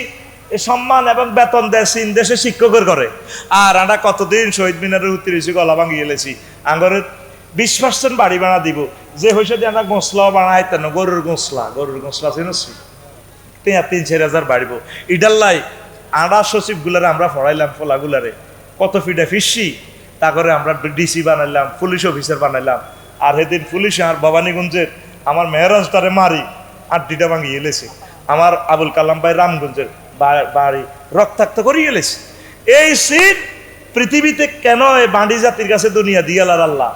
সম্মান এবং বেতন দেয় চীন দেশে শিক্ষকের করে আর আমরা কতদিন শহীদ মিনারের উত্তরিছি গলা ভাঙিয়ে এলেছি আঙ্গরে 20% বাড়ি বানা দিব যে হয়েছে দিয়ে আমরা গোসলাও বানাইতে না গরুর গোসলা চিনছি 3,000 বাড়িব ইডাল্লাই আড়া সচিব গুলারে আমরা পড়াইলাম ফলাগুলারে কত ফিটে ফিসি তা করে আমরা ডিসি বানাইলাম পুলিশ অফিসার বানাইলাম আর সেদিন পুলিশ আর ভবানীগঞ্জের আমার মেহরাজটারে মারি আড্ডিটা ভাঙিয়ে এলেছে আমার আবুল কালাম ভাই রামগঞ্জের বাড়ি রক্তাক্ত করিয়ে এলেছে এই চীন পৃথিবীতে কেন এই বাঁধি জাতির কাছে দুনিয়া দিয়ালার আল্লাহ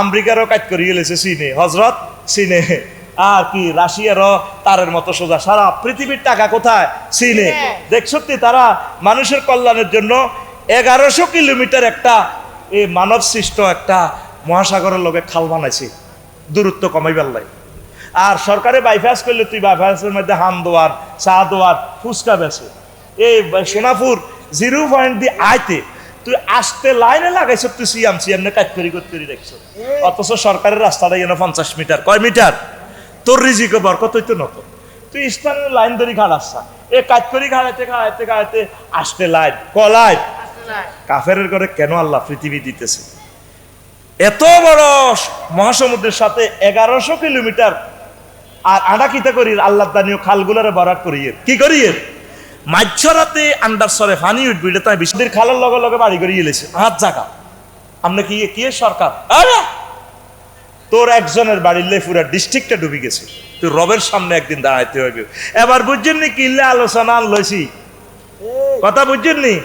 আমেরিকারও কাজ করিয়ে এলেছে চীনে হজরত চীনে আর কি রাশিয়ারও তারের মতো সোজা সারা পৃথিবীর টাকা কোথায় চীনে দেখছতি তারা মানুষের কল্যাণের জন্য 1100 কিলোমিটার একটা এই মানব সৃষ্ট একটা মহাসাগরের লগে খাল বানাইছে দূরত্ব কমাইবার লাই আর সরকারে বাইপাস করলে তুই বাইপাসের মধ্যে হাম দোয়ার চা দোয়ার ফুচকা বেছে এই সোনাপুর 0 পয়েন্ট দিয়ে আইতে তুই আসতে লাইনে লাগাইছ তুই সিএম কাজ করতে দেখছো অথচ সরকারের রাস্তাটা যেন 50 মিটার কয় মিটার তোর রিজিকে বরকত হইতো নত তুই স্থানীয় লাইন ধরি খাড়াচ্ছা এ কাজ করি খাড়াইতে আসতে লাইন কলাইট কাফেরের ঘরে কেন আল্লাহ পৃথিবী দিতেছে এত বড় মহাসমুদ্রের সাথে 1100 কিলোমিটার, আর আডা কিতা করি আল্লাহ দানীয় খালগুলারে বরাট করিয়ে কি করিয়ে মাঝরাতে আন্ডার সরে ফানি উঠবি, এটা তাই বিশুদের খালের লগে লগে বাড়ি করিয়ে এলেছে হাত জায়গা। আমরা কি কি সরকার, আরে তোর একজনের বাড়ির পুরা ডিস্ট্রিক্টটা ডুবি গেছে, তুই রবের সামনে একদিন দাঁড়াইতে হইবে। এবার বুঝছেন নি কিল্লে আলোচনা লইছি, কথা বুঝছেন নি?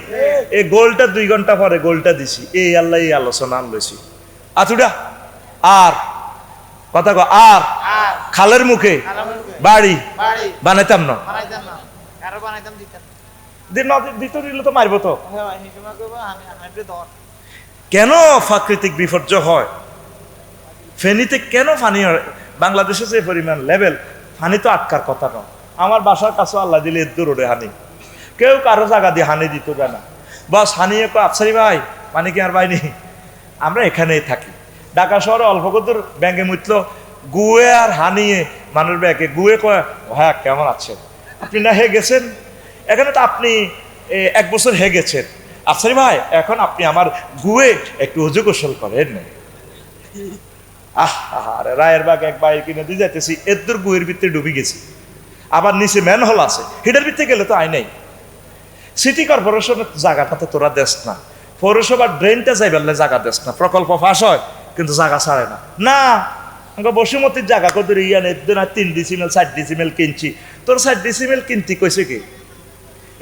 এই গোলটা 2 ঘন্টা পরে গোলটা দিছি, এই আল্লাহ এই আলোচনা লইছি। আতুডা আর কথা কো, আর খালের মুখে বাড়ি বানাইতাম না, তো মারবো তো। কেন প্রাকৃতিক বিপর্যয় হয়? ফেনীতে কেন পানি হয়? বাংলাদেশে যে পরিমাণ লেভেল, পানি তো আটকার কথা নয়। আমার বাসার কাছে আল্লাহ দিলে এদ্দু রোডে হানি, কেউ কারো জায়গা দিয়ে হানি দিত না, বাস হানিয়ে আফসারি ভাই পানি কি আর বাইনি, আমরা এখানেই থাকি। ঢাকা শহরে অল্প কদূর ব্যাঙ্গে মুতল গুয়ে আর হানিয়ে মানুষ ব্যাগে গুয়ে কয় হ্যাঁ কেমন আছেন আপনি, না হে গেছেন এখানে তো আপনি 1 বছর হে গেছেন আফসারি ভাই, এখন আপনি আমার গুয়ে একটু অজু গোসল করেন। আরে রায়ের বাগ এক বাইর কিনে দিয়ে যাইতেছি, এদ্দুর গুয়ের ভিতরে ডুবি গেছি, আবার নিচে ম্যানহোল আছে, হিটার ভিতরে গেলে তো আই নাই। সিটি কর্পোরেশনের জায়গাটাতে তোরা দেশ না, পৌরসভার ড্রেনটা যাই বেললে জায়গা দেশ না, প্রকল্প ফাঁস হয় কিন্তু জায়গা ছাড়ে না। না বসুমতির জায়গা কত ইয়ান 3 ডিসিমেল 4 ডিসিমেল কিনছি, তোর 4 ডিসিমেল কিনতি কইছে কি?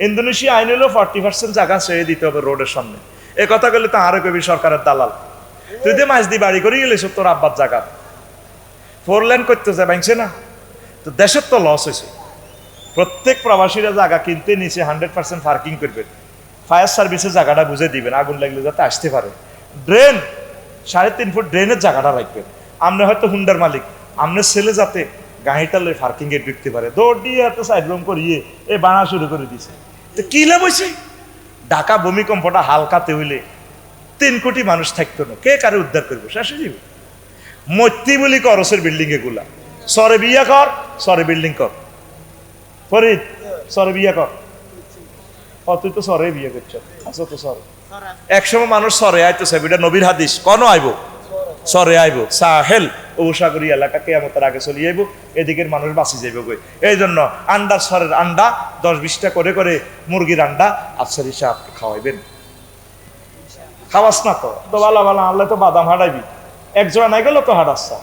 ইন্দোনেশিয়া আইন হলো 40% জায়গা ছেড়ে দিতে হবে রোডের সামনে। এ কথা বললে তো আরো কবি সরকারের দালাল, তুই যে মাছ দিয়ে বাড়ি করে গেলে তোর আব্বার জায়গা 4 লেন করতে যায় ভাঙছে না, তো দেশের তো লস হয়েছে। প্রত্যেক প্রবাসীরা জায়গা কিনতে নিচে 100% পার্কিং করবেন, ফায়ার সার্ভিসের জায়গাটা বুঝে দিবেন, আগুন লাগলে যাতে আসতে পারে। ড্রেন 3.5 ফুট ড্রেনের জায়গাটা রাখবেন। আপনি হয়তো হুন্ডার মালিক, আপনার ছেলে যাতে গাড়িটা লয়ে পার্কিং এ ঢুকতে পারে, দৌড় দিয়ে এত সাইড রুম করিয়ে এ বানা শুরু করে দিছে। তো কি লাভ হয়েছে? ঢাকা ভূমিকম্পটা হালকাতে হইলে 3 কোটি মানুষ থাকতো না, কে কারে উদ্ধার করবো? শেষে যাবে মৈত্রী বলি করসের বিল্ডিং এগুলা, সরে বিয়া কর, সরে বিল্ডিং কর, ফরিদ সরে বিয়া কর, তুই তো সরে বিয়ে করছ, আচ্ছা তো সরে। একসময় মানুষ সরে আইতো, এটা নবীর হাদিস, কোন আইব সরে আইব, সাহেল উপসাগরী এলাকা কিয়ামতের আগে চলে আইব, এদিকের মানুষ বাঁচি যাইব গই। এই জন্য আন্ডা সরের আন্ডা 10-20টা করে করে মুরগির আন্ডা আফসারি সাহেব খাওয়াইবেন। খাওয়াস না তো ভালো ভালো আনলে তো বাদাম হাঁটাইবি, একজোড়া নাই গেল তো হাঁটাচ্ছা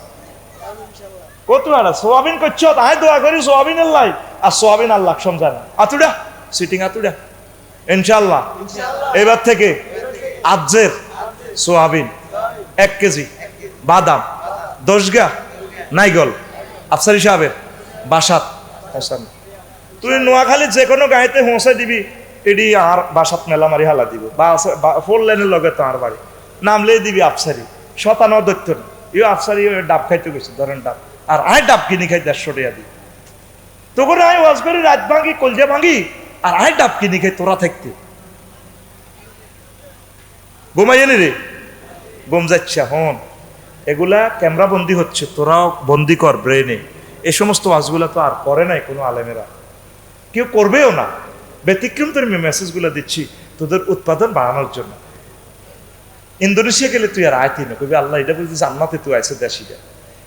কত হাঁটা সোয়াবিন করছ, তাই দোয়া করি সোয়াবিনের লাই, আর সোয়াবিন আল্লাহ সমঝায় না। আতুডা সিটিং আতুডা ইনশাল্লাহ এবার থেকে আজের সোয়াবিন 1 কেজি, বাদাম 10 গা নাইগল আফসারি সাহেবের বাসাত। তুই নোয়াখালী যে কোনো গাড়িতে পৌঁছে দিবি, এডি আর বাসাত মেলা মারি হালা দিব, 4 লেনের লগে তো আর বাড়ি নামলেই দিবি আফসারি, 57 দৈত্য না, ইউ আফসারি ডাব খাইতে গেছে ধরেন ডাব, আর আয় ডাব কিনি খাই 150 টাকা দিই, তো করে আয় ওয়াজ করি রাত ভাঙি কলজা ভাঙি, আর আয় ডাব কিনি খাই তোরা থাকতে ঘুমাইয়ে নি রে ঘুম যাচ্ছে। হন এগুলা ক্যামেরা বন্দি হচ্ছে, তোরাও বন্দি কর ব্রেনে। এই সমস্ত ওয়াজগুলা তো আর করে নাই কোনো আলেমেরা, কেউ করবেও না। ব্যতিক্রম তোর মেসেজগুলো দিচ্ছি তোদের উৎপাদন বাড়ানোর জন্য। ইন্দোনেশিয়া গেলে তুই আর আয়তি না, কবি আল্লাহ এটা বলছি জান্নাতে তুই আইসে দেশিটা।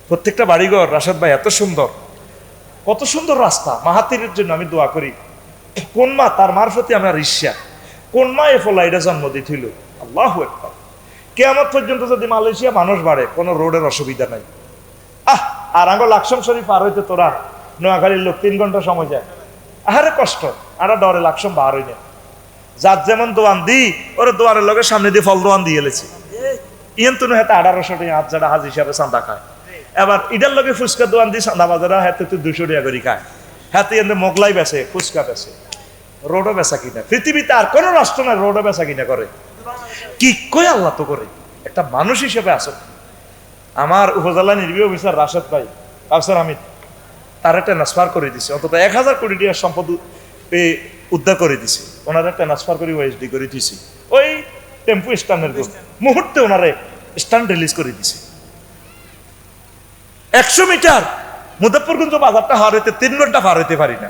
প্রত্যেকটা বাড়িঘর রাশাদ ভাই এত সুন্দর, কত সুন্দর রাস্তা। মাহাতিরের জন্য আমি দোয়া করি, কোন মা তার মারফতে আমার ঈর্ষা, কোন মা এ ফলা এটা জন্ম দিছিল। আল্লাহু আকবার। কিয়ামত পর্যন্ত যদি মালয়েশিয়া মানুষ বাড়ে, কোনো রোডের অসুবিধা নাই। আর আঙ্গ লাকসাম শরীফ পার হইতে তোরা নোয়াখালীর লোক 3 ঘন্টা সময় যায়, আরে কষ্ট, আর ডরে লাকসাম বার হই না। যার যেমন দোয়ান দি ওরা দোয়ানের লোকের সামনে দিয়ে ফল দোয়ান দিয়ে এলেছে, ইয়েন তুই হাতে 1800 টাকা হাত যারা হাজ হিসাবে চাঁদা খায়। এবার ইটার লোকে ফুচকা দোয়ান দিয়ে চাঁদা বাজারা হাতে তুই 200 টাকা করে খায়, হাতে এনে মোগলাই বেছে, ফুচকা বেছে, রোডও বেচা কিনা। পৃথিবীতে আর কোনো রাষ্ট্র নাই রোডও বেচা কিনা করে, কি কই আল্লাহ তো করে। একটা মানুষ হিসেবে আসো। আমার উপজেলা নির্বাহী অফিসার রাশেদ ভাই আফসার হামিদ, তার ট্রান্সফার করে দিছে, অন্তত 1000 কোটি টাকার সম্পদ উদ্ধার করে দিছে, ওনারা ট্রান্সফার করে ওএসডি করে দিছি। ওই টেম্পু স্ট্যান্ডের মুহূর্তে ওনারে স্ট্যান্ড রিলিজ করে দিছে। 100 মিটার মুজাফফরগঞ্জ বাজারটা হার হইতে 3 ঘন্টা পার হইতে পারি না।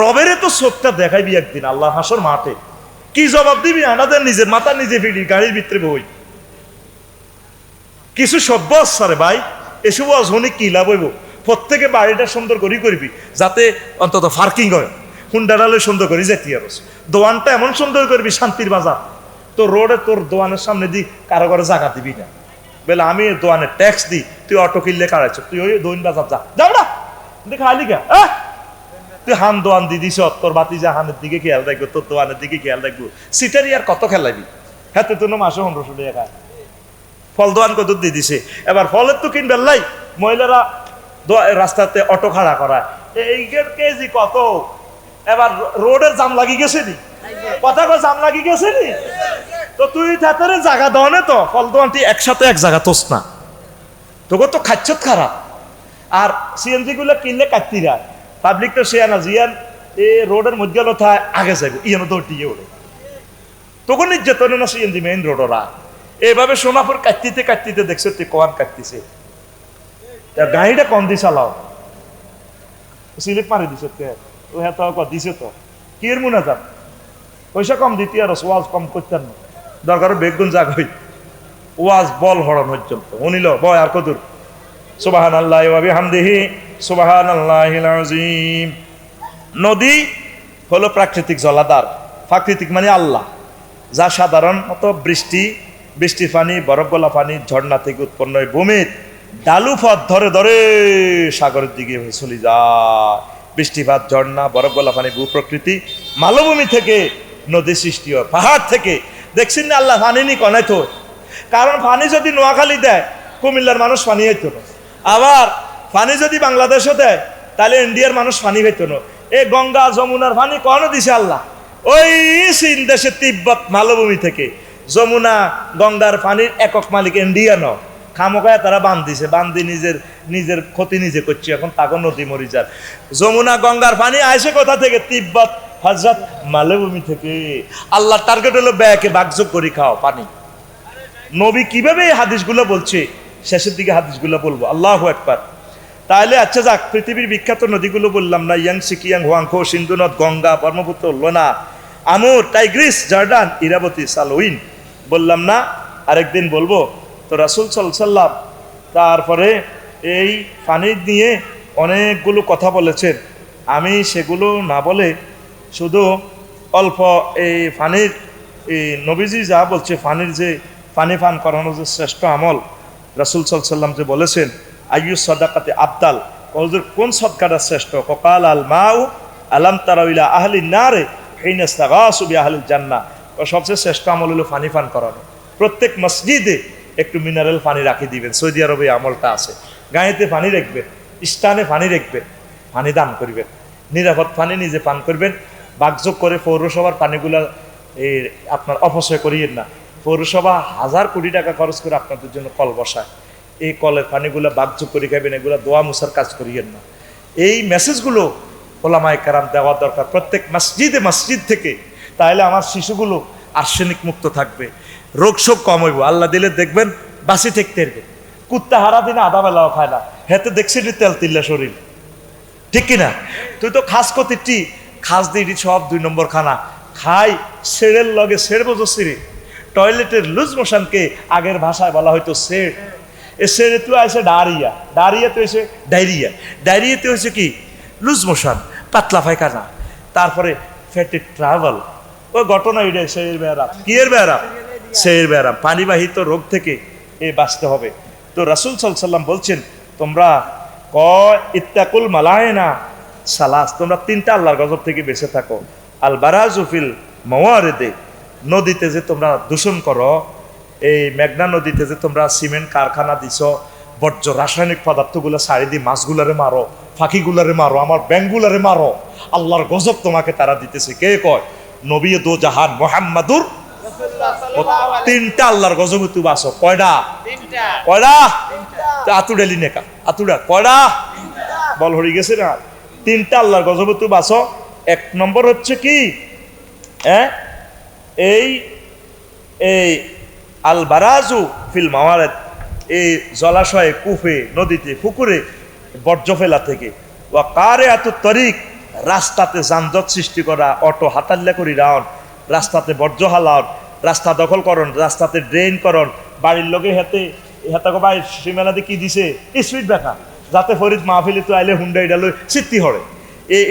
রবেরে তো চোখটা দেখাইবি একদিন আল্লাহ হাসর মাঠে, কি জবাব দিবি? আমাদের নিজের মাথা নিজে ফিরি গাড়ির ভিতরে বই, কিছু সভ্য আছে ভাই, এসব অজনে কি লাভ হইব? প্রত্যেকে বাড়িটা সুন্দর করি করবি, যাতে অন্তত পার্কিং হয়, হুন্ডারালে সুন্দর করি যেতে আর দোয়ানটা এমন সুন্দর করবি শান্তির বাজার, তো রোডে তোর দোয়ানের সামনে দি কারো ঘরে জায়গা দিবি না, বলে আমি দোয়ানের ট্যাক্স দিই, তুই অটো কিনলে কারাইছ, তুই ওই দোয়ান বাজার যা, যাও না খালি গা, তুই হান দোয়ান দি দিস, তোর বাতি যা হানের দিকে খেয়াল রাখবো, তোর দোয়ানের দিকে খেয়াল রাখবো, সিটারি আর কত খেলাবি, হ্যাঁ তুই মাসে 1500 টাকা খায়, ফল দোয়ান কত দিয়ে দিছে, এবার ফলের তো কিনবেন লাই, মহিলারা রাস্তাতে অটো খাড়া করায়, এই কেজি কত, এবার রোডের জাম লাগি গেছে নি, কথা কয় জাম লাগি গেছে নি, তো তুই তাতে জায়গা দাও না, তো ফল দোয়ানটি একসাথে এক জায়গা তোস না, তোকে তো খাচ্ছত খারাপ, আর সিএনজি গুলো কিনলে কাটতি রায়, পাবলিক তো সে না জিয়ান এ রোডের মধ্যে থায় আগে যাবে ইয়ানো দৌড় দিয়ে ওড়ে, তখন নির্যাতন না সিএনজি মেইন রোডরা, এইভাবে সোনাপুর কাটতিতে কাটতিতে দেখছো তুই কোয়ান কাটতিছে, গাড়িটা কম দি চালাও, সিলেক্ট মারি দিছে, ও হ্যাঁ তো দিছে, তো কি এর মনে যান পয়সা কম দিতে আর ওয়াজ কম করতেন না, দরকার বেগুন জাগ হই ওয়াজ বল হরণ পর্যন্ত উনিল বয় আর কদুর সুবহানাল্লাহি ওয়া বিহামদিহি সুবহানাল্লাহিল আযীম। নদী হলো প্রাকৃতিক জলাধার, প্রাকৃতিক মানে আল্লাহ, যা সাধারণত বৃষ্টির পানি, বরফ গলা পানি, ঝর্ণা থেকে উৎপন্ন হয়, ভূমির ডালু পথ ধরে ধরে সাগরের দিকে চলে যায়, বৃষ্টিপাত, ঝর্ণা, বরফ গলা পানি, ভূপ্রকৃতি, মালভূমি থেকে নদী সৃষ্টি হয়, পাহাড় থেকে দেখছেন না আল্লাহ পানি নি কনাই তো, কারণ পানি যদি নোয়াখালী দেয় কুমিল্লার মানুষ পানি হইতো না, আবার পানি যদি বাংলাদেশও দেয় তাহলে ইন্ডিয়ার মানুষ পানি হইতো না, এই গঙ্গা যমুনার পানি কখনো দিছে আল্লাহ ওই চীন দেশে তিব্বত মালভূমি থেকে, যমুনা গঙ্গার পানির একক মালিক ইন্ডিয়া ন, খামোকায় তারা বাঁধ দিছে, বান্ধি নিজের ক্ষতি নিজে করছে, এখন তাকে নদী মরি যার, যমুনা গঙ্গার পানি আইসে কোথা থেকে? তিব্বত হযরত মালভূমি থেকে। আল্লাহ টার্গেট হলো ব্যাকে বাগযোগ করে খাও পানি। নবী কিভাবে এই হাদিসগুলো বলছে, শেষের দিকে হাদিসগুলো বলবো, আল্লাহু আকবার। তাহলে আচ্ছা যাক, পৃথিবীর বিখ্যাত নদীগুলো বললাম না, ইয়াংসি, কিয়াং, হোয়াংখো, সিন্ধু নদ, গঙ্গা, ব্রহ্মপুত্র, লোনা, আমুর, টাইগ্রিস, জর্ডান, ইরাবতী, সালউইন বললাম না, আরেকদিন বলবো। তো রাসূল সাল্লাল্লাহু আলাইহি ওয়াসাল্লাম তারপরে এই পানি নিয়ে অনেকগুলো কথা বলেছেন, আমি সেগুলো না বলে শুধু অল্প এই পানির, এই নবীজি যা বলছে পানির যে পানি পান করানো যে শ্রেষ্ঠ আমল, রাসূল সাল্লাল্লাহু আলাইহি ওয়াসাল্লাম যে বলেছেন আইয়ু সাদাকাতে আবদাল, কোন সদকাটা শ্রেষ্ঠ? ককাল আল মাউ আলাম তারাউ ইলা আহলিন নারে হিনা ইস্তাগাসু বিআহলিল জান্নাহ, সবচেয়ে শ্রেষ্ঠ আমল হলো পানি পান করানো। প্রত্যেক মসজিদে একটু মিনারেল পানি রাখি দিবেন, সৌদি আরবে আমলটা আছে, গাঁয়েতে পানি রাখবেন, স্থানে পানি রাখবেন, পানি দান করবেন, নিরাপদ পানি নিজে পান করবেন, বাগযোগ করে পৌরসভার পানিগুলা এই আপনার অপচয় করিয়েন না। পৌরসভা 1000 কোটি টাকা খরচ করে আপনাদের জন্য কল বসায়, এই কলের পানিগুলো বাগযোগ করে খাবেন, এগুলো দোয়া মুসার কাজ করিয়েন না। এই মেসেজগুলো ওলামায়ে কেরাম দেওয়া দরকার প্রত্যেক মসজিদ থেকে, তাহলে আমার শিশুগুলো আর্সেনিক মুক্ত থাকবে, রোগ শোক কম হইব, আল্লাহ দিলে দেখবেন বাসি থাকতে পারবে। কুত্তা হারা দিনে আধা বেলাও খায় না, হেতে দেখছি তেল তিল্লা শরীর, ঠিক কিনা? তুই তো খাস কতিটি খাস দিই সব 2 নম্বর খানা খাই, সেরের লগে সের বোঝো সিরে, টয়লেটের লুজ মোশনকে আগের ভাষায় বলা হয়তো সের, এ সেরে তুই আসে ডায়রিয়া, ডায়রিয়াতে হয়েছে ডায়রিয়াতে হয়েছে কি লুজ মোশন, পাতলা পায়খানা, তারপরে ফ্যাটি ট্রাভেল, ওই ঘটনা এটা সের ব্যারাম, কি এর ব্যারাম? সের ব্যারাম, পানিবাহিত রোগ থেকে বাঁচতে হবে। তো রাসূল সাল্লাল্লাহু আলাইহি ওয়াসাল্লাম বলছেন, তোমরা ইত্তাকুল মালায়না সালাস, তোমরা 3টা আল্লাহর গজব থেকে বেঁচে থাকো। আল বারাজু ফিল মাওয়ারিদে, নদীতে যে তোমরা দূষণ করো, এই মেঘনা নদীতে যে তোমরা সিমেন্ট কারখানা দিছ, বর্জ্য রাসায়নিক পদার্থগুলো ছাড়ি দিয়ে মাছগুলারে মারো, ফাঁকিগুলারে মারো, আমার ব্যাংগুলারে মারো, আল্লাহর গজব তোমাকে তারা দিতেছে। কে কয়? নবী দো জাহান মুহাম্মাদুর রাসূলুল্লাহ। 3টা আল্লাহর গজব তুই বাঁচো। কয়টা? 3টা। আতুডালি নেকা, আতুডা কয়টা? বল হয়ে গেছে না? 3টা আল্লাহর গজব তুই বাঁচো। 1 নম্বর হচ্ছে কি, এই আল বারাজু ফিল মাওয়ারিদ, এই জলাশয়ে, কূপে, নদীতে, পুকুরে বর্জ্য ফেলা থেকে। ওয়া কারিআতুত তরিক, রাস্তাতে যানজট সৃষ্টি করা, অটো হাতাল্লা করি রাউন, রাস্তাতে বর্জ্য হালান, রাস্তা দখল করন, রাস্তাতে ড্রেন করন, বাড়ির লোকে হাতে হেতাকে ভাই সীমানাতে কি দিছে স্পিড ব্রেকার, যাতে ফরিদ মাহফিলে তো আইলে হুন্ডা এটা লই সিদ্ধি হরে।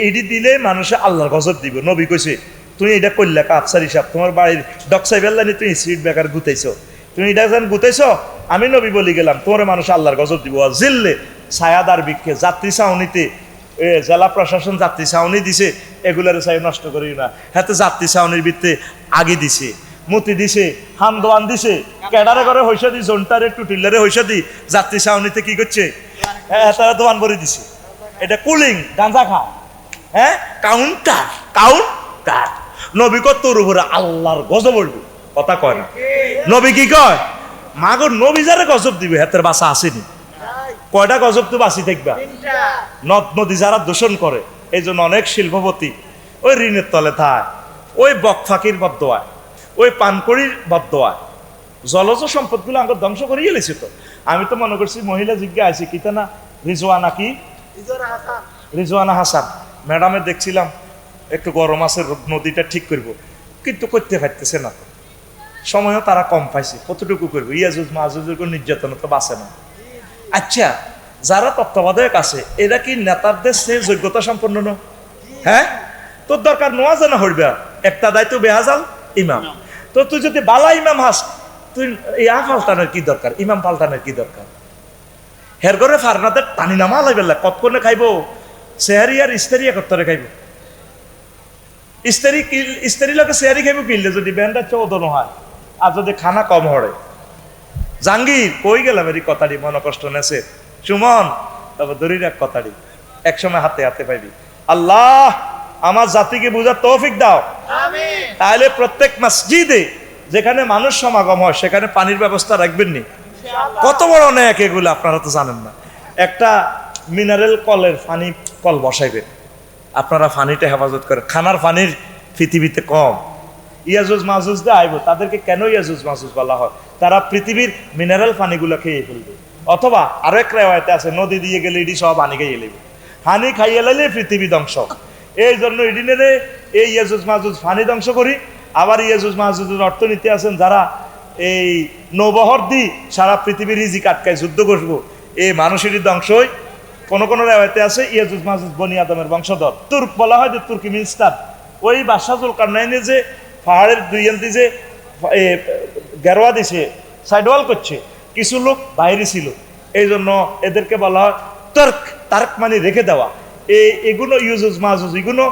এইটি দিলে মানুষে আল্লাহর গজব দিব। নবী কইছে তুমি এটা করলে কাপসার হিসাব, তোমার বাড়ির ডকসাই বেল্লানি তুমি স্পিড ব্রেকার গুতাইছো, তুমি এটা যেন গুতাইছো, আমি নবী বলি গেলাম তোমার মানুষ আল্লাহর গজব দিব। জিল্লে ছায়াদার বৃক্ষে যাত্রী ছাউনিতে জেলা প্রশাসন যাত্রী ছাউনি দিছে, এগুলার ছাই নষ্ট করি না। হাতে যাত্রী ছাউনির ভিত্তে আগে দিছে, মতি দিছে, হান্দোয়ান দিছে, ক্যাডারে করে হইসা দি, জোনটারে টুটিলারে হইসা দি, যাত্রী ছাউনিতে কি করছে তারা দোয়ান ভরে দিছে। এটা কুলিং গাঁজা খা, হ্যাঁ কাউন্টার কাউন্টার। নবী কত তোর উপরে আল্লাহর গজব বলবো, কথা কয় না। নবী কি কয় মাগো নবী যারা গজব দিবে হাতের বাসা আসেনি। কয়টা গজব তো বাঁচি থাকবা? নদ নদী যারা দূষণ করে, এই জন্য অনেক শিল্পপতি ওই ঋণের তলে থায়, ওই বকফাকির বদোয়ায়, ওই পানকড়ির বদোয়ায় জলজ সম্পদগুলো আমাকে ধ্বংস করিয়ে গেছে। তো আমি তো মনে করছি মহিলা জিজ্ঞা আছে কিতা না রিজওয়ানা, কি রিজওয়ানা হাসান ম্যাডামে দেখছিলাম একটু গরম আছে, নদীটা ঠিক করব, কিন্তু করতে পারতেছে না। সময়ও তারা কম পাইছে, কতটুকু করবো? ইয়াজুজ মাহুজের কোনো নির্যাতন তো বাঁচে না। আচ্ছা, যারা তত্ত্বাবধায়ক আছে এরা কি নেতাদের সে যোগ্যতা সম্পন্ন ন? হ্যাঁ, তোর দরকার নোয়া জানা হইবা একটা দায়িত্ব বেহাজাল ইমাম। তো তুই যদি বালা ইমাম হাস, তুই ইয়া পাল্টানোর কি দরকার, ইমাম পাল্টানোর কি দরকার? হের ঘরে ফারনাদের টানি নামা লাগবে, কতক্ষণে খাইব সেহারি আর ইস্তারি একত্তরে খাইব। ইস্তারি লোকে সেহারি খাইব কিনলে যদি ব্যান্ডটা চৌদন হয়, আর যদি খানা কম হরে। জাহাঙ্গীর কই গেলাম এর কথাটি মনে কষ্ট নেছে সুমন, তবে দড়ির এক কথাটি একসময় হাতে হাতে পাইবি। আল্লাহ আমার জাতিকে বুঝার তৌফিক দাও। তাহলে প্রত্যেক মসজিদে যেখানে মানুষ সমাগম হয় সেখানে পানির ব্যবস্থা রাখবেন নি। কত বড় অনেক এগুলো আপনারা তো জানেন না। একটা মিনারেল কলের পানি কল বসাইবেন, আপনারা পানিটা হেফাজত করেন। খানার পানির পৃথিবীতে কম। ইয়াজুজ মাহুজ দিয়ে আইব, তাদেরকে কেন ইয়াজুজ মাহুজ বলা হয়? তারা পৃথিবীর মিনারেল পানিগুলো খেয়ে ফেলবে। অথবা আরো এক রেওয়ায়তে আছে নদী দিয়ে গেলে ইডি সব পানি খাইয়ে নেবে, হানি খাইয়ে লাইলে পৃথিবী ধ্বংস। এই জন্য ইডিনেরে এই ইয়াজুজ মাহুজ পানি ধ্বংস করি। আবার ইয়াজুজ মাহুজের অর্থনীতি আছেন যারা এই নৌবহর দি সারা পৃথিবীর রিজিক আটকায় যুদ্ধ করবো, এই মানুষেরই ধ্বংসই। কোন কোন রেওয়ায়তে আছে ইয়াজুজ মাহুজ বনি আদমের বংশধর। তুর্ক বলা হয় যে তুর্কিমিনিস্তান, ওই বাদশাহ জুলকারনাইনে যে পাহাড়ের দুই এন্তি যে গেরোয়া দিছে, সাইডওয়াল করছে, কিছু লোক বাইরে ছিল, এই জন্য এদেরকে বলা হয় তুর্ক। তার্ক মানে রেখে দেওয়া। এগুলো ইউজুজ মাহুজ, এগুলো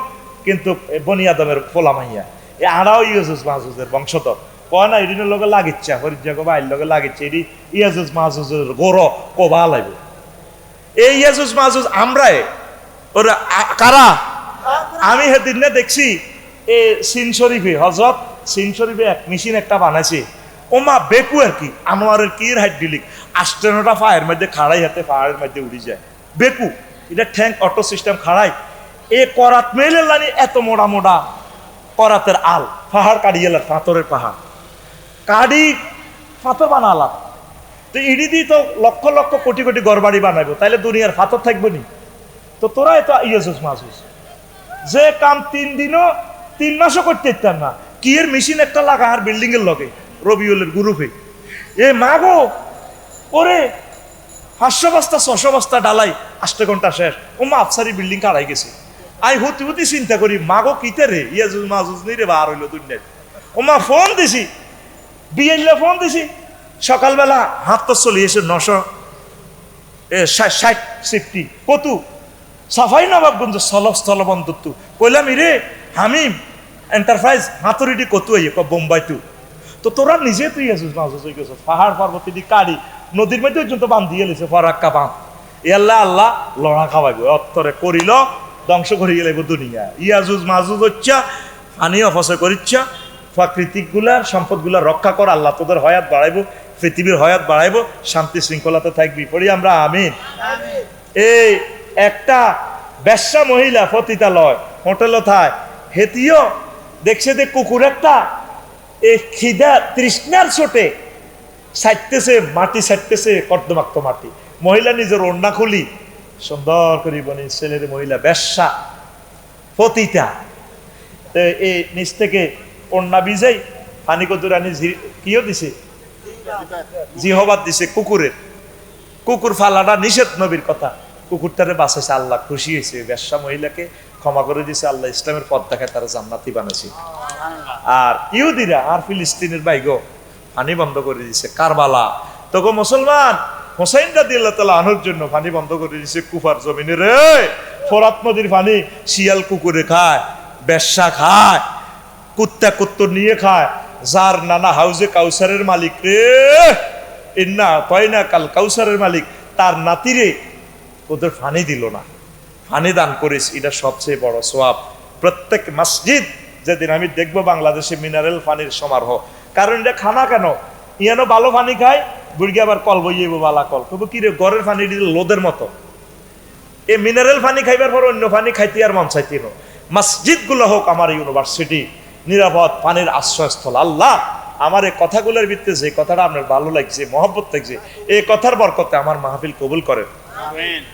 কিন্তু বনি আদমের ফোলামাইয়া, এ আড়াও ইউজুজ মাহুজের বংশধর। কয় না এদিনের লগে লাগিচ্ছে, হরিজাগো বাইর লগে লাগিচ্ছে, এটি ইয়াজুজ মাহুজের গোর কোবা লাগবে। এই ইয়াজুজ মাহুজ আমরাই ওরা কারা? আমি সেদিন দেখছি এ সিন শরীফে, হজরত সিন শরীফে এক মেশিন একটা বানাইছে, ওমা বেকু আর কি আনোয়ারের কি হাইট ডিলিক 8-9টা পায়ের মধ্যে খাড়াই, হাতে পাহাড়ের মধ্যে উড়ি যায় বেকু। এটা ঠ্যাঙ্ক অটো সিস্টেম খাড়াই, এ করাত মেলে লানি এত মোড়া মোড়া করাতের আল পাহাড় কাটিয়ে এলাম, পাথরের পাহাড় কাড়ি পাথর বানালাম। তো ইডি দিয়ে তো লক্ষ লক্ষ কোটি কোটি গড়বাড়ি বানাইবো, তাইলে দুনিয়ার পাথর থাকবো নি? তো তোরা তো ইয়াজুজ মাহুজ যে কাম 3 দিনও 3 মাসও করতে ইচ্ছান না, কি এর মেশিন একটা লাগা আর বিল্ডিং এর লগে রবিউলের গ্রুপে এ মাগো ওরে 500 বস্তা 600 বস্তা ডালাই 8 ঘন্টা শেষ। ও মা আফসারি বিল্ডিং কারাই গেছে। আই হতি হতি চিন্তা করি মাগো কিতে রে ইয়াজুজ মাহুজ নি রে বার হইলো দুনিয়ায়। ও মা ফোন দিছি, বিএলএ ফোন দিছি, সকালবেলা হাত তো চলে এসে 960 কত সাফাই নবাবগঞ্জ স্থলবন্দর কইলাম রে হামিম এন্টারপ্রাইজ হাতুরিটি কত বোম্বাই তো তোরা নিজে তুই আসিস মাহুজ হয়ে গেছ, পাহাড় পর্বত দি কাড়ি নদীর মধ্যে পর্যন্ত বান দিয়ে লেছে ফরাক্কা বাঁধ। আল্লাহ আল্লাহ লড়া খাওয়াইব, অত্তরে করিল ধ্বংস করিয়ে লাগব দুনিয়া। ইয়াজুজ মাহুজ হচ্ছা পানি অপচয় করিচ্ছা, প্রাকৃতিক গুলার সম্পদ গুলা রক্ষা কর। আল্লাহ তোদের হয়াত বাড়াইব, পৃথিবীর হয়াত বাড়াইব, শান্তি শৃঙ্খলাতে থাকবি। পড়ি আমরা আমিন। এই একটা বেশ্যা মহিলা পতিতালয় হোটেলও থায়, হেতিও দেখছে যে কুকুর একটা এই খিদা তৃষ্ণার ছোটে ছাড়তেছে, মাটি ছাড়তেছে, কর্দমাক্ত মাটি। মহিলা নিজের ওড়না খুলি সুন্দর করি বনি ছেলের মহিলা বেশ্যা পতিতা, এই নিচ থেকে ওড়না ভিজাই পানি কতুর আনি কিও দিছে জিহবাদ দিছে কুকুরের, কুকুর ফালাটা নিষেধ নবীর কথা, কুকুরটারে বাঁচাইছে আল্লাহ, খুশি হয়েছে, বেশ্যা মহিলাকে ক্ষমা করে দিছে আল্লাহ, ইসলামের পথ দেখায় তারা জান্নাতি বানাইছে। আর ইহুদিরা আর ফিলিস্তিনের বাইগো পানি বন্ধ করে দিছে কারবালা, তখন মুসলমান হোসাইন রাদিয়াল্লাহু তাআলা আনহুর জন্য পানি বন্ধ করে দিছে কুফার জমিনে রে। ফোরাত নদীর পানি শিয়াল কুকুরে খায়, বেশ্যা খায়, কুত্তা কুত্তর নিয়ে খায়, যার নানা হাউজে কাউসারের মালিক রে, ইন্না তয়না কাল কাউসারের মালিক, তার নাতিরে ওদের পানি দিল না, পানি দান করিস, এটা সবচেয়ে বড় সওয়াব। প্রত্যেক মসজিদ যেদিন আমি দেখবো বাংলাদেশে মিনারেল পানির সমারোহ, কারণ এটা খানা কেন, ইয়ানো ভালো পানি খায়, বুড়ি আবার কল বইয়ে বালা কল তবু কি রে, গড়ের পানি দিল লোদের মতো, এই মিনারেল পানি খাইবার পর অন্য পানি খাইতে আর মন চাইতে না। মসজিদ গুলো হোক আমার ইউনিভার্সিটি, নিরাপদ পানির আশ্রয়স্থল। আল্লাহ আমার এই কথাগুলোর ভিত্তিতে যে কথাটা আপনার ভালো লাগছে, মহব্বত লাগছে, এই কথার বরকতে আমার মাহফিল কবুল করেন।